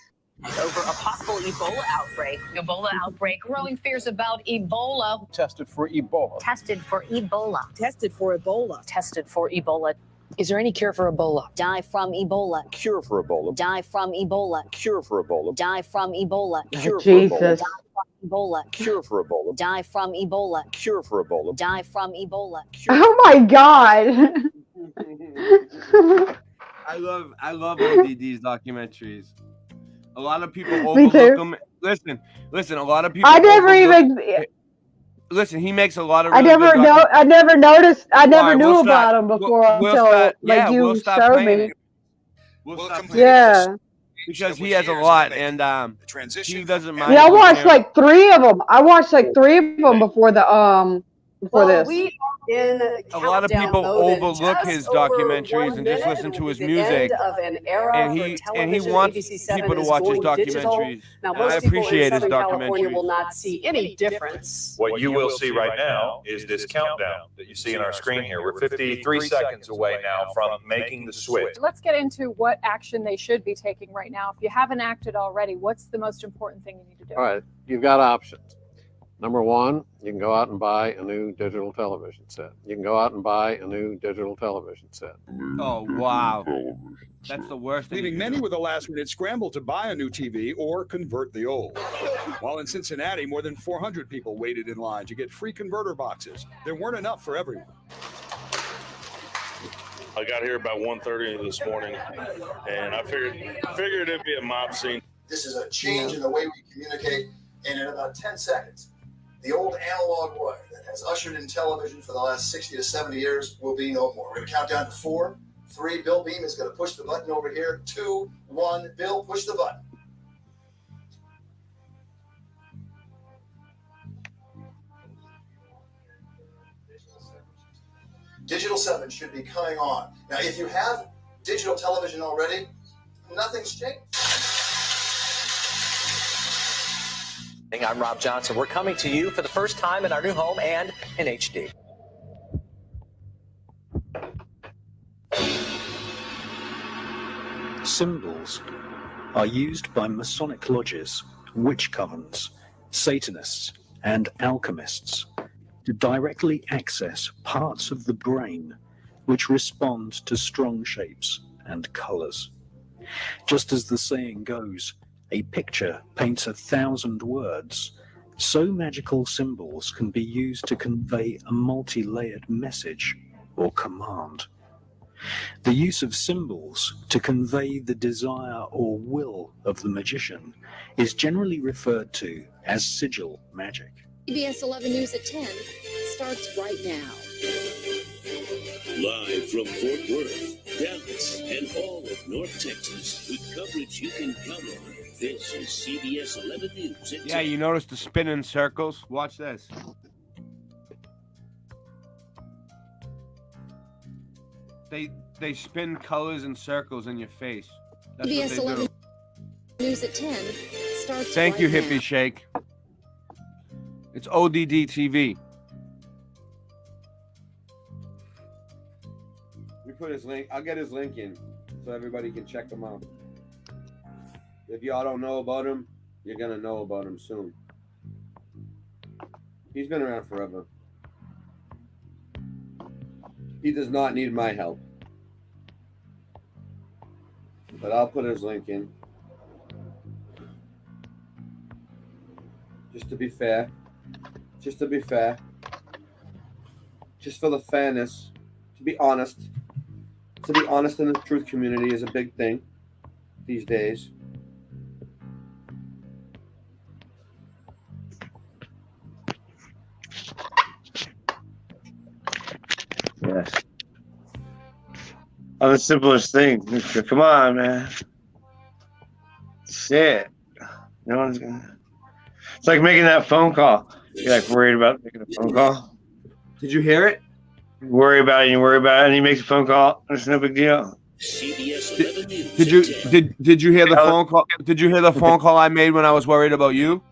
Over a possible Ebola outbreak. Ebola outbreak. Growing fears about Ebola. tested for Ebola. Tested for Ebola. Tested for Ebola. Tested for Ebola. Is there any cure for Ebola? Die from Ebola. Cure for Ebola. Die from Ebola. Cure for Ebola. Die from Ebola. Cure for Jesus. Ebola. Cure for Ebola. Die from Ebola. Cure for Ebola. Die from Ebola. Oh my God. I love ODD's documentaries. A lot of people Me too. overlook them. Listen. A lot of people. I never overlook- even. Listen. He makes a lot of. I Really never good know. I never noticed. I never Alright, knew we'll about stop. him before We'll until stop. like Yeah, you we'll stop showed playing me. it. We'll stop playing Yeah. it because he has a lot, and he doesn't mind. Yeah, I if we watched can't- like 3 of them. I watched like 3 of them before this. We are in A lot of countdown people mode, and overlook just his over documentaries 1 and just minute, listen and to will his be the music. end of an era And for he television. wants ABC7 people to is watch his going digital. documentaries. Now, I most people appreciate in his Southern California documentaries. will not see any difference. What you will see right now is this countdown that you see on our screen here. We're 53 seconds away now from making the switch. Let's get into what action they should be taking right now. If you haven't acted already, what's the most important thing you need to do? All right, you've got options. Number one, you can go out and buy a new digital television set. You can go out and buy a new digital television set. Oh wow, that's the worst thing. Leaving many with a last-minute scramble to buy a new TV or convert the old. While in Cincinnati, more than 400 people waited in line to get free converter boxes. There weren't enough for everyone. I got here about 1:30 this morning, and I figured it'd be a mob scene. This is a change in the way we communicate, and in about 10 seconds, the old analog wire that has ushered in television for the last 60 to 70 years will be no more. We're going to count down to 4, 3. Bill Beam is going to push the button over here. 2, 1. Bill, push the button. Digital 7 should be coming on. Now, if you have digital television already, nothing's changed. I'm Rob Johnson. We're coming to you for the first time in our new home and in HD. Symbols are used by Masonic lodges, witch covens, Satanists, and alchemists to directly access parts of the brain which respond to strong shapes and colors. Just as the saying goes, a picture paints 1,000 words, so magical symbols can be used to convey a multi-layered message or command. The use of symbols to convey the desire or will of the magician is generally referred to as sigil magic. CBS 11 News at 10 starts right now. Live from Fort Worth, Dallas, and all of North Texas, with coverage you can count on. This is CBS 11 News at 10. Yeah, you notice the spinning circles? Watch this. They spin colors and circles in your face. That's CBS what they 11 do. News at 10 starts Thank you, right Hippie now. Shake. It's ODD TV. Let me put his link. I'll get his link in so everybody can check him out. If y'all don't know about him, you're gonna know about him soon. He's been around forever. He does not need my help. But I'll put his link in. Just to be fair. Just to be fair. Just for the fairness. To be honest. To be honest in the truth community is a big thing these days. Yes. On the simplest thing. Come on, man. Shit. No one's gonna. It's like making that phone call. You're like worried about making a phone call. Did you hear it? You worry about it, and you worry about it, and he makes a phone call. It's no big deal. CBS 11 News. Did you hear the phone call? Did you hear the phone call I made when I was worried about you?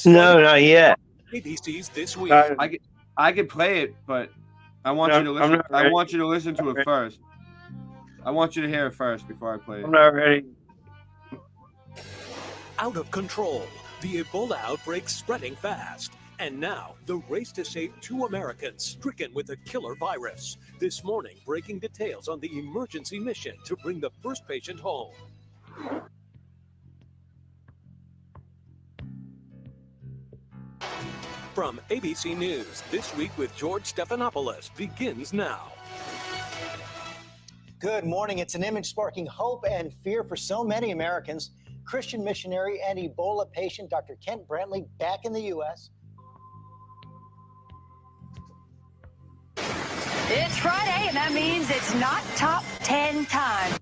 No, not yet. ABC's This Week. I could play it, but I want you to listen. I want you to listen to it first. I want you to hear it first before I play it. I'm not ready. Out of control. The Ebola outbreak spreading fast. And now, the race to save 2 Americans stricken with a killer virus. This morning, breaking details on the emergency mission to bring the first patient home. From ABC News, This Week with George Stephanopoulos begins now. Good morning. It's an image sparking hope and fear for so many Americans. Christian missionary and Ebola patient Dr. Kent Brantley back in the U.S. It's Friday, and that means it's not top 10 time.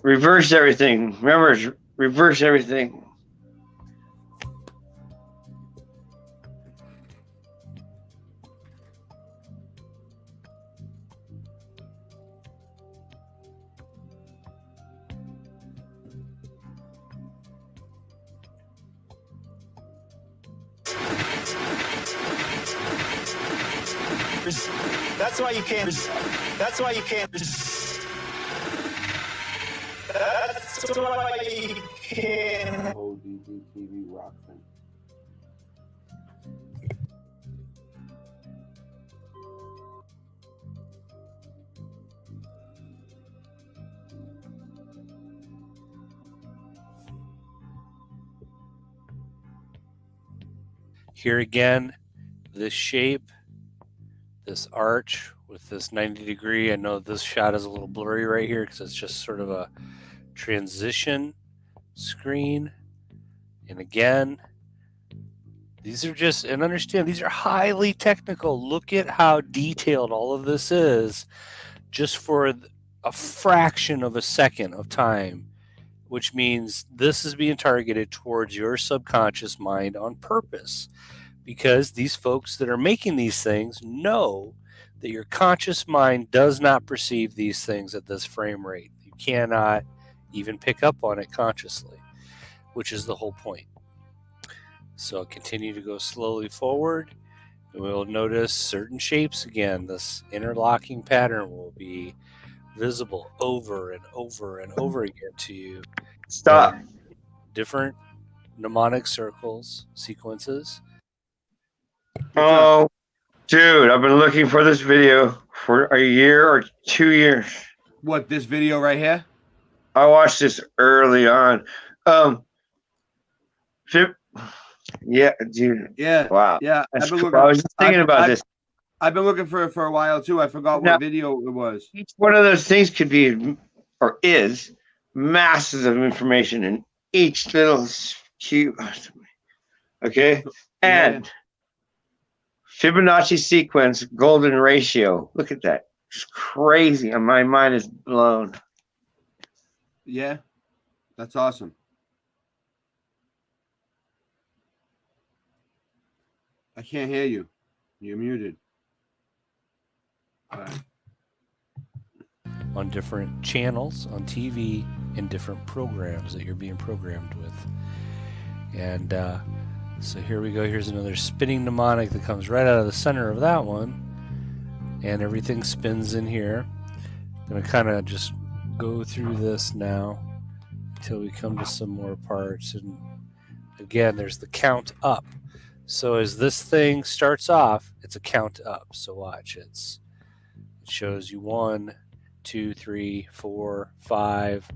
Reverse everything. Remember, reverse everything. That's why you can't. That's why you can't. That's why you can't. ODD-TV rock thing. Here again, this shape, this arch with this 90 degree. I know this shot is a little blurry right here because it's just sort of a transition screen. And again, these are just, and understand, these are highly technical. Look at how detailed all of this is just for a fraction of a second of time, which means this is being targeted towards your subconscious mind on purpose, because these folks that are making these things know that your conscious mind does not perceive these things at this frame rate. You cannot even pick up on it consciously, which is the whole point. So continue to go slowly forward, and we'll notice certain shapes again. This interlocking pattern will be visible over and over and over again to you. Stop. Different mnemonic circles, sequences. Oh, dude, I've been looking for this video for a year or 2 years. What, this video right here? I watched this early on. Yeah, dude. Yeah. Wow. Yeah. I was just thinking about this. I've been looking for it for a while too. I forgot what video it was. Each one of those things could be, or is, masses of information in each little cube. Okay? And Fibonacci sequence, golden ratio. Look at that. It's crazy. And my mind is blown. Yeah. That's awesome. I can't hear you. You're muted. All right. On different channels on TV and different programs that you're being programmed with. And so here we go. Here's another spinning mnemonic that comes right out of the center of that one. And everything spins in here. I'm going to kind of just go through this now until we come to some more parts. And Again, there's the count up. So as this thing starts off, it's a count up. So watch, it shows you 1, 2, 3, 4, 5,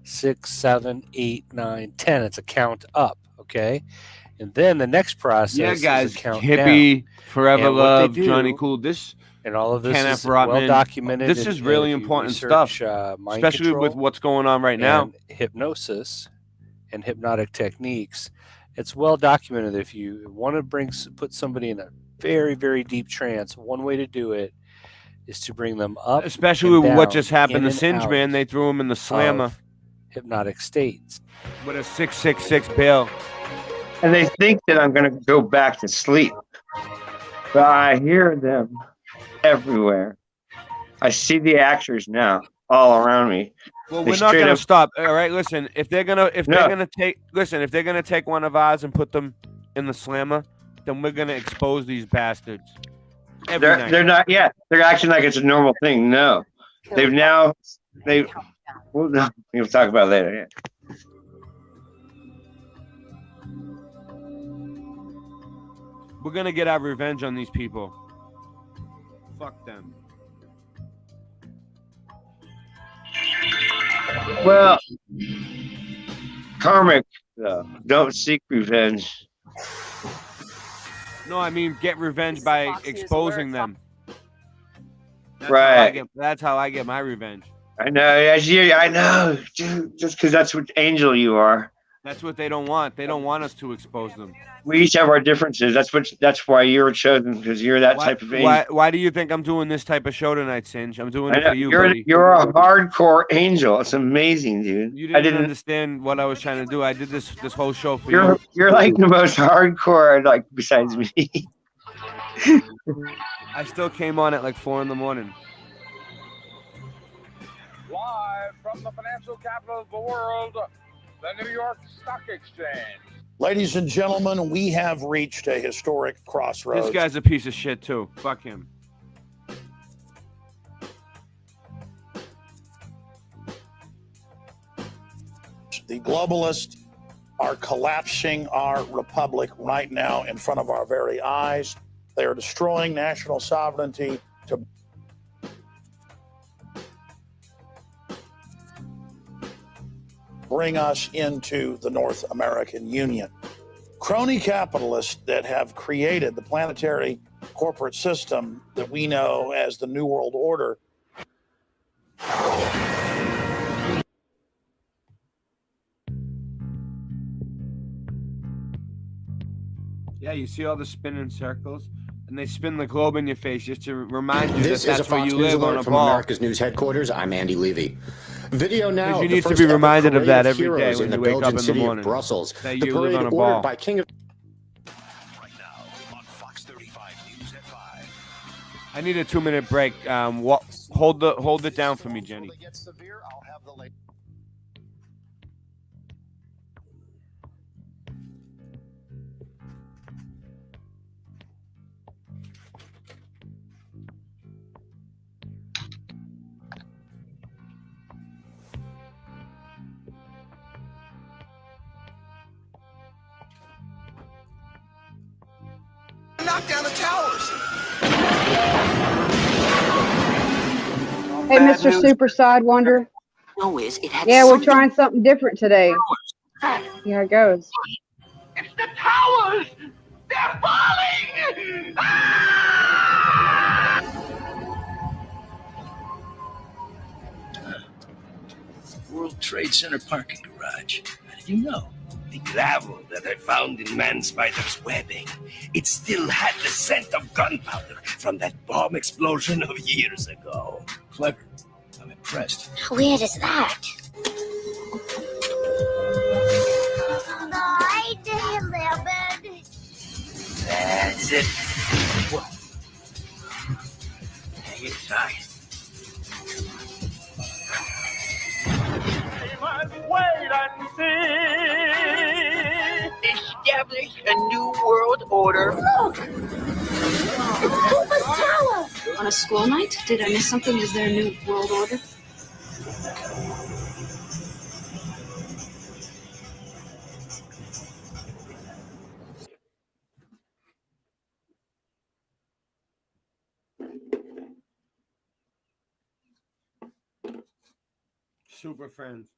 6, 7, 8, 9, 10. It's a count up, okay? And then the next process guys, is a count Hippie, down. Forever And what they Love, do, Johnny Cool. This and all of this Ken is F. Rotman, well documented. This is really important stuff, Mind especially control with what's going on right now. and hypnosis and hypnotic techniques. It's well documented. If you want to put somebody in a very, very deep trance, one way to do it is to bring them up, especially and with what down, just happened in to and Singe, out man. They threw him in the slammer of hypnotic states with a 666 bail. And they think that I'm going to go back to sleep. But I hear them everywhere. I see the actors now all around me. Well, They we're not straight gonna up- stop. All right, listen. If they're gonna take one of ours and put them in the slammer, then we're gonna expose these bastards. Every night. They're not. Yeah, they're acting like it's a normal thing. No, we'll talk about it later. Yeah. We're gonna get our revenge on these people. Fuck them. Well, karmic, don't seek revenge. No, I mean get revenge by exposing them. Right. That's how I get my revenge. I know. I know, dude. Just because that's what angel you are. That's what they don't want. They don't want us to expose them. We each have our differences. That's why you're chosen, because you're that type of angel. Why do you think I'm doing this type of show tonight, Singe? I'm doing it for you, buddy. You're a hardcore angel. It's amazing, dude. You didn't understand what I was trying to do. I did this whole show for you. You're like the most hardcore, like besides me. I still came on at like 4 a.m. Live from the financial capital of the world, the New York Stock Exchange. Ladies and gentlemen, we have reached a historic crossroads. This guy's a piece of shit too. Fuck him. The globalists are collapsing our republic right now in front of our very eyes. They are destroying national sovereignty to bring us into the North American Union. Crony capitalists that have created the planetary corporate system that we know as the New World Order. Yeah, you see all the spinning circles? And they spin the globe in your face just to remind you This that is that's a where Fox you News live on alert a from ball. America's News Headquarters. I'm Andy Levy. Video now. You of the need to first be ever reminded of parade that every day heroes when in you the wake up Belgian in the city morning. of Brussels. That The you live parade on a ordered ball. by King of. I need a 2-minute break. Hold it down for me, Jenny. Knock down the towers. Hey, Mr. Super Sidewinder. Yeah, we're trying something different today. See how it goes. It's the towers! They're falling! World Trade Center parking garage. How did you know? The gravel that I found in Man Spider's webbing, it still had the scent of gunpowder from that bomb explosion of years ago. Clever. I'm impressed. How weird is that? That's it. Whoa. Hang it tight. We must wait and see. Establish a new world order. Look! It's Koopa's tower! On a school night? Did I miss something? Is there a new world order? Super friends.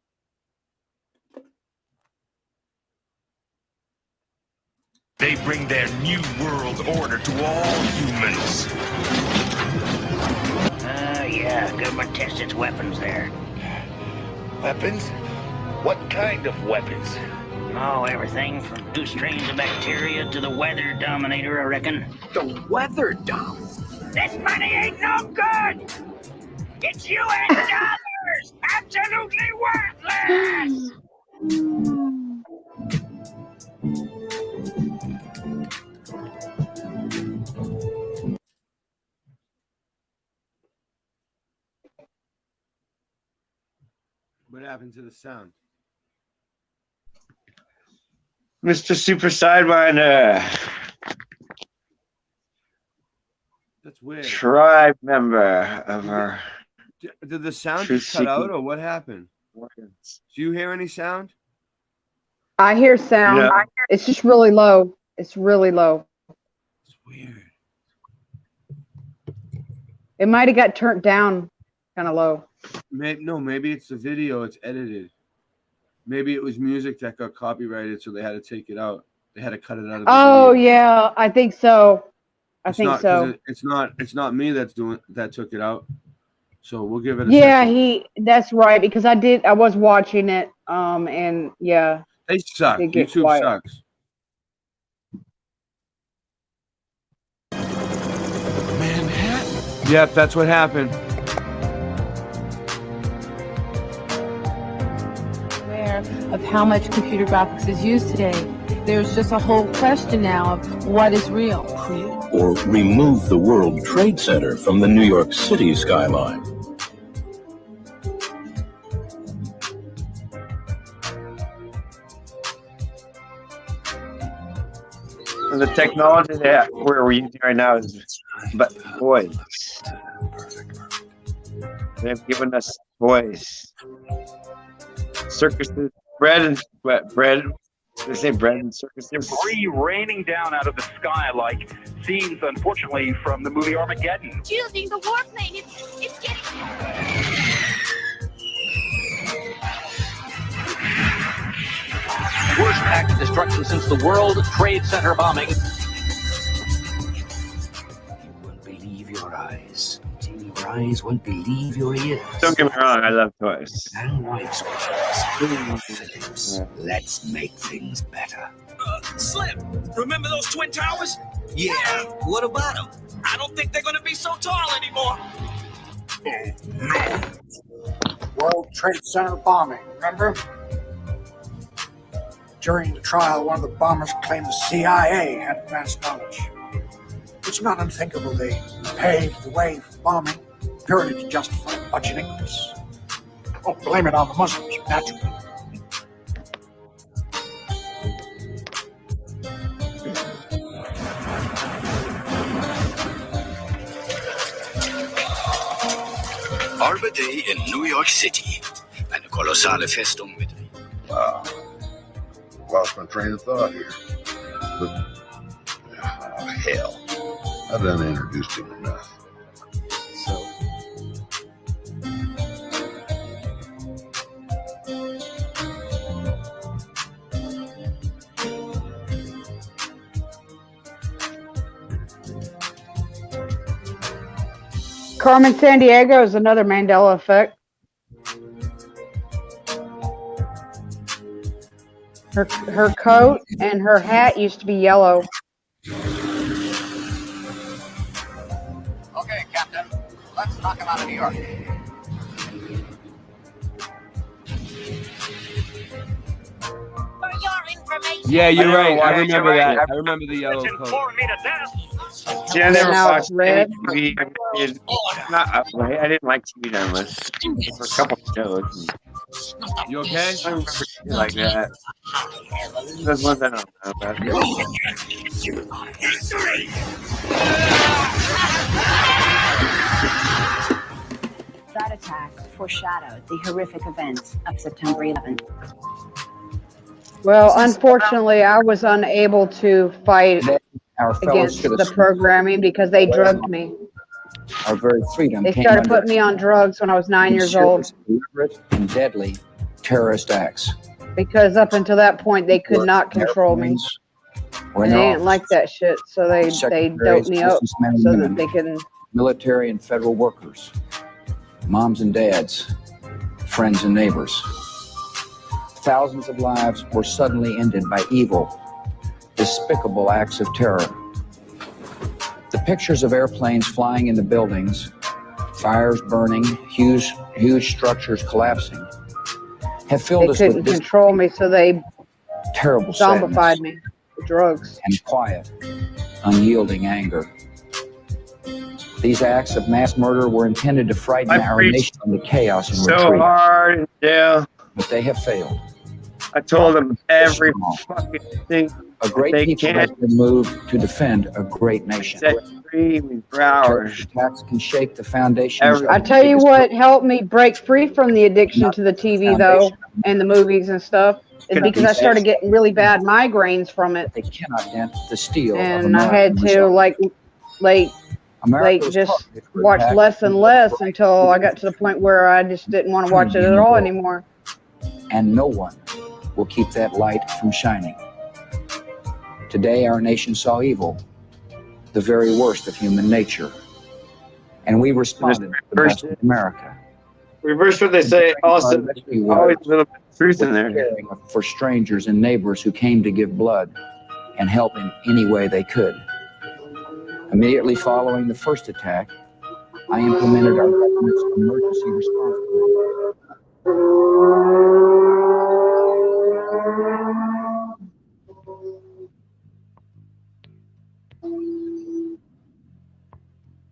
They bring their new world order to all humans. Yeah, government tests its weapons there. Weapons? What kind of weapons? Oh, everything from new strains of bacteria to the weather dominator, I reckon. The weather dome? This money ain't no good! It's U.S. dollars! Absolutely worthless! What happened to the sound? Mr. Super Sidewinder, That's weird. tribe member of our. Did the sound Truth just cut out, seeking or what happened? Do you hear any sound? I hear sound. No. It's just really low. It's really low. It's weird. It might have got turned down kind of low. Maybe it's the video. It's edited. Maybe it was music that got copyrighted, so they had to take it out. They had to cut it out of the Oh video. yeah, I think so. It's not me that took it out. So we'll give it a second. That's right, because I was watching it, and yeah. They suck. They get YouTube quiet. sucks. Manhattan? Yep, that's what happened. Of how much computer graphics is used today. There's just a whole question now of what is real. Or remove the World Trade Center from the New York City skyline. And the technology that we're using right now is but voice. They've given us voice. Circuses, bread. They say bread and circuses. Debris raining down out of the sky like scenes, unfortunately, from the movie Armageddon. Shielding the warplane, it's getting... Worst act of destruction since the World Trade Center bombing. You won't believe your eyes. Your eyes won't believe your ears. Don't get me wrong, I love toys. And white switches. Let's make things better. Slim, remember those Twin Towers? Yeah, what about them? I don't think they're going to be so tall anymore. Oh, no. World Trade Center bombing, remember? During the trial, one of the bombers claimed the CIA had advanced knowledge. It's not unthinkable they paved the way for bombing purely to justify a budget increase. Oh, blame it on the Muslims, naturally. Arbor Day in New York City. Eine kolossale Festung mit. Wow. Lost my train of thought here. But, hell. I done introduced him enough. Carmen Sandiego is another Mandela effect. Her coat and her hat used to be yellow. Okay, Captain, let's knock him out of New York. For your information. Yeah, you're right. I remember that. I remember the yellow coat. See, I never Now watched it's red. TV. I didn't like TV that much. For a couple of shows. You okay? I remember shit like that. Those ones I don't know about. That attack foreshadowed the horrific events of September 11th. Well, unfortunately, I was unable to fight against the programming because they drugged me. our very freedom They came started under putting me on drugs when I was 9 years old. serious, deliberate, and deadly terrorist acts. Because up until that point, they could not control me. Or And in they their didn't like that shit, so they secretaries, doped me up businessmen and so women, that they can. military and federal workers, moms and dads, friends and neighbors. Thousands of lives were suddenly ended by evil, despicable acts of terror. The pictures of airplanes flying into buildings, fires burning, huge structures collapsing, have filled They us with couldn't control me, so they terrible zombified sadness me with drugs. and quiet, unyielding anger. These acts of mass murder were intended to frighten our nation into chaos and So retreat, hard, yeah. but they have failed. I told them every fucking thing. A great They people has can't been moved to defend a great nation. set free for hours. Terrorist attacks can shake the foundations. I tell you what helped me break free from the addiction to the TV, though, and the movies and stuff, is because I started getting really bad migraines from it. They cannot dent the steel of And I American had to, America was just targeted for watch attack less and less until I got to the point where I just didn't want to watch it at all anymore. and no one will keep that light from shining. Today, our nation saw evil, the very worst of human nature, and we responded to the best of America. Reverse what they say. Also, always a little bit of truth in there. Caring for strangers and neighbors who came to give blood and help in any way they could. Immediately following the first attack, I implemented our government's emergency response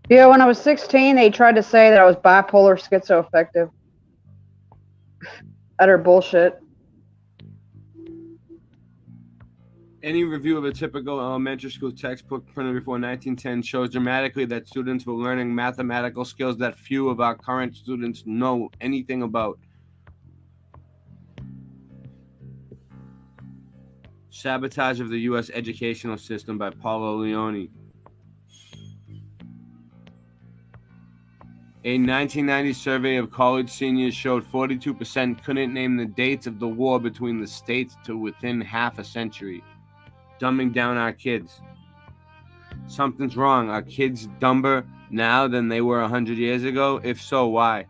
Yeah, when I was 16, they tried to say that I was bipolar schizoaffective. Utter bullshit. Any review of a typical elementary school textbook printed before 1910 shows dramatically that students were learning mathematical skills that few of our current students know anything about. Sabotage of the U.S. educational system by Paulo Leone. A 1990 survey of college seniors showed 42% couldn't name the dates of the war between the states to within half a century. Dumbing down our kids. Something's wrong. Are kids dumber now than they were 100 years ago? If so, why?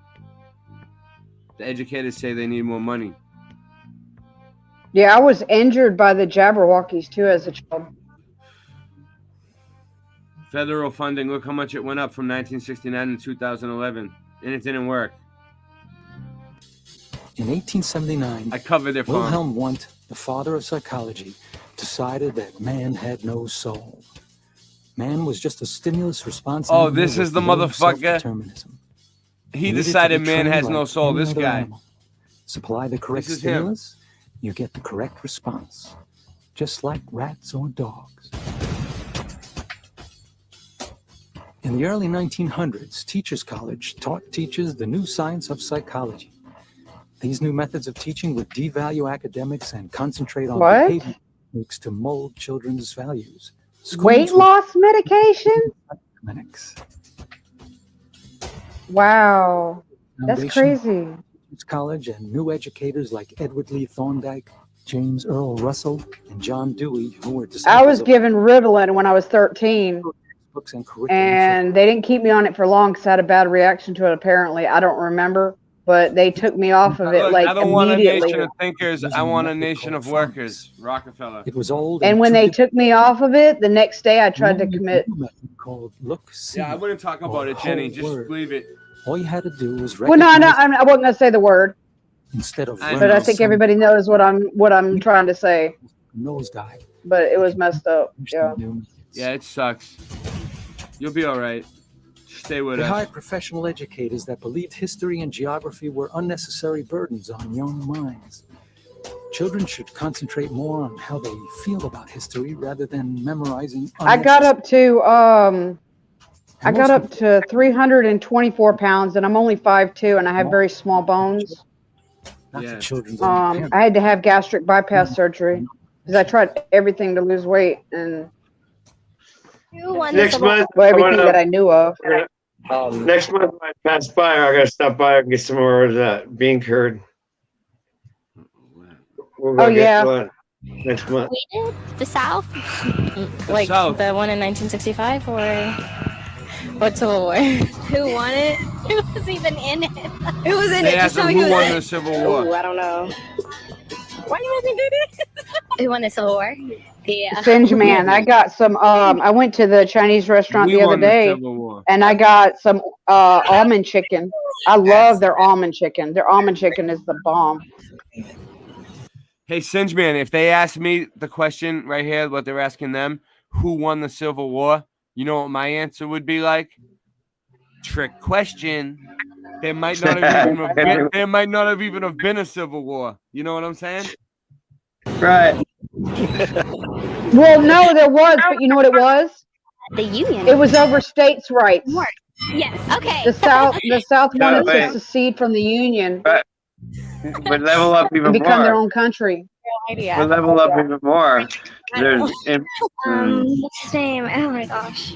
The educators say they need more money. Yeah, I was injured by the Jabberwockies too as a child. Federal funding, look how much it went up from 1969 to 2011. And it didn't work. In 1879, I covered it for Wilhelm Wundt, the father of psychology, decided that man had no soul. Man was just a stimulus response. Oh, this is the motherfucker. He decided man has no soul, this guy. Supply the correct stimulus, you get the correct response. Just like rats or dogs. In the early 1900s, Teachers College taught teachers the new science of psychology. These new methods of teaching would devalue academics and concentrate on behavior techniques to mold children's values. Weight loss medication? Clinics. Wow, that's Foundation, crazy. Teachers College and new educators like Edward Lee Thorndike, James Earl Russell, and John Dewey, who were I was disciples of given Ritalin when I was 13. books and curriculum. And they didn't keep me on it for long because I had a bad reaction to it, apparently. I don't remember. But they took me off of it Look, like I don't want a immediately. nation of thinkers. I want a nation of workers. Rockefeller. It was old. And when they took me off of it, the next day I tried to commit. Called look, see, Yeah, I wouldn't talk about it, Jenny. Just word. leave it. All you had to do was Well, no, recognize I wasn't going to say the word, instead of but I think everybody knows what I'm trying to say. nosedive. But it was messed up. Yeah. Yeah, it sucks. You'll be all right. Stay with They us. hired professional educators that believed history and geography were unnecessary burdens on young minds. Children should concentrate more on how they feel about history rather than memorizing. I got up to 324 pounds, and I'm only 5'2", and I have very small bones. Yeah. Children's I had to have gastric bypass surgery because I tried everything to lose weight and Next month, everything that I knew of. Next month, when I pass by, I gotta stop by and get some more of that bean curd. We'll go get one next month. We did the South, like South. The one in 1965, or what Civil War? Who won it? Who was even in it? Who was in They it? asked them who won the Civil War. Ooh, I don't know. Why do you guys do this? Who won the Civil War? Yeah. Singe man, I got some. I went to the Chinese restaurant the other day, and I got some almond chicken. I love their almond chicken. Their almond chicken is the bomb. Hey, Singe Man, if they ask me the question right here, what they're asking them, who won the Civil War? You know what my answer would be like? Trick question. There might not have even have been a Civil War. You know what I'm saying? Right. Well, no, there was, but you know what it was? The Union. It was over states' rights. Yes. Okay. The South wanted to secede from the Union, but level up even and become more. their own country. But level up even more. There's What's his name? Oh my gosh.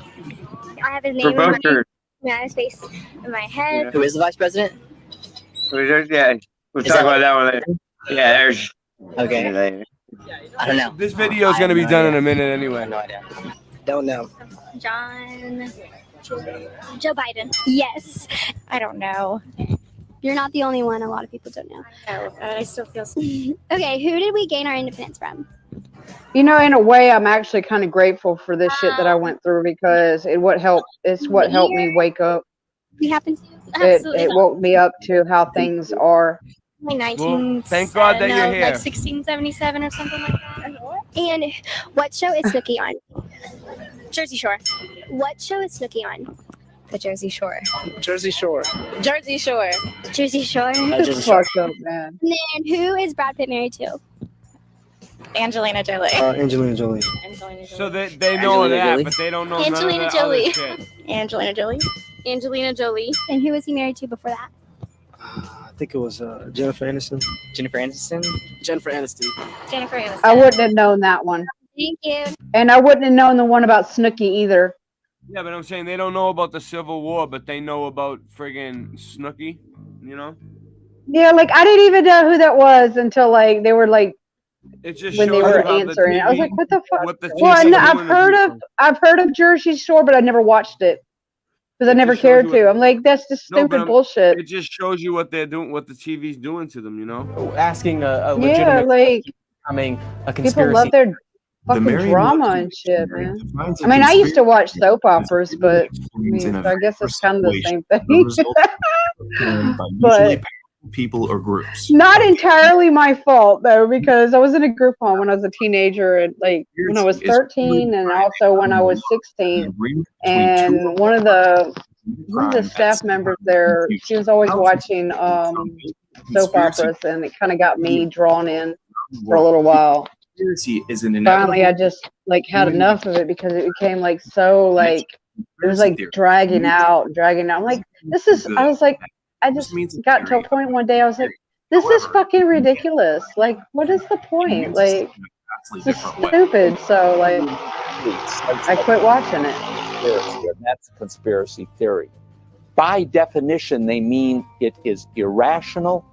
I have his name in my space in my head. Who is the vice president? Yeah, we'll talk about that one later. Yeah, there's. Okay. I don't know. This video is going to be done in a minute anyway. No idea. Don't know. Joe Biden. Yes. I don't know. You're not the only one. A lot of people don't know. No, I still feel. Okay, who did we gain our independence from? You know, in a way, I'm actually kind of grateful for this shit that I went through because it's what helped me wake up. We happened to. It woke me up to how things are. Like thank God that you're here. Like 1677 or something like that. And what show is Snooki on? Jersey Shore. What show is Snooki on? The Jersey Shore. Jersey Shore. Jersey Shore. Jersey Shore. Fucked up, man. And then who is Brad Pitt married to? Angelina Jolie. Angelina Jolie. So they know that, Jolie. but they don't know Angelina none of the Jolie. other shit. Angelina Jolie. Angelina Jolie. And who was he married to before that? I think it was Jennifer Aniston. Jennifer Aniston. Jennifer Aniston. Jennifer Aniston. I wouldn't have known that one. Thank you. And I wouldn't have known the one about Snooki either. Yeah, but I'm saying they don't know about the Civil War, but they know about friggin' Snooki, you know? Yeah, like I didn't even know who that was until like they were like it just when they shows were you how the answering. I was like, what the fuck? what the Well, TV's no, doing I've heard of Jersey Shore, but I never watched it because I never just shows cared you to. what- I'm like, that's just No, but stupid I'm- bullshit. It just shows you what they're doing, what the TV's doing to them, you know? Asking a Yeah, legitimate like becoming a people conspiracy. love their fucking drama and shit, man. I mean, I used to watch soap operas, but I mean, so I guess it's kind of the same thing. But people or groups. not entirely my fault though, because I was in a group home when I was a teenager, and like when I was 13, and also when I was 16. And one of the staff members there, she was always watching soap operas, and it kind of got me drawn in for a little while. Conspiracy is an Finally, I just like had enough of it because it became like so like it was like dragging out. I'm like, this is. I was like, I just got to a point one day. I was like, this is fucking ridiculous. Like, what is the point? Like, it's just stupid. So like, I quit watching it. And that's a conspiracy theory. By definition, they mean it is irrational,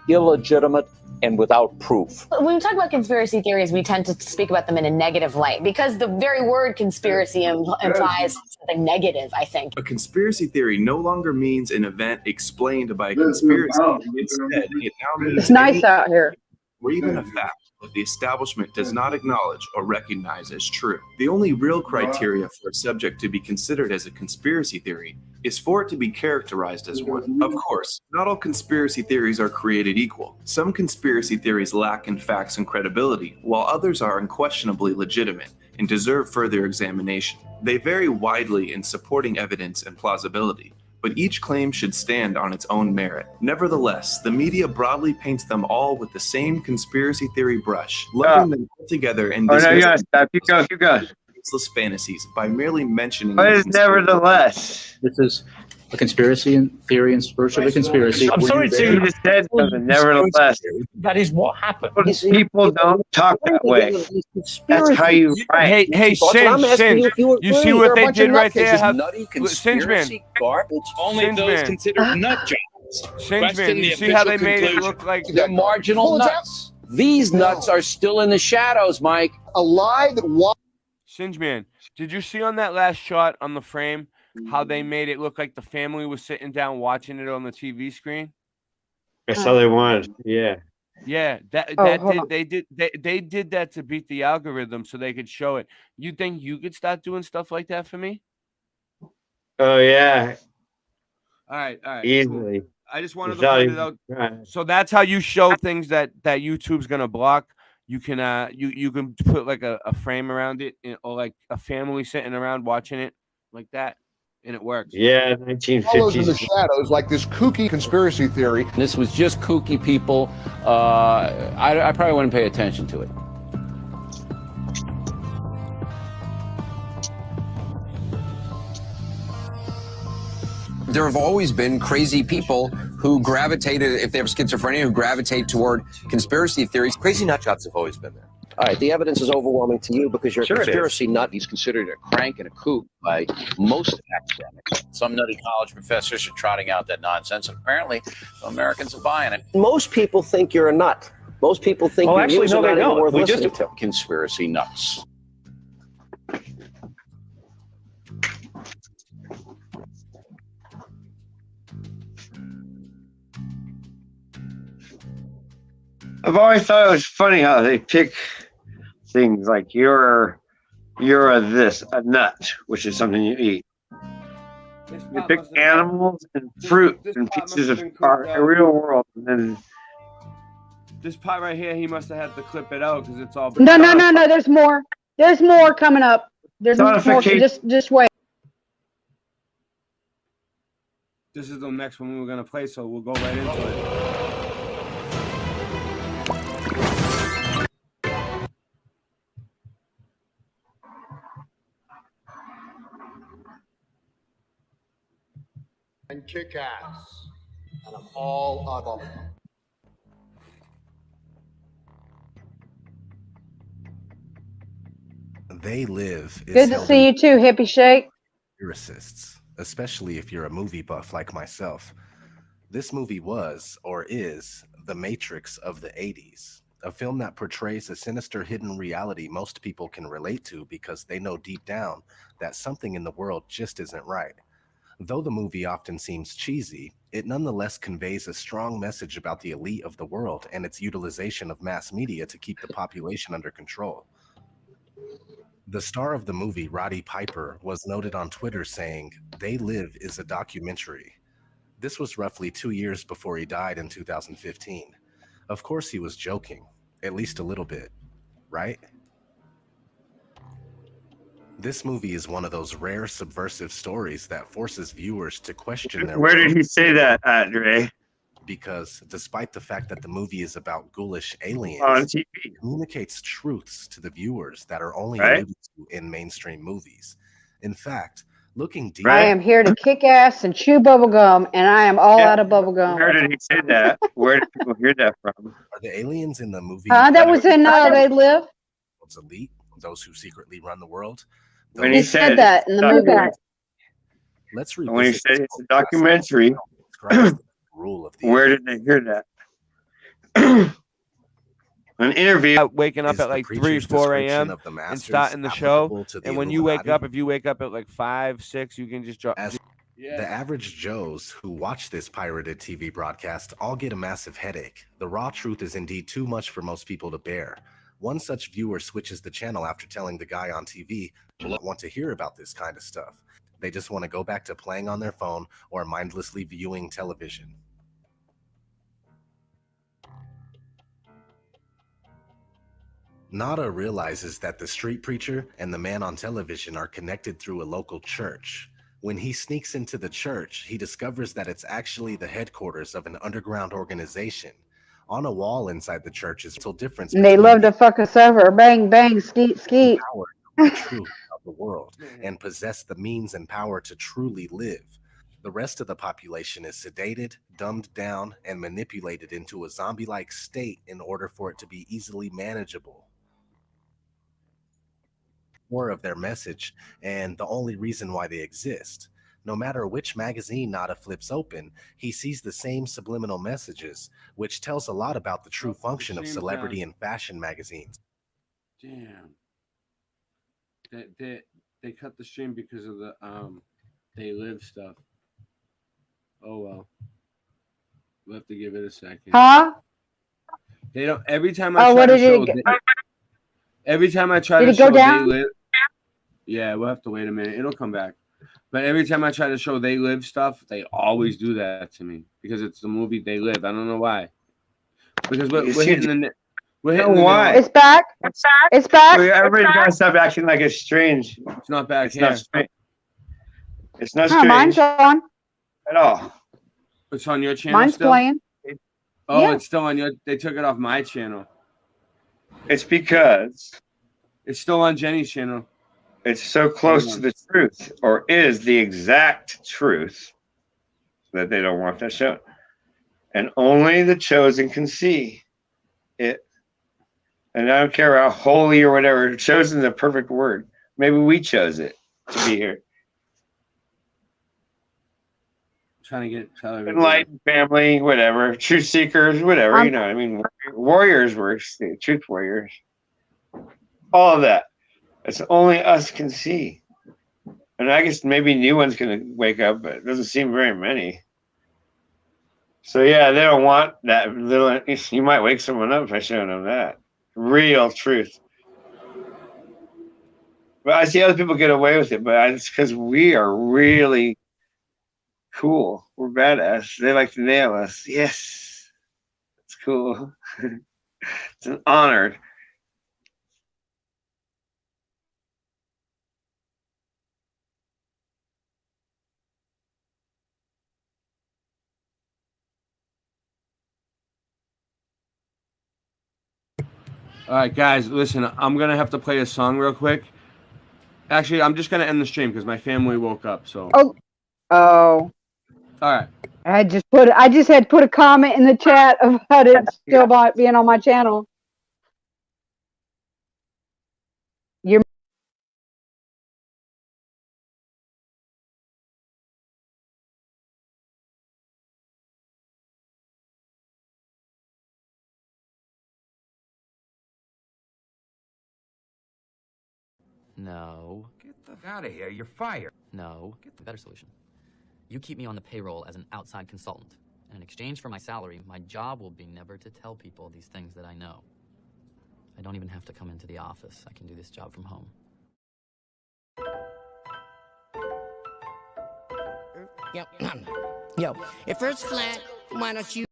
illegitimate, and without proof. When we talk about conspiracy theories, we tend to speak about them in a negative light because the very word conspiracy implies something negative, I think. A conspiracy theory no longer means an event explained by a conspiracy. Instead, it now means It's nice out here. or even a fact that the establishment does not acknowledge or recognize as true. The only real criteria for a subject to be considered as a conspiracy theory is for it to be characterized as one. Of course, not all conspiracy theories are created equal. Some conspiracy theories lack in facts and credibility, while others are unquestionably legitimate and deserve further examination. They vary widely in supporting evidence and plausibility, but each claim should stand on its own merit. Nevertheless, the media broadly paints them all with the same conspiracy theory brush, lumping them all together and dismissing baseless fantasies by merely mentioning. But it's nevertheless. This is a conspiracy theory in search of a conspiracy. I'm sorry to. You just said something. Nevertheless, that is what happened. People don't talk that way. That's how you write. Hey, Singe. You see what they did right there? Nutty Singe man. conspiracy garbage. Only those considered nut jobs. Singe man, you see how they made it look like they're marginal nuts. These nuts are still in the shadows, Mike. A lie that Singe man, did you see on that last shot on the frame how they made it look like the family was sitting down watching it on the TV screen? That's all they wanted. Yeah. Yeah, they did that to beat the algorithm so they could show it. You think you could start doing stuff like that for me? Oh yeah. All right. Easily. Cool. I just wanted to point it out. So that's how you show things that YouTube's gonna block. You can you can put like a frame around it, or like a family sitting around watching it like that, and it works. Yeah, follows in the 1950s. shadows like this kooky conspiracy theory. This was just kooky people. I probably wouldn't pay attention to it. There have always been crazy people who gravitated, if they have schizophrenia, who gravitate toward conspiracy theories. Crazy nut jobs have always been there. All right, the evidence is overwhelming to you because you're a conspiracy nut. He's considered a crank and a kook by most academics. Some nutty college professors are trotting out that nonsense, and apparently Americans are buying it. Most people think you're a nut. Most people think your news are not even worth listening to. Conspiracy nuts. I've always thought it was funny how they pick things like you're a nut, which is something you eat. They pick animals and fruit and pieces of our real world, and then This part right here, he must have had to clip it out because it's all. No. There's more. There's more coming up. There's more. Just wait. This is the next one we were gonna play, so we'll go right into it. And kick ass. And I'm all about it. They live. Good to see you too, Hippie Shake. Conspiracists, especially if you're a movie buff like myself. This movie was, or is, The Matrix of the 80s, a film that portrays a sinister hidden reality most people can relate to because they know deep down that something in the world just isn't right. Though the movie often seems cheesy, it nonetheless conveys a strong message about the elite of the world and its utilization of mass media to keep the population under control. The star of the movie, Roddy Piper, was noted on Twitter saying, "They Live is a documentary." This was roughly 2 years before he died in 2015. Of course he was joking, at least a little bit, right? This movie is one of those rare subversive stories that forces viewers to question their. Where did he say that at, Dre? Because despite the fact that the movie is about ghoulish aliens, on TV, it communicates truths to the viewers that are only right? alluded to in mainstream movies. In fact, looking deep, I am here to kick ass and chew bubble gum, and I am all out of bubble gum. Where did he say that? Where did people hear that from? Are the aliens in the movie? That was in They Live. Those elite, those who secretly run the world. When he said that in the movie. Let's when he said it's a documentary, where did they hear that? An interview. Waking up at like 3, 4 a.m. and starting the show. And when you wake up, if you wake up at like 5, 6, you can just drop. The average Joes who watch this pirated TV broadcast all get a massive headache. The raw truth is indeed too much for most people to bear. One such viewer switches the channel after telling the guy on TV they don't want to hear about this kind of stuff. They just want to go back to playing on their phone or mindlessly viewing television. Nada realizes that the street preacher and the man on television are connected through a local church. When he sneaks into the church, he discovers that it's actually the headquarters of an underground organization. On a wall inside the church is a difference. And they love to fuck us over. Bang, bang, skeet, skeet. The truth of the world and possess the means and power to truly live. The rest of the population is sedated, dumbed down, and manipulated into a zombie-like state in order for it to be easily manageable. More of their message, and the only reason why they exist. No matter which magazine Nada flips open, he sees the same subliminal messages, which tells a lot about the true function of celebrity and fashion magazines. Damn. They cut the stream because of the They Live stuff. Oh well. We'll have to give it a second. Huh? They don't. Every time I try to show. Every time I try to show They Live. Yeah, we'll have to wait a minute. It'll come back. But every time I try to show They Live stuff, they always do that to me because it's the movie They Live. I don't know why. Because we're hitting the. We're hitting why? It's back. It's back. Everybody's got to stop acting like it's strange. It's not back It's here. not strange. It's not No, strange mine's on. at all. It's on your channel. Mine's still? playing. Oh, Yeah. it's still on your. They took it off my channel. It's because it's still on Jenny's channel. It's so close to the truth, or is the exact truth, that they don't want that shown. And only the chosen can see it. And I don't care how holy or whatever. Chosen is a perfect word. Maybe we chose it to be here. Trying to tell everybody. Enlightened family, whatever. Truth seekers, whatever. You know what I mean? Warriors were truth warriors. All of that. It's only us can see. And I guess maybe new ones going to wake up, but it doesn't seem very many. So yeah, they don't want that little. You might wake someone up by showing them that real truth. But I see other people get away with it, but it's because we are really cool. We're badass. They like to nail us. Yes, it's cool. It's an honor. All right, guys, listen, I'm going to have to play a song real quick. Actually, I'm just going to end the stream because my family woke up. So. Oh. All right. I just had put a comment in the chat about it still being on my channel. You're No. Get the out of here. You're fired. No. Get the better solution. You keep me on the payroll as an outside consultant. And in exchange for my salary, my job will be never to tell people these things that I know. I don't even have to come into the office. I can do this job from home. Yo, if it's flat, why don't you?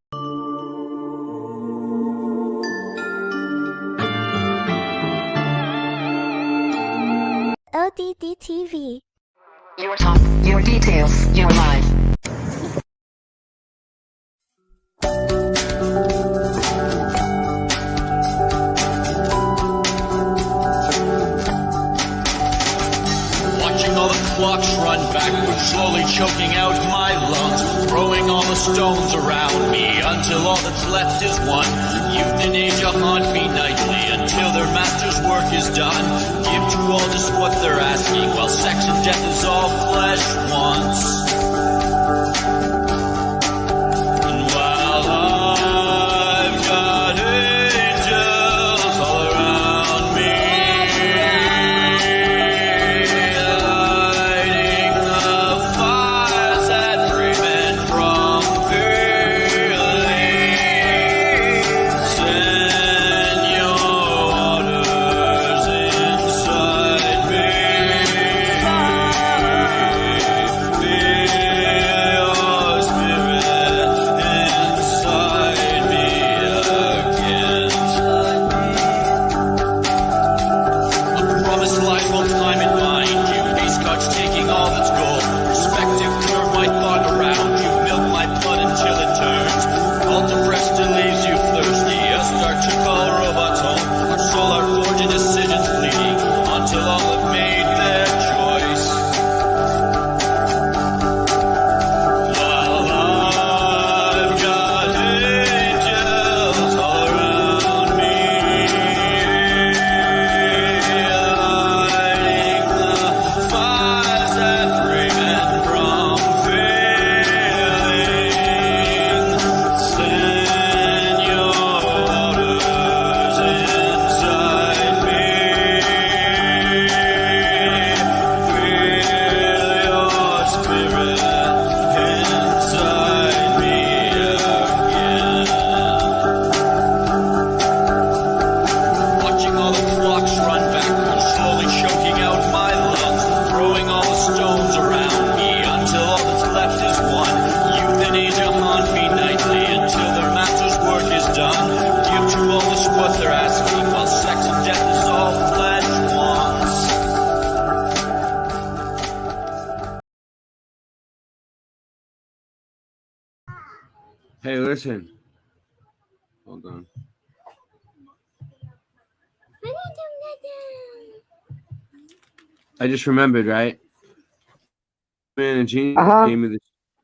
ODD TV. Your talk, your details, your life. Watching all the clocks run backwards, slowly choking out my lungs, throwing all the stones around me until all that's left is one. Youth and age haunt me nightly until their master's work is done. Give to all just what they're asking, while sex and death is all flesh once. And while I've got angels all around me, lighting the fires that prevent from feeling. Send your waters inside me. Hey, listen. Hold on. I just remembered, right? Man, and Gene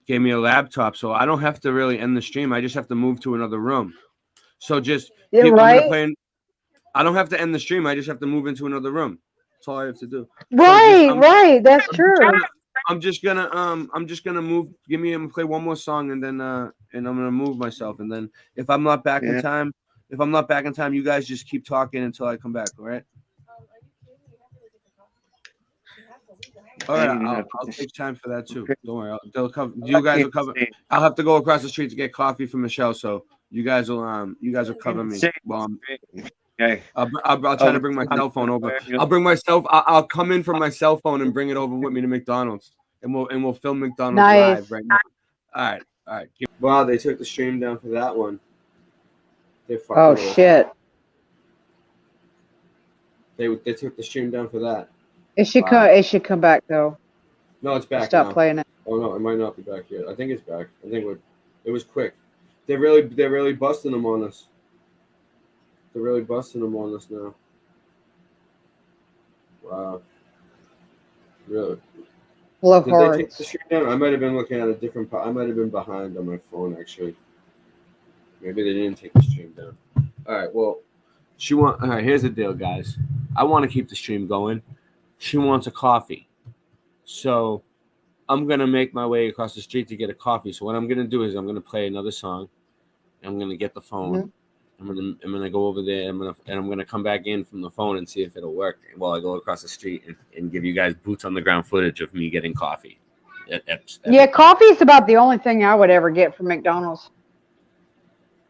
gave me a laptop, so I don't have to really end the stream. I just have to move to another room. So just You're I'm right. gonna play. I don't have to end the stream. I just have to move into another room. That's all I have to do. Right, So right. That's true. I'm just gonna move. I'm gonna play one more song and then and I'm gonna move myself. And then if I'm not back in time, you guys just keep talking until I come back. All right. All right, I'll take time for that too. Don't worry. They'll cover. You guys will cover. I'll have to go across the street to get coffee for Michelle. So you guys will cover me. Well, I'll try to bring my cell phone over. I'll come in from my cell phone and bring it over with me to McDonald's, and we'll film McDonald's live right now. All right. Wow, they took the stream down for that one. Oh shit! They took the stream down for that. It should come. It should come back though. No, it's back. Stop playing it. Oh no, it might not be back yet. I think it's back. I think it was quick. They're really busting them on us. They're really busting them on us now. Wow. Really? Love Did they take the stream down? I might have been looking at a different. I might have been behind on my phone actually. Maybe they didn't take the stream down. All right. Well, all right. Here's the deal, guys. I want to keep the stream going. She wants a coffee, so I'm gonna make my way across the street to get a coffee. So what I'm gonna do is I'm gonna play another song. I'm gonna get the phone. I'm gonna go over there. I'm gonna come back in from the phone and see if it'll work while I go across the street and give you guys boots on the ground footage of me getting coffee. Yeah, coffee is about the only thing I would ever get from McDonald's.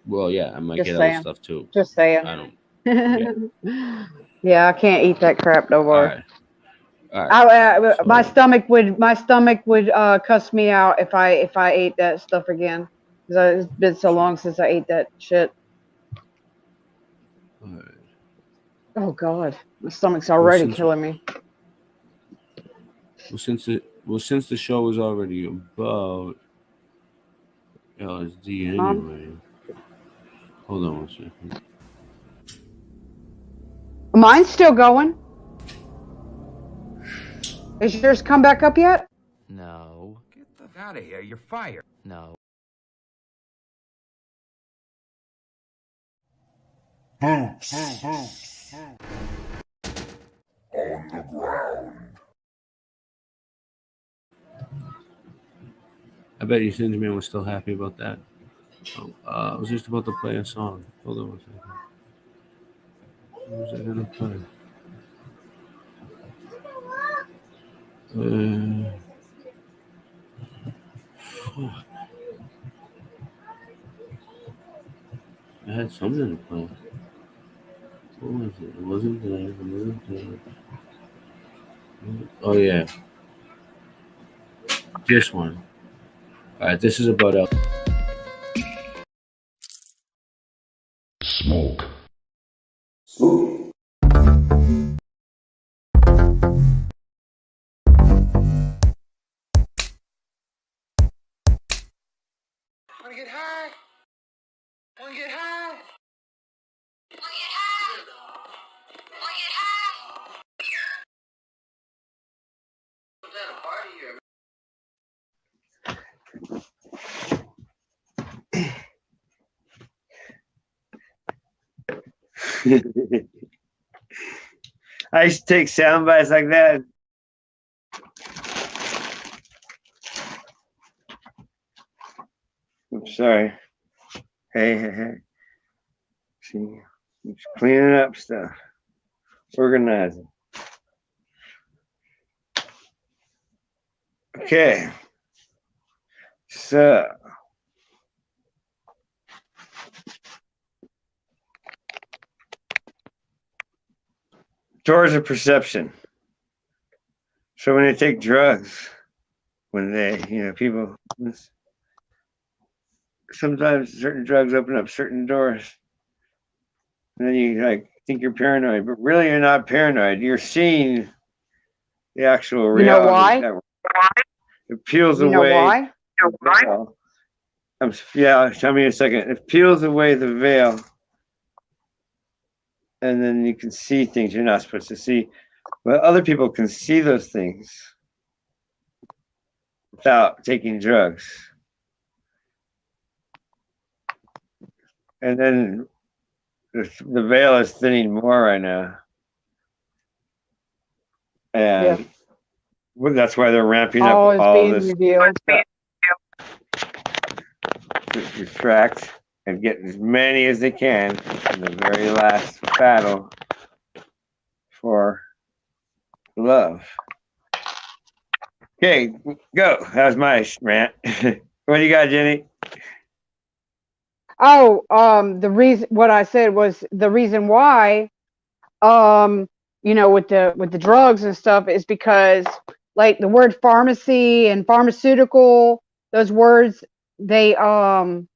Well, yeah, I might Just get saying. other stuff too. Just saying. I don't. Yeah, I can't eat that crap no more. All right. My stomach would cuss me out if I ate that stuff again. Because it's been so long since I ate that shit. Oh God, my stomach's already killing me. Well, since the show is already about LSD anyway. Hold on one second. Mine's still going. Is yours come back up yet? No. Get the f out of here. You're fired. No. Boots. On the ground. I bet you Singe Man was still happy about that. I was just about to play a song. Hold on one second. What was I gonna play? Fuck. I had something to play. What was it? It wasn't there. It wasn't there. Oh yeah. This one. Alright, this is about Smoke. Wanna get high? Wanna get high? I used to take sound bites like that. I'm sorry. Hey. See, I'm just cleaning up stuff, organizing. Okay. So. Doors of perception. So when they take drugs, when they, people, sometimes certain drugs open up certain doors. And then you think you're paranoid, but really you're not paranoid. You're seeing the actual reality. You know why? It peels away. You know why? Yeah, tell me a second. It peels away the veil, and then you can see things you're not supposed to see. But other people can see those things without taking drugs. And then the veil is thinning more right now. And that's why they're ramping up all this revealed. to distract and get as many as they can in the very last battle for love. Okay, go. That was my rant. What do you got, Jenny? Oh, the reason what I said was the reason why, you know, with the drugs and stuff is because like the word pharmacy and pharmaceutical, those words they come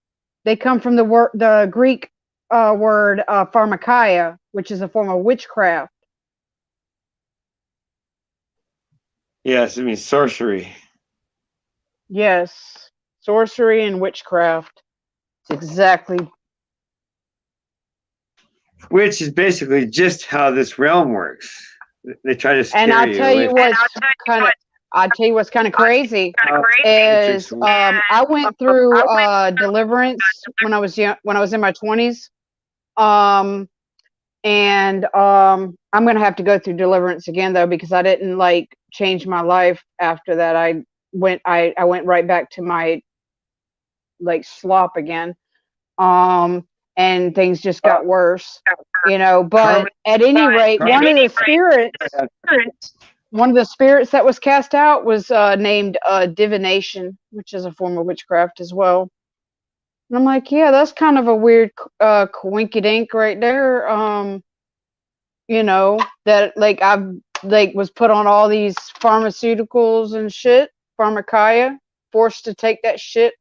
from the Greek word pharmakia, which is a form of witchcraft. Yes, it means sorcery. Yes, sorcery and witchcraft. It's exactly. Which is basically just how this realm works. They try to scare And I'll tell you what's kind of crazy is I went through deliverance when I was young, when I was in my 20s. I'm gonna have to go through deliverance again though, because I didn't like change my life after that. I went right back to my like slop again. And things just got worse, you know. But at any rate, one of the spirits that was cast out was named divination, which is a form of witchcraft as well. And I'm like, yeah, that's kind of a weird coinkydink right there. You know, that like I've like was put on all these pharmaceuticals and shit, pharmakia, forced to take that shit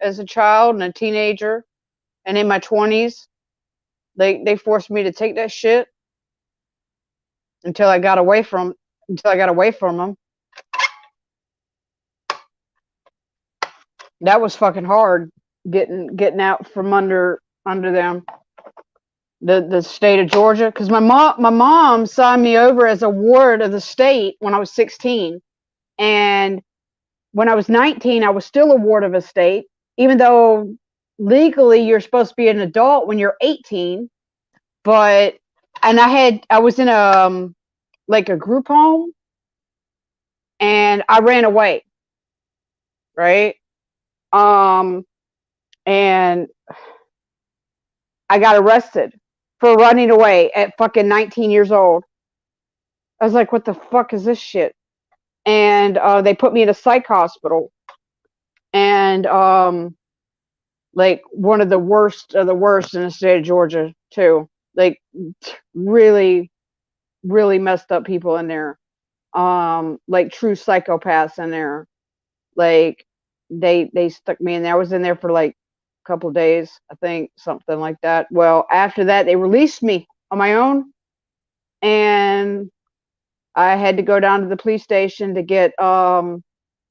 as a child and a teenager. And in my 20s, they forced me to take that shit until I got away from them. That was fucking hard getting out from under them. The state of Georgia, because my mom signed me over as a ward of the state when I was 16, and when I was 19, I was still a ward of a state, even though legally you're supposed to be an adult when you're 18. But I was in a like a group home, and I ran away, right? And I got arrested for running away at fucking 19 years old. I was like, what the fuck is this shit? And they put me in a psych hospital, and like one of the worst in the state of Georgia too. Like really, really messed up people in there. Like true psychopaths in there. Like they stuck me in there. I was in there for like a couple of days, I think, something like that. Well, after that, they released me on my own, and I had to go down to the police station to get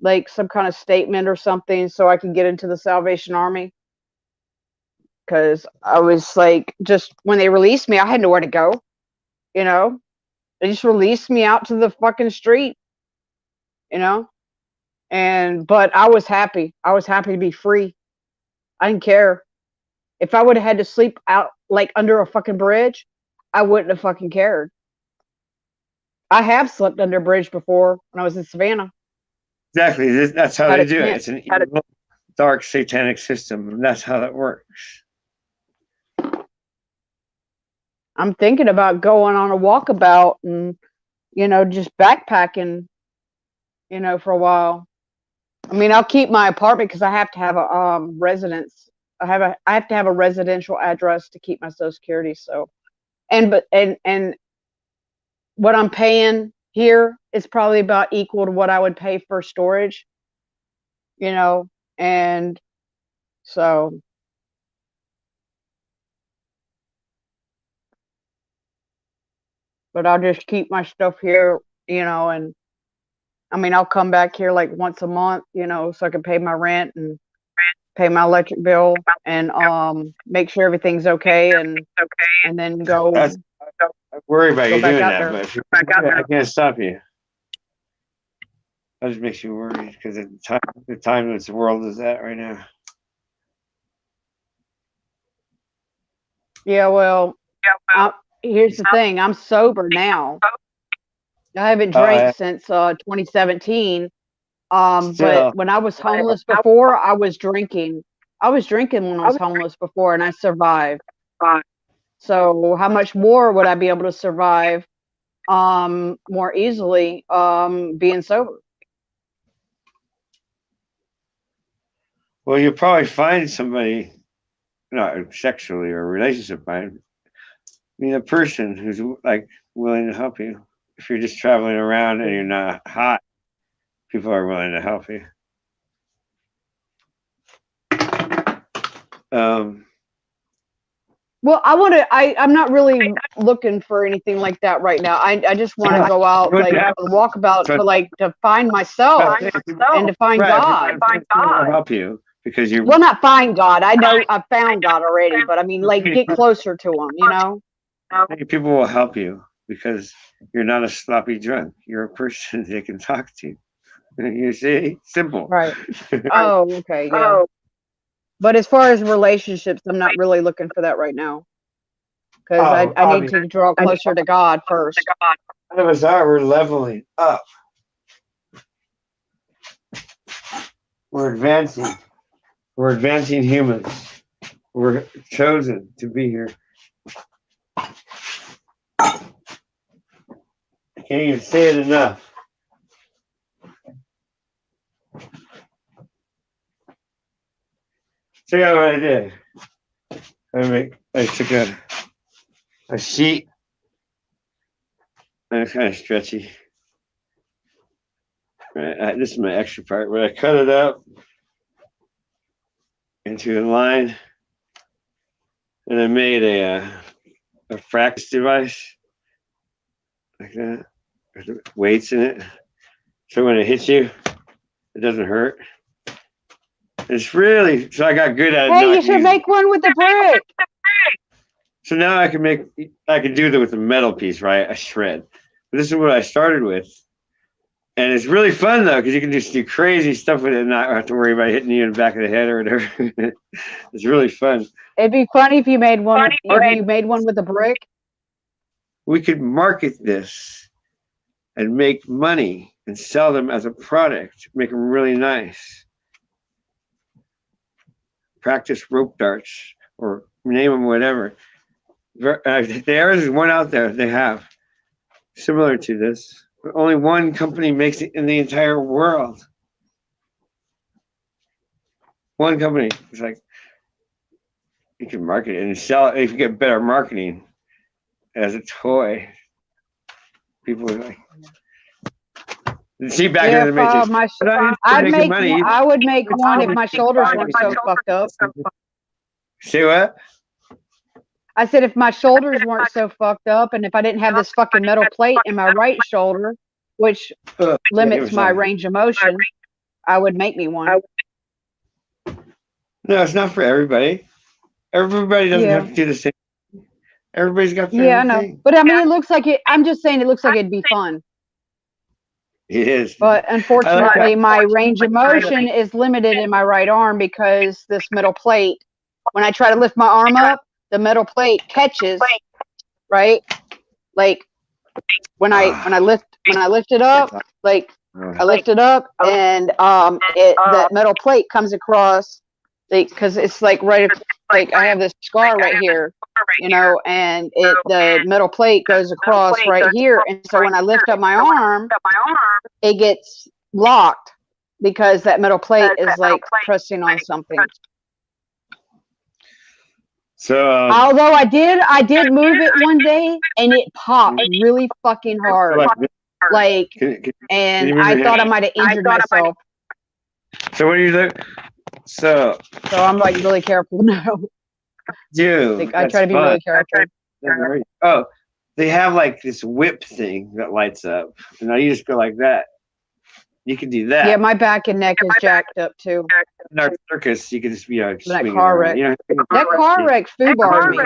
like some kind of statement or something so I could get into the Salvation Army. Because I was like, just when they released me, I had nowhere to go. You know, they just released me out to the fucking street. You know, but I was happy. I was happy to be free. I didn't care. If I would have had to sleep out like under a fucking bridge, I wouldn't have fucking cared. I have slept under a bridge before when I was in Savannah. Exactly. That's how they do it. It's an evil, dark, satanic system, and that's how that works. I'm thinking about going on a walkabout and, you know, just backpacking, you know, for a while. I mean, I'll keep my apartment because I have to have a residence. I have to have a residential address to keep my Social Security. So, and what I'm paying here is probably about equal to what I would pay for storage, you know, and so. But I'll just keep my stuff here, you know, and I mean, I'll come back here like once a month, you know, so I can pay my rent and pay my electric bill, and make sure everything's okay, and then go. I worry about you back doing out that, there. but if you're, I can't stop you. That just makes you worried because of the time this world is at right now. Yeah, well, here's the thing. I'm sober now. I haven't drank since 2017. Still. But when I was homeless before, I was drinking. I was drinking when I was homeless before, and I survived. So how much more would I be able to survive more easily being sober? Well, you'll probably find somebody, not sexually or relationship, I mean, a person who's like willing to help you. If you're just traveling around and you're not hot, people are willing to help you. Well, I'm not really looking for anything like that right now. I just want to go out, like, walk about to find myself and to find God. Will help you because you. Well, not find God. I know I found God already, but I mean, like, get closer to Him. You know. People will help you because you're not a sloppy drunk. You're a person they can talk to. You see, simple. Right. Oh, okay. Yeah. But as far as relationships, I'm not really looking for that right now. Because I need to draw closer to God first. None of us are. We're leveling up. We're advancing. We're advancing humans. We're chosen to be here. I can't even say it enough. Check out what I did. I took a sheet, and it's kind of stretchy. Right, this is my extra part, but I cut it up into a line, and I made a practice device like that with weights in it, so when it hits you, it doesn't hurt. It's really, so I got good at it. Hey, you should make one with the brick. So now I can do that with a metal piece, right? A shred. But this is what I started with. And it's really fun though, because you can just do crazy stuff with it and not have to worry about hitting you in the back of the head or whatever. It's really fun. It'd be funny if you made one. If you made one with a brick. We could market this and make money and sell them as a product, make them really nice. Practice rope darts or name them whatever. There is one out there they have similar to this. But only one company makes it in the entire world. One company. It's like you can market it and sell it if you get better marketing as a toy. People are like, see back in the Matrix. I would make one if my shoulders weren't so fucked up. Say what? I said if my shoulders weren't so fucked up, and if I didn't have this fucking metal plate in my right shoulder, which limits my range of motion, I would make me one. No, it's not for everybody. Everybody doesn't have to do the same. Everybody's got their own thing. But I mean, it looks like it. I'm just saying, it looks like it'd be fun. It is. But unfortunately, my range of motion is limited in my right arm because this metal plate. When I try to lift my arm up, the metal plate catches, right? Like when I lift it up, like I lift it up, and that metal plate comes across, because it's like like I have this scar right here, you know, and the metal plate goes across right here, and so when I lift up my arm, it gets locked because that metal plate is like pressing on something. So although I did move it one day and it popped really fucking hard, and I thought I might have injured myself. So what do you do? So I'm like really careful now. Dude, I try to be really careful. Oh, they have like this whip thing that lights up, and now you just go like that, You can do that. Yeah, my back and neck is jacked up too. In our circus, you can just That swing car around. wreck. You know, That car wreck food barred me.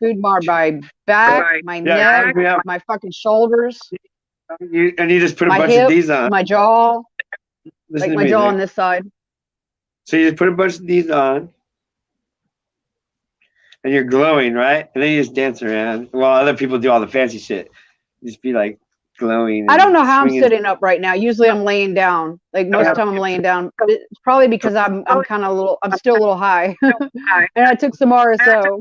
Food barred my back, my neck, my fucking shoulders, and you just put a my bunch hip, of these on. my jaw, Listen like to my me, jaw Nick. on this side. So you just put a bunch of these on, and you're glowing, right? And then you just dance around while other people do all the fancy shit. You just be like glowing. I don't know how I'm swinging. sitting up right now. Usually I'm laying down. Like most of the time I'm laying down. It's probably because I'm kind of I'm still a little high. And I took some RSO.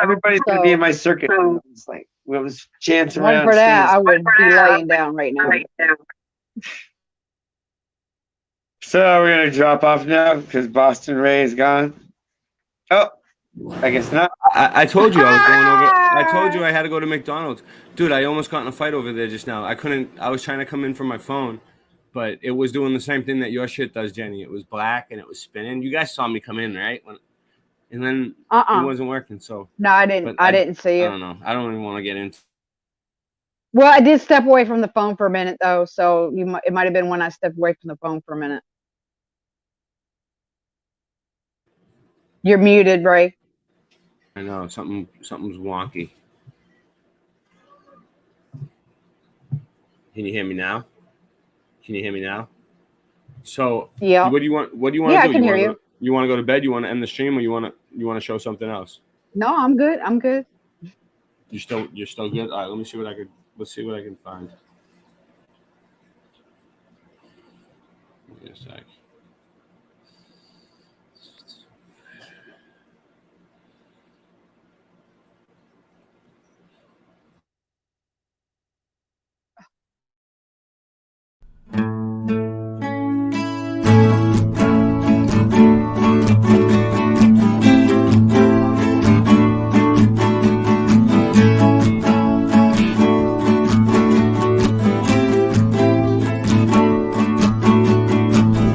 Everybody's gonna be in my circuit. It's like we'll just chance One around. for that, singing. I would be laying down right now. So we're gonna drop off now because Boston Ray is gone. Oh, I guess not. I told you I was going over. I told you I had to go to McDonald's, dude. I almost got in a fight over there just now. I couldn't. I was trying to come in from my phone, but it was doing the same thing that your shit does, Jenny. It was black and it was spinning. You guys saw me come in, right? And then it wasn't working. So no, I didn't. I didn't see I it. don't know. I don't even want to get into. Well, I did step away from the phone for a minute though, so it might have been when I stepped away from the phone for a minute. You're muted, Ray. I know something's wonky. Can you hear me now? Can you hear me now? So yeah. What do you want? What do you want Yeah, to do? I can hear you. You want to go to bed? You want to end the stream, or you want to show something else? No, I'm good. I'm good. You're still good. All right. Let's see what I can find. Give me a sec.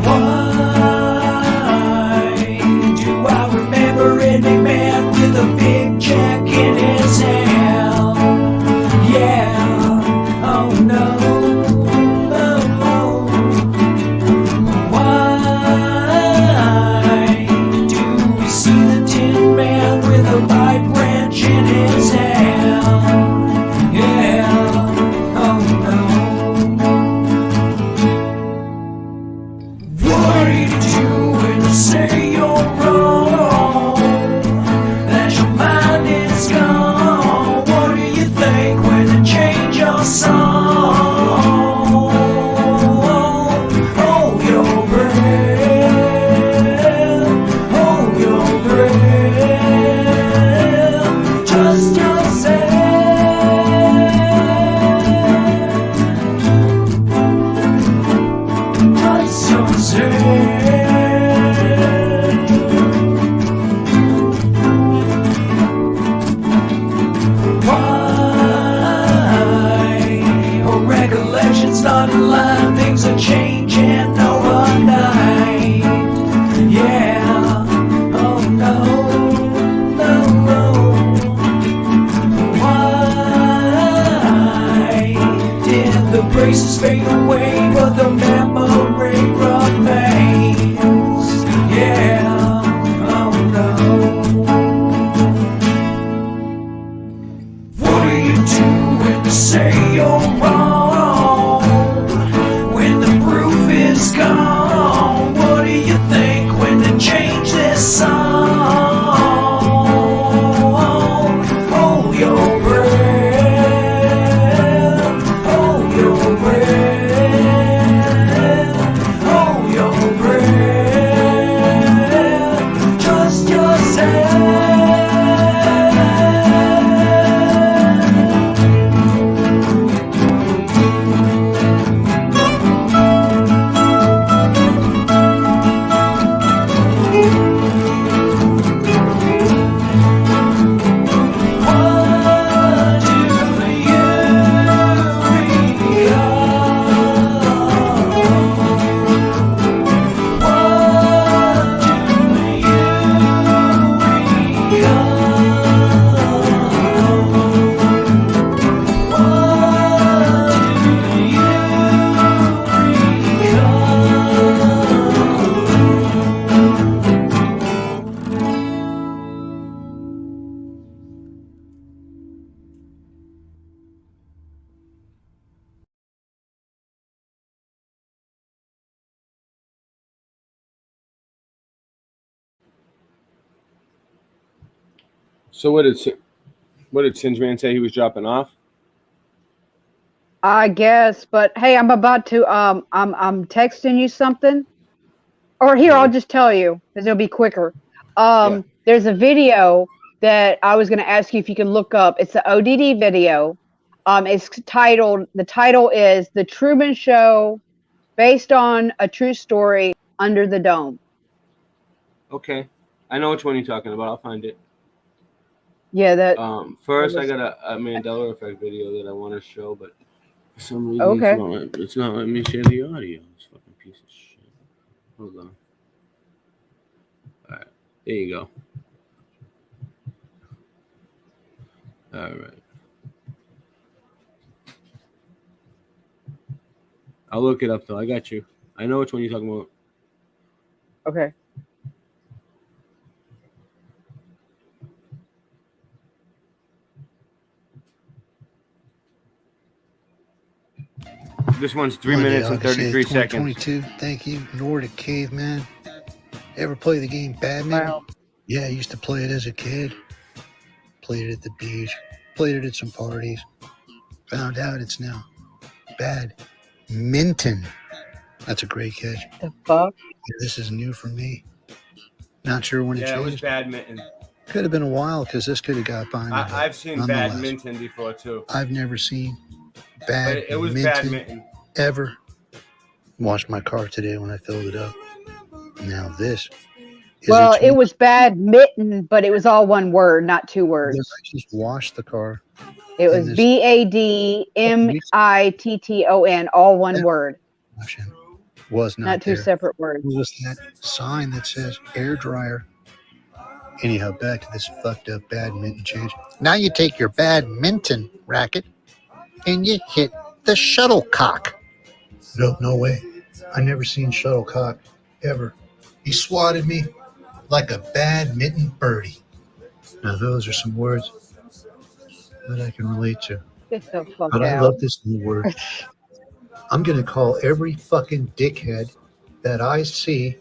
What So what did Singeman say he was dropping off? I guess, but hey, I'm about to I'm texting you something. Or here, I'll just tell you because it'll be quicker. There's a video that I was going to ask you if you can look up. It's the ODD video. The title is The Truman Show, based on a true story, Under the Dome. Okay. I know which one you're talking about. I'll find it. Yeah, that. First, that was, I got a Mandela Effect video that I want to show, but for some reason it's not letting me share the audio. This fucking piece of shit. Hold on. All right, there you go. All right. I'll look it up though. I got you. I know which one you're talking about. Okay. This one's 3 minutes and 33 seconds. 2022. Thank you. Nordic Caveman. Ever play the game Badminton? Wow. Yeah, I used to play it as a kid. Played it at the beach. Played it at some parties. Found out it's now Badminton. That's a great catch. The fuck? Yeah, this is new for me. Not sure when it changed. Yeah, it was badminton. Could have been a while because this could have got by me. I've seen badminton before too. I've never seen But it was badminton. ever. Washed my car today when I filled it up. Now this. Well, it was badminton, but it was all one word, not two words. I just washed the car. It was BADMITTON, all one word. Was not two there. separate words. It was that sign that says air dryer. Anyhow, back to this fucked up badminton change. Now you take your badminton racket and you hit the shuttlecock. No way. I never seen shuttlecock ever. He swatted me like a badminton birdie. Now those are some words that I can relate to. Get the fuck But out. I love this new word. I'm going to call every fucking dickhead that I see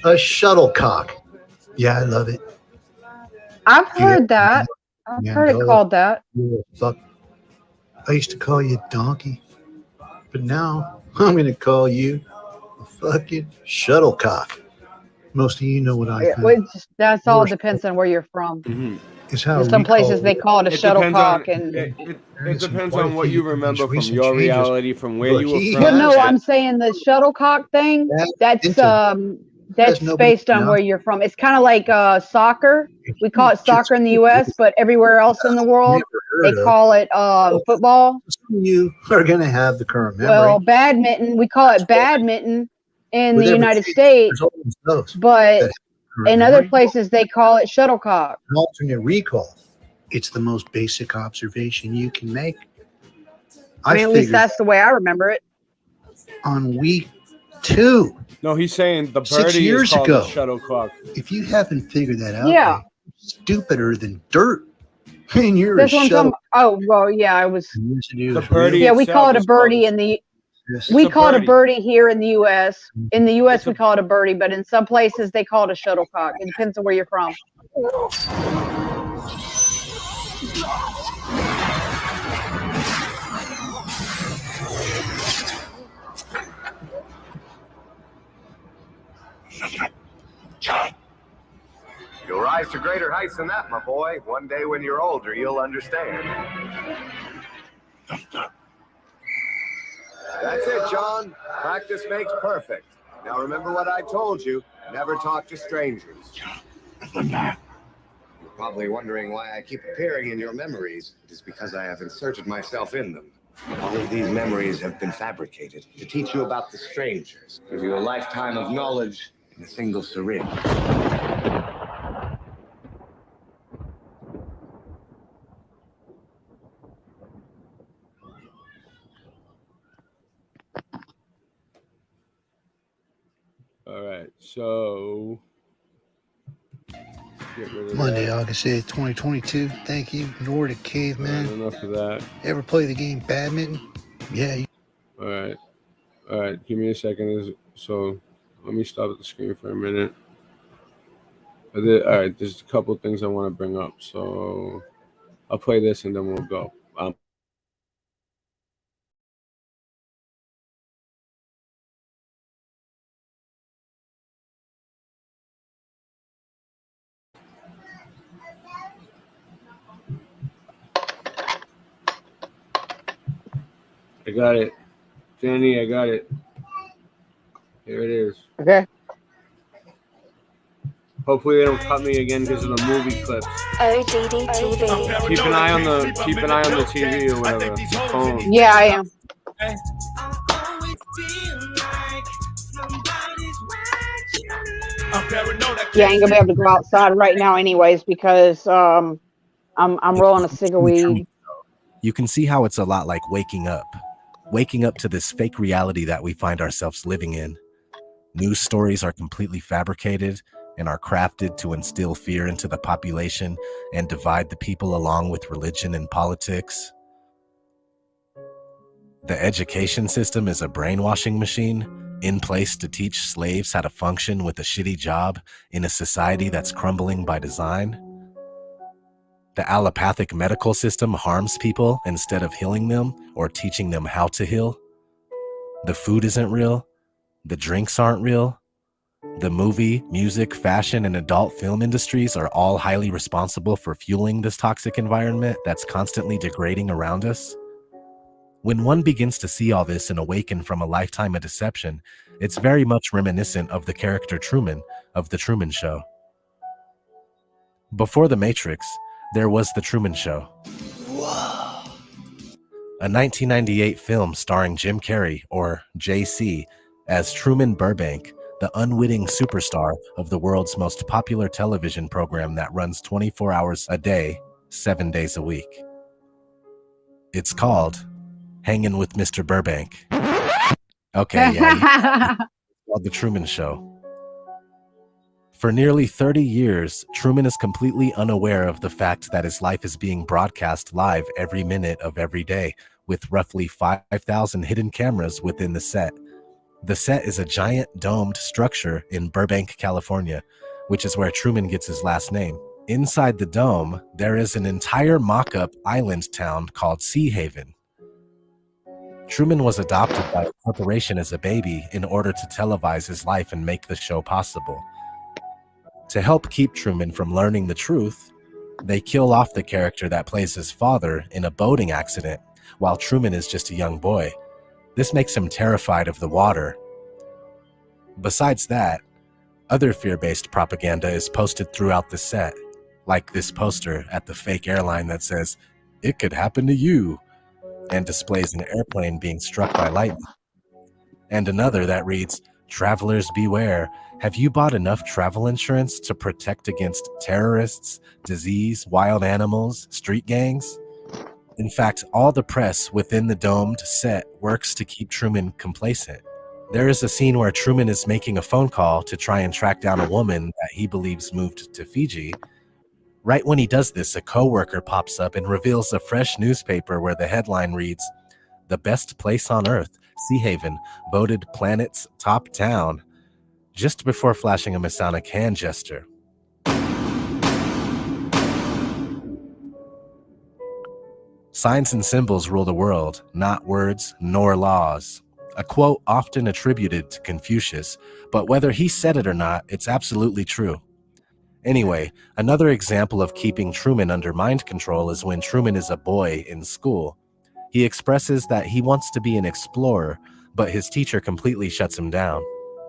a shuttlecock. Yeah, I love it. I've heard that. I've heard it called that. You're a fuck. I used to call you donkey, but now I'm going to call you a fucking shuttlecock. Most of you know what I think. That's all depends on where you're from. Is how In some we call places they call it a shuttlecock, It depends on what you remember from your reality, from where you were from. But no, I'm saying the shuttlecock thing. That's based on where you're from. It's kind of like soccer. We call it soccer in the U.S., but everywhere else in the world they call it football. Some of you are going to have the current memory. Well, badminton. We call it badminton in the United States, but in other places they call it shuttlecock. An alternate recall. It's the most basic observation you can make. I mean, at least that's the way I remember it. On week 2. No, he's saying the 6 birdie years is called ago. a shuttlecock. If you haven't figured that out, Yeah. you're stupider than dirt. And you're That's a what I'm shuttle. talking. Oh well, yeah, I was. The birdie Yeah, we call it a itself is birdie in the. We It's a call it a birdie. birdie here in the U.S. In the U.S., we call it a birdie, but in some places they call it a shuttlecock. It depends on where you're from. You'll rise to greater heights than that, my boy. One day when you're older, you'll understand. That's it, John. Practice makes perfect. Now remember what I told you. Never talk to strangers. You're probably wondering why I keep appearing in your memories. It is because I have inserted myself in them. All of these memories have been fabricated to teach you about the strangers. Give you a lifetime of knowledge in a single syringe. All right, so get rid of Monday, that. August 8th, 2022. Thank you, Nordic Caveman. Enough of that. Ever play the game badminton? Yeah. All right. Give me a second. So let me stop the screen for a minute. All right, there's a couple of things I want to bring up. So I'll play this and then we'll go. I got it. Jenny, I got it. Here it is. Okay. Hopefully they don't cut me again because of the movie clips. ODD TV. Keep an eye on the TV or whatever. The phone. Yeah, I am. Yeah, I ain't gonna be able to go outside right now, anyways, because I'm rolling a cig of weed. You can see how it's a lot like waking up to this fake reality that we find ourselves living in. News stories are completely fabricated and are crafted to instill fear into the population and divide the people along with religion and politics. The education system is a brainwashing machine in place to teach slaves how to function with a shitty job in a society that's crumbling by design. The allopathic medical system harms people instead of healing them or teaching them how to heal. The food isn't real. The drinks aren't real. The movie, music, fashion, and adult film industries are all highly responsible for fueling this toxic environment that's constantly degrading around us. When one begins to see all this and awaken from a lifetime of deception, it's very much reminiscent of the character Truman of The Truman Show. Before The Matrix, there was The Truman Show. A 1998 film starring Jim Carrey, or JC, as Truman Burbank, the unwitting superstar of the world's most popular television program that runs 24 hours a day, 7 days a week. It's called Hanging with Mr. Burbank. Okay, yeah. It's called The Truman Show. For nearly 30 years, Truman is completely unaware of the fact that his life is being broadcast live every minute of every day, with roughly 5,000 hidden cameras within the set. The set is a giant domed structure in Burbank, California, which is where Truman gets his last name. Inside the dome, there is an entire mock-up island town called Sea Haven. Truman was adopted by a corporation as a baby in order to televise his life and make the show possible. To help keep Truman from learning the truth, they kill off the character that plays his father in a boating accident while Truman is just a young boy. This makes him terrified of the water. Besides that, other fear-based propaganda is posted throughout the set, like this poster at the fake airline that says, "It could happen to you," and displays an airplane being struck by lightning. And another that reads, "Travelers beware. Have you bought enough travel insurance to protect against terrorists, disease, wild animals, street gangs?" In fact, all the press within the domed set works to keep Truman complacent. There is a scene where Truman is making a phone call to try and track down a woman that he believes moved to Fiji. Right when he does this, a coworker pops up and reveals a fresh newspaper where the headline reads, "The best place on earth, Sea Haven, voted planet's top town," just before flashing a Masonic hand gesture. Signs and symbols rule the world, not words nor laws. A quote often attributed to Confucius, but whether he said it or not, it's absolutely true. Anyway, another example of keeping Truman under mind control is when Truman is a boy in school. He expresses that he wants to be an explorer, but his teacher completely shuts him down.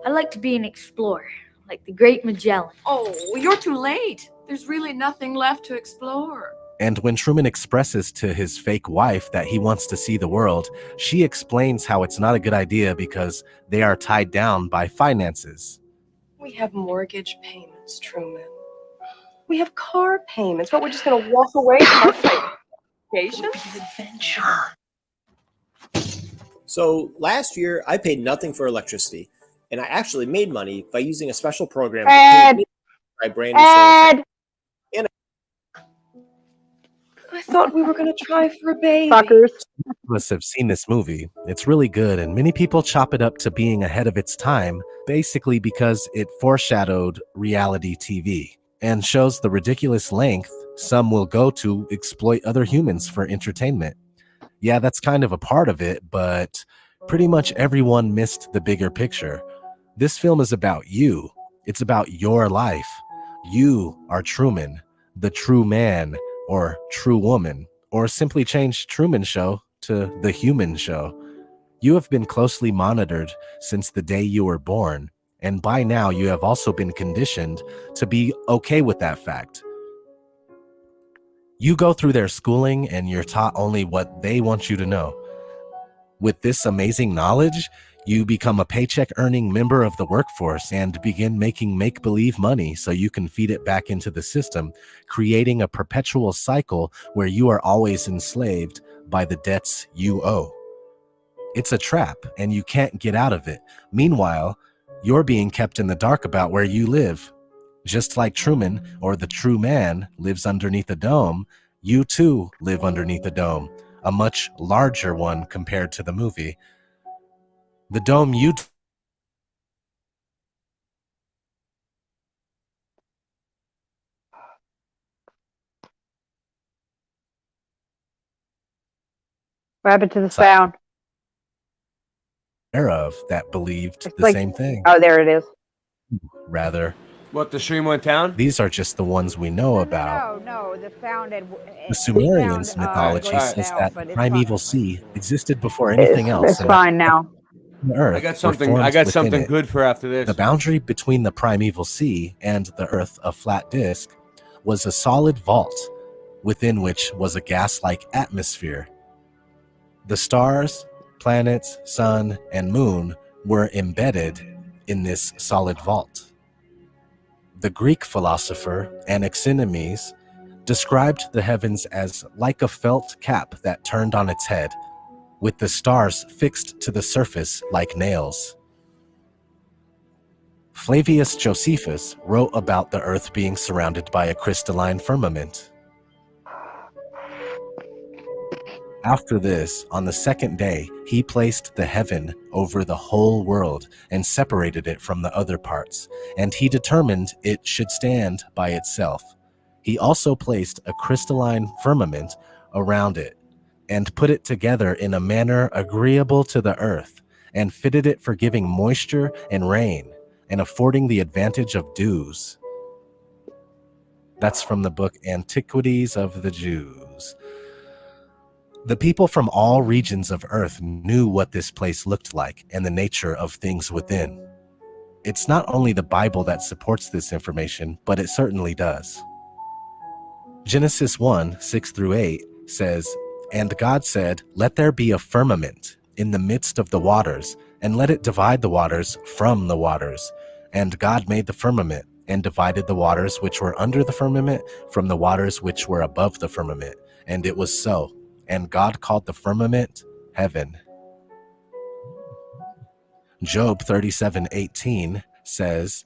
"I'd like to be an explorer, like the Great Magellan." Oh, you're too late. There's really nothing left to explore. And when Truman expresses to his fake wife that he wants to see the world, she explains how it's not a good idea because they are tied down by finances. We have mortgage payments, Truman. We have car payments, but we're just going to walk away from our vacation? Adventure. So last year, I paid nothing for electricity, and I actually made money by using a special program Ed, by brand new solar Ed, I thought we were going to try for a baby. fuckers. Most of us have seen this movie. It's really good, and many people chop it up to being ahead of its time, basically because it foreshadowed reality TV. and shows the ridiculous length some will go to exploit other humans for entertainment. Yeah, that's kind of a part of it, but pretty much everyone missed the bigger picture. This film is about you. It's about your life. You are Truman, the true man or true woman, or simply change Truman Show to The Human Show. You have been closely monitored since the day you were born, and by now you have also been conditioned to be okay with that fact. You go through their schooling and you're taught only what they want you to know. With this amazing knowledge, you become a paycheck-earning member of the workforce and begin making make-believe money so you can feed it back into the system, creating a perpetual cycle where you are always enslaved by the debts you owe. It's a trap, and you can't get out of it. Meanwhile, you're being kept in the dark about where you live. Just like Truman, or the true man, lives underneath a dome, you too live underneath a dome, a much larger one compared to the movie. The dome you What happened to the sound? of that believed It's the like, same thing. oh, there it is. Rather, What, the stream went down? these are just the ones we know about. No, the sound had. The Sumerians' mythology glitched says out, that but the it's primeval sea existed before anything else. It's and fine now. the earth I got were something. I formed got within something it. good for after this. The boundary between the primeval sea and the earth, a flat disk, was a solid vault within which was a gas-like atmosphere. The stars, planets, sun, and moon were embedded in this solid vault. The Greek philosopher Anaximenes described the heavens as like a felt cap that turned on its head, with the stars fixed to the surface like nails. Flavius Josephus wrote about the earth being surrounded by a crystalline firmament. After this, on the second day, he placed the heaven over the whole world and separated it from the other parts, and he determined it should stand by itself. He also placed a crystalline firmament around it and put it together in a manner agreeable to the earth, and fitted it for giving moisture and rain, and affording the advantage of dews. That's from the book Antiquities of the Jews. The people from all regions of earth knew what this place looked like and the nature of things within. It's not only the Bible that supports this information, but it certainly does. Genesis 1:6-8 says, "And God said, let there be a firmament in the midst of the waters, and let it divide the waters from the waters. And God made the firmament, and divided the waters which were under the firmament from the waters which were above the firmament. And it was so. And God called the firmament heaven." Job 37:18 says,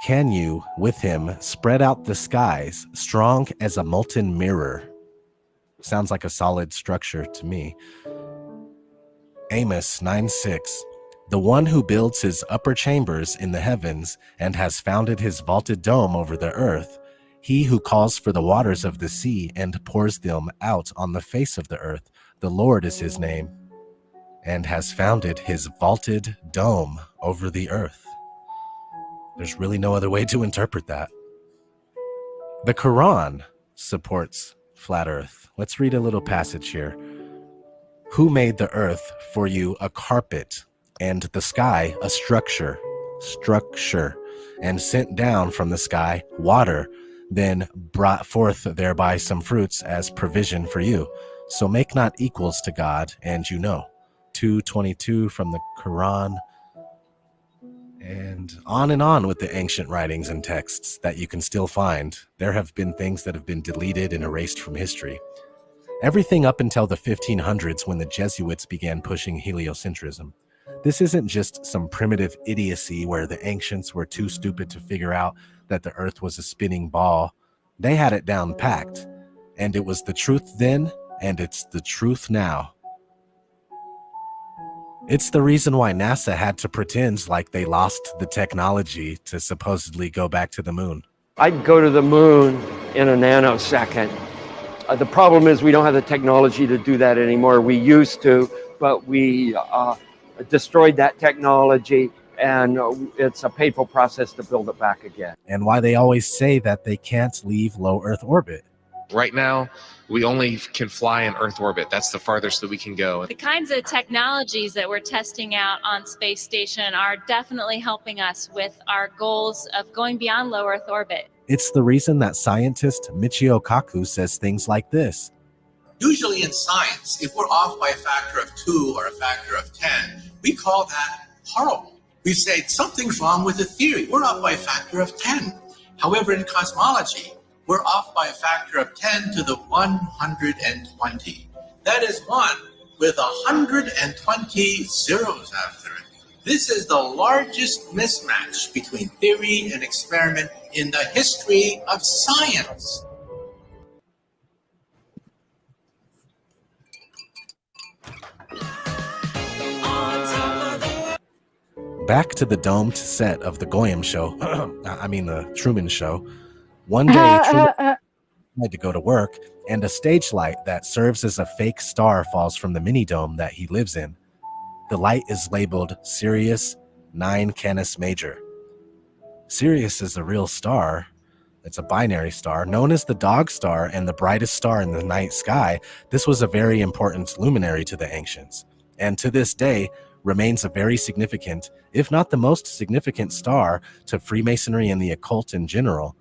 "Can you, with him, spread out the skies, strong as a molten mirror?" Sounds like a solid structure to me. Amos 9:6, "The one who builds his upper chambers in the heavens and has founded his vaulted dome over the earth, he who calls for the waters of the sea and pours them out on the face of the earth, the Lord is his name, and has founded his vaulted dome over the earth." There's really no other way to interpret that. The Quran supports flat earth. Let's read a little passage here. "Who made the earth for you a carpet, and the sky a structure, and sent down from the sky water, then brought forth thereby some fruits as provision for you. So make not equals to God, and you know." 2:22 from the Quran. And on with the ancient writings and texts that you can still find. There have been things that have been deleted and erased from history. Everything up until the 1500s, when the Jesuits began pushing heliocentrism. This isn't just some primitive idiocy where the ancients were too stupid to figure out that the earth was a spinning ball. They had it down packed, and it was the truth then, and it's the truth now. It's the reason why NASA had to pretend like they lost the technology to supposedly go back to the moon. I'd go to the moon in a nanosecond. The problem is we don't have the technology to do that anymore. We used to, but we destroyed that technology, and it's a painful process to build it back again. And why they always say that they can't leave low Earth orbit. Right now, we only can fly in Earth orbit. That's the farthest that we can go. The kinds of technologies that we're testing out on space station are definitely helping us with our goals of going beyond low Earth orbit. It's the reason that scientist Michio Kaku says things like this. Usually in science, if we're off by a factor of 2 or a factor of 10, we call that horrible. We say something's wrong with the theory. We're off by a factor of 10. However, in cosmology, we're off by a factor of 10 to the 120. That is 1 with 120 zeros after it. This is the largest mismatch between theory and experiment in the history of science. Back to the domed set of the Goyam show, the Truman Show. One day, Truman had to go to work, and a stage light that serves as a fake star falls from the mini dome that he lives in. The light is labeled Sirius 9 Canis Major. Sirius is a real star. It's a binary star known as the dog star and the brightest star in the night sky. This was a very important luminary to the ancients, and to this day remains a very significant, if not the most significant star to Freemasonry and the occult in general.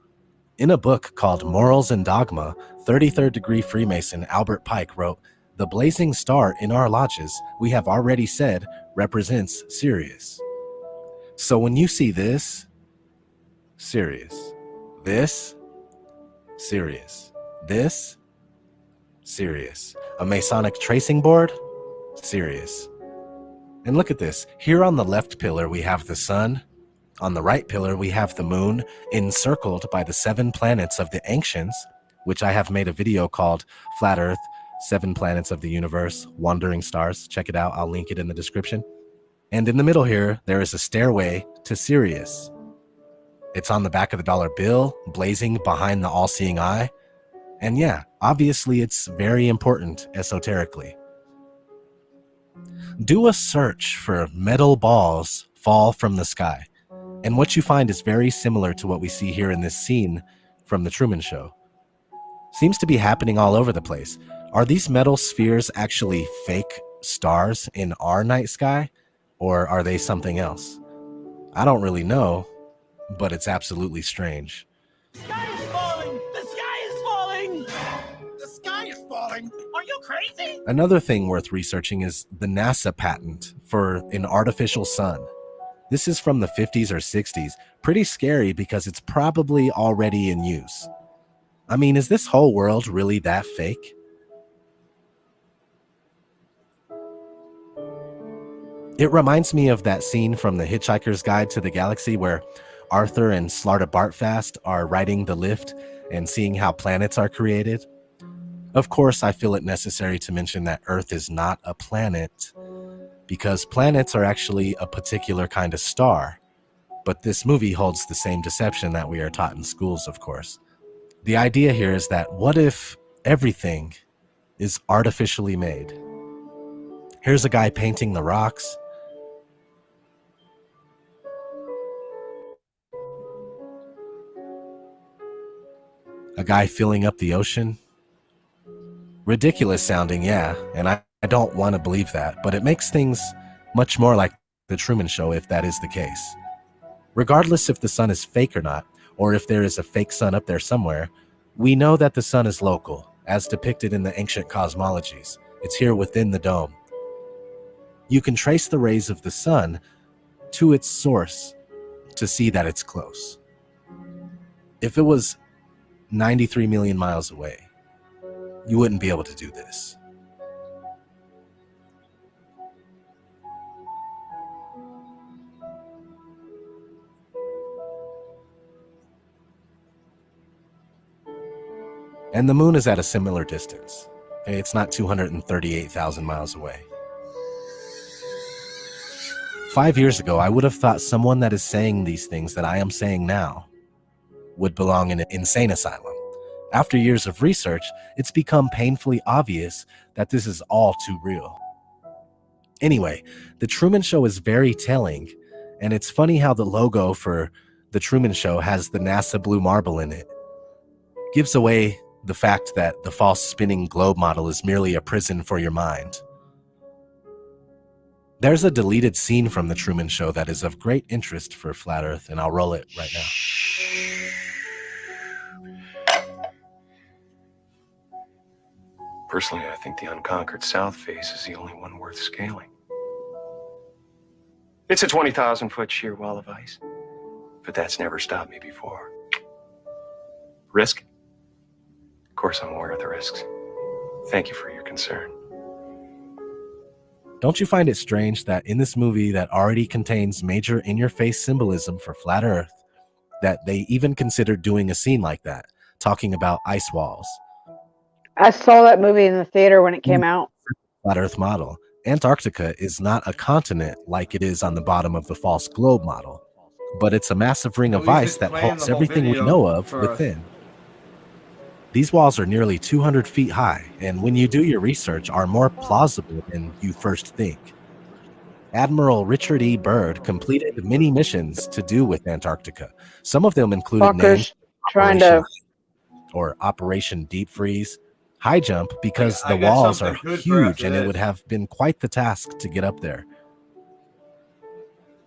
In a book called Morals and Dogma, 33rd degree Freemason Albert Pike wrote, "The blazing star in our lodges, we have already said, represents Sirius." So when you see this, Sirius. This, Sirius. This, Sirius. A Masonic tracing board, Sirius. And look at this. Here on the left pillar, we have the sun. On the right pillar, we have the moon, encircled by the 7 planets of the ancients, which I have made a video called Flat Earth, 7 Planets of the Universe, Wandering Stars. Check it out. I'll link it in the description. And in the middle here, there is a stairway to Sirius. It's on the back of the dollar bill, blazing behind the all-seeing eye. And yeah, obviously it's very important esoterically. Do a search for metal balls fall from the sky. And what you find is very similar to what we see here in this scene from the Truman Show. Seems to be happening all over the place. Are these metal spheres actually fake stars in our night sky? Or are they something else? I don't really know, but it's absolutely strange. The sky is falling! The sky is falling! The sky is falling! Are you crazy? Another thing worth researching is the NASA patent for an artificial sun. This is from the 50s or 60s. Pretty scary because it's probably already in use. I mean, is this whole world really that fake? It reminds me of that scene from The Hitchhiker's Guide to the Galaxy where Arthur and Slarta Bartfast are riding the lift and seeing how planets are created. Of course, I feel it necessary to mention that Earth is not a planet, because planets are actually a particular kind of star. But this movie holds the same deception that we are taught in schools, of course. The idea here is that what if everything is artificially made? Here's a guy painting the rocks. A guy filling up the ocean. Ridiculous sounding, yeah, and I don't want to believe that, but it makes things much more like the Truman Show if that is the case. Regardless if the sun is fake or not, or if there is a fake sun up there somewhere, we know that the sun is local, as depicted in the ancient cosmologies. It's here within the dome. You can trace the rays of the sun to its source to see that it's close. If it was 93 million miles away, you wouldn't be able to do this. And the moon is at a similar distance. It's not 238,000 miles away. 5 years ago, I would have thought someone that is saying these things that I am saying now would belong in an insane asylum. After years of research, it's become painfully obvious that this is all too real. Anyway, The Truman Show is very telling, and it's funny how the logo for The Truman Show has the NASA blue marble in it. Gives away the fact that the false spinning globe model is merely a prison for your mind. There's a deleted scene from The Truman Show that is of great interest for Flat Earth, and I'll roll it right now. Personally, I think the unconquered South face is the only one worth scaling. It's a 20,000-foot sheer wall of ice, but that's never stopped me before. Risk? Of course I'm aware of the risks. Thank you for your concern. Don't you find it strange that in this movie that already contains major in-your-face symbolism for Flat Earth, that they even considered doing a scene like that, talking about ice walls? I saw that movie in the theater when it came out. Flat Earth model. Antarctica is not a continent like it is on the bottom of the false globe model, but it's a massive ring of ice that holds everything we know of within. These walls are nearly 200 feet high, and when you do your research, are more plausible than you first think. Admiral Richard E. Byrd completed many missions to do with Antarctica. Some of them included names trying to or Operation Deep Freeze, High Jump, because the walls are huge and it would have been quite the task to get up there.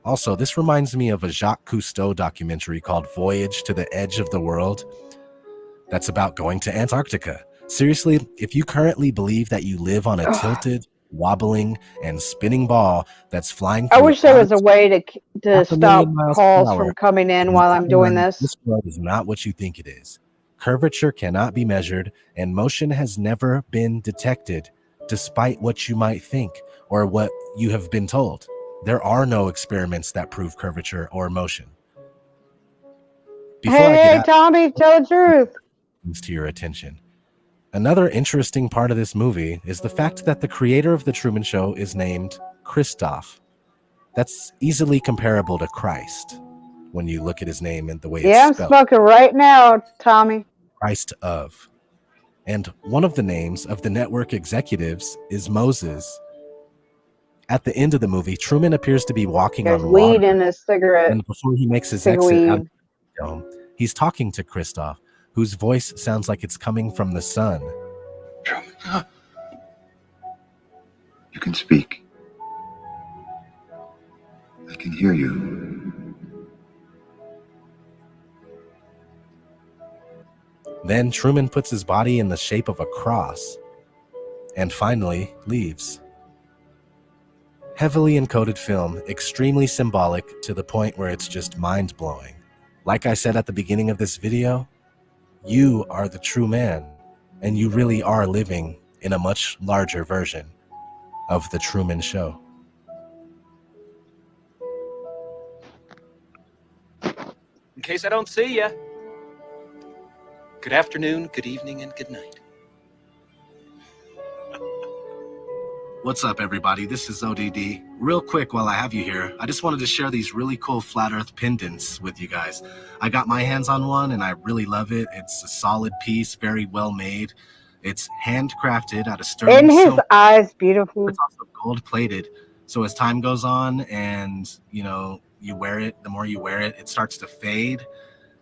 Also, this reminds me of a Jacques Cousteau documentary called Voyage to the Edge of the World. That's about going to Antarctica. Seriously, if you currently believe that you live on a tilted, wobbling, and spinning ball that's flying through I wish there was a way to stop 500,000 miles per calls hour, from coming in then while I'm doing this. This world is not what you think it is. Curvature cannot be measured, and motion has never been detected, despite what you might think or what you have been told. There are no experiments that prove curvature or motion. Hey, Tommy, tell the truth. To your attention. Another interesting part of this movie is the fact that the creator of The Truman Show is named Christoph. That's easily comparable to Christ when you look at his name and the way Yeah, I'm it's spelled. smoking right now, Tommy. Christ of. And one of the names of the network executives is Moses. At the end of the movie, Truman appears to be walking There's on weed water. in his cigarette. And before he makes his Take exit weed. out of the dome, he's talking to Christoph, whose voice sounds like it's coming from the sun. You can speak. I can hear you. Then Truman puts his body in the shape of a cross and finally leaves. Heavily encoded film, extremely symbolic to the point where it's just mind-blowing. Like I said at the beginning of this video, you are the true man, and you really are living in a much larger version of The Truman Show. In case I don't see ya. Good afternoon, good evening, and good night. What's up, everybody? This is ODD. Real quick, while I have you here, I just wanted to share these really cool flat earth pendants with you guys. I got my hands on one and I really love it. It's a solid piece, very well made. It's handcrafted out of sterling In his silver. eyes, beautiful. It's also gold plated. So as time goes on and, you know, you wear it, the more you wear it, it starts to fade.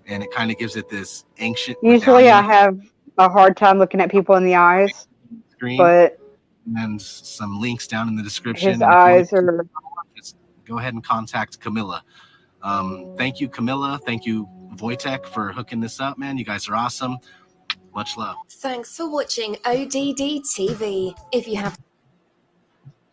And it kind of gives it this ancient Usually I medallion have a hard time looking at people in the eyes, screen. but And some links down in the description. his And if you eyes want are... just go ahead and contact Camilla. Thank you, Camilla. Thank you, Wojtek, for hooking this up, man. You guys are awesome. Much love. Thanks for watching ODD TV. If you have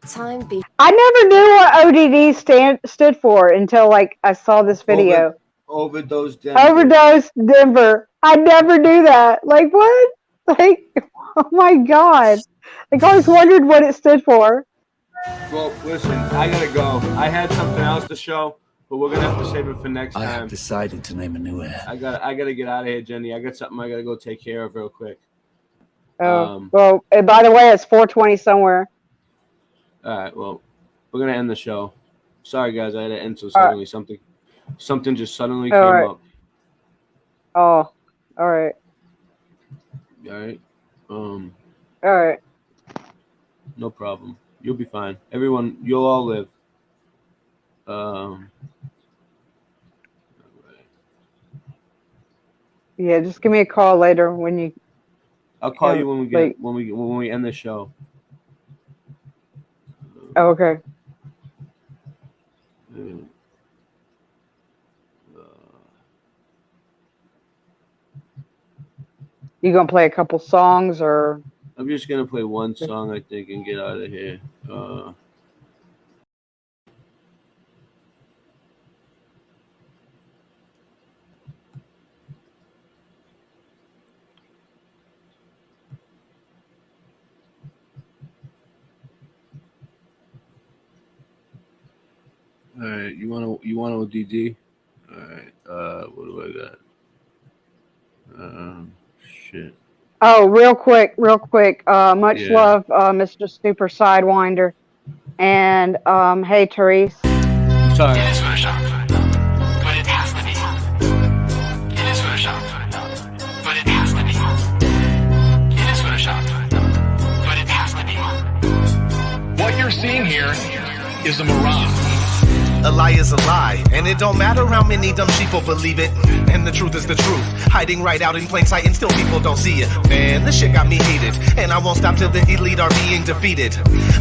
time, be I never knew what ODD stood for until like I saw this video. Overdose Denver. Overdose Denver. I never knew that. Like what? Like, oh my god. Like I always wondered what it stood for. Well, listen, I gotta go. I had something else to show, but we're gonna have to save it for next time. I have decided to name a new heir. I gotta get out of here, Jenny. I got something I gotta go take care of real quick. Oh, well, and by the way, it's 4:20 somewhere. All right, well, we're gonna end the show. Sorry, guys, I had to end so suddenly. Something just suddenly came right. up. Oh, all right. All right. All right. No problem. You'll be fine. Everyone, you'll all live. Yeah, just give me a call later when you. I'll call can, you when we get like, when we end the show. Oh, okay. You gonna play a couple songs or? I'm just gonna play one song, I think, and get out of here. All right, you want ODD? All right, what do I got? Shit. Oh, real quick. Much Yeah. love, Mr. Super Sidewinder, and hey, Therese. Sorry. It is Photoshop, but it has to be. It is Photoshop, but it has to be. It is Photoshop, but it has to be. What you're seeing here is a mirage. A lie is a lie, and it don't matter how many dumb sheeple believe it. And the truth is the truth, hiding right out in plain sight, and still people don't see it. Man, this shit got me heated, and I won't stop till the elite are being defeated.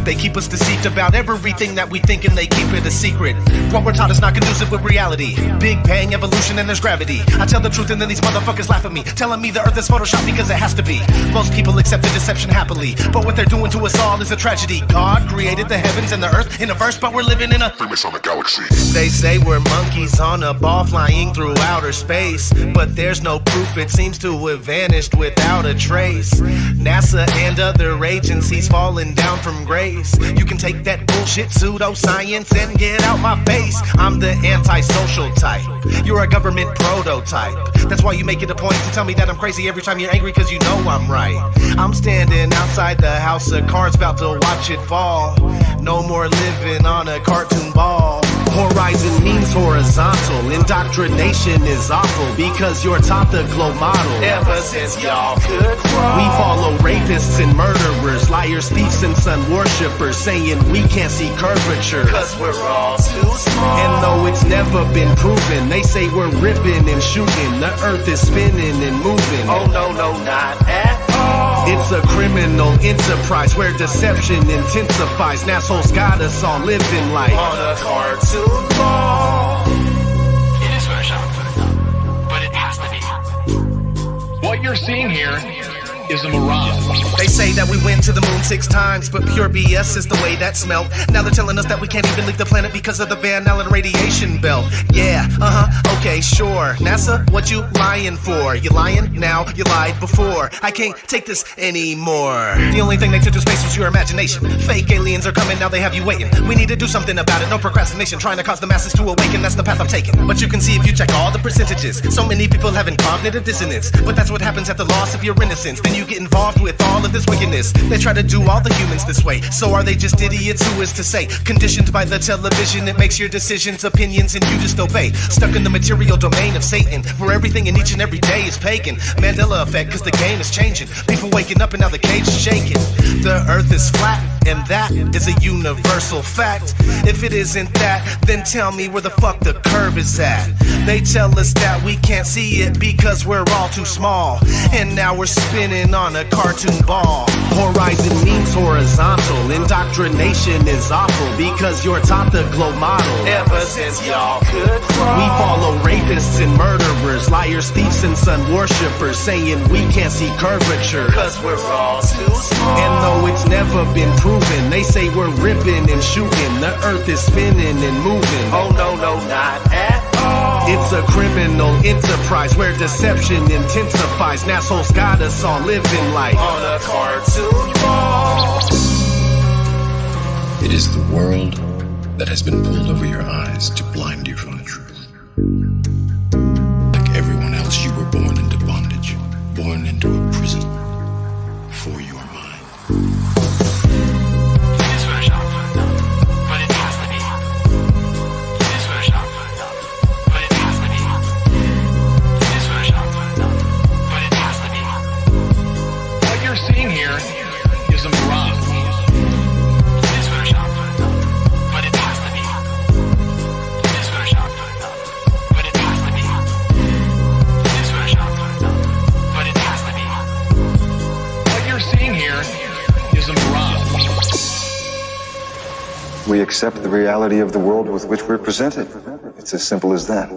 They keep us deceived about everything that we think, and they keep it a secret. What we're taught is not conducive with reality. Big bang, evolution, and there's gravity. I tell the truth, and then these motherfuckers laugh at me, telling me the earth is Photoshop because it has to be. Most people accept the deception happily, but what they're doing to us all is a tragedy. God created the heavens and the earth in a verse, but we're living in a famous on the galaxy. They say we're monkeys on a ball flying through outer space, but there's no proof, it seems to have vanished without a trace. NASA and other agencies falling down from grace. You can take that bullshit pseudoscience and get out my face. I'm the antisocial type, you're a government prototype. That's why you make it a point to tell me that I'm crazy every time you're angry, cause you know I'm right. I'm standing outside the house of cards about to watch it fall. No more living on a cartoon ball. Horizon means horizontal. Indoctrination is awful because you're taught the globe model. Ever since y'all could crawl, we follow rapists and murderers, liars, thieves, and sun worshippers, saying we can't see curvature cause we're all too small. And though it's never been proven, they say we're ripping and shooting. The earth is spinning and moving. Oh no, not at all. It's a criminal enterprise where deception intensifies. And assholes got us all living like on a cartoon ball. It is Photoshop, but it has to be. What you're seeing here is a mirage. They say that we went to the moon 6 times, but pure BS is the way that smelled. Now they're telling us that we can't even leave the planet because of the Van Allen radiation belt. Yeah, okay, sure. NASA, what you lying for? You lying now, you lied before. I can't take this anymore. The only thing they took to space was your imagination. Fake aliens are coming, now they have you waiting. We need to do something about it, no procrastination. Trying to cause the masses to awaken, that's the path I'm taking. But you can see if you check all the percentages, so many people having cognitive dissonance. But that's what happens at the loss of your innocence. Then you get involved with all of this wickedness. They try to do all the humans this way. So are they just idiots? Who is to say? Conditioned by the television, it makes your decisions, opinions, and you just obey. Stuck in the material domain of Satan, where everything in each and every day is pagan. Mandela effect, cause the game is changing. People waking up and now the cage is shaking. The earth is flat, and that is a universal fact. If it isn't that, then tell me where the fuck the curve is at. They tell us that we can't see it because we're all too small, and now we're spinning on a cartoon ball. Horizon means horizontal. Indoctrination is awful because you're taught the globe model. Ever since y'all could crawl, we follow rapists and murderers, liars, thieves, and sun worshippers, saying we can't see curvature cause we're all too small. And though it's never been proven, they say we're ripping and shooting. The earth is spinning and moving. Oh no, not at all. It's a criminal enterprise where deception intensifies. And assholes got us all living like on a cartoon ball. It is the world that has been pulled over your eyes to blind you from the truth. Like everyone else, you were born into bondage, born into a prison for your mind. We accept the reality of the world with which we're presented. It's as simple as that.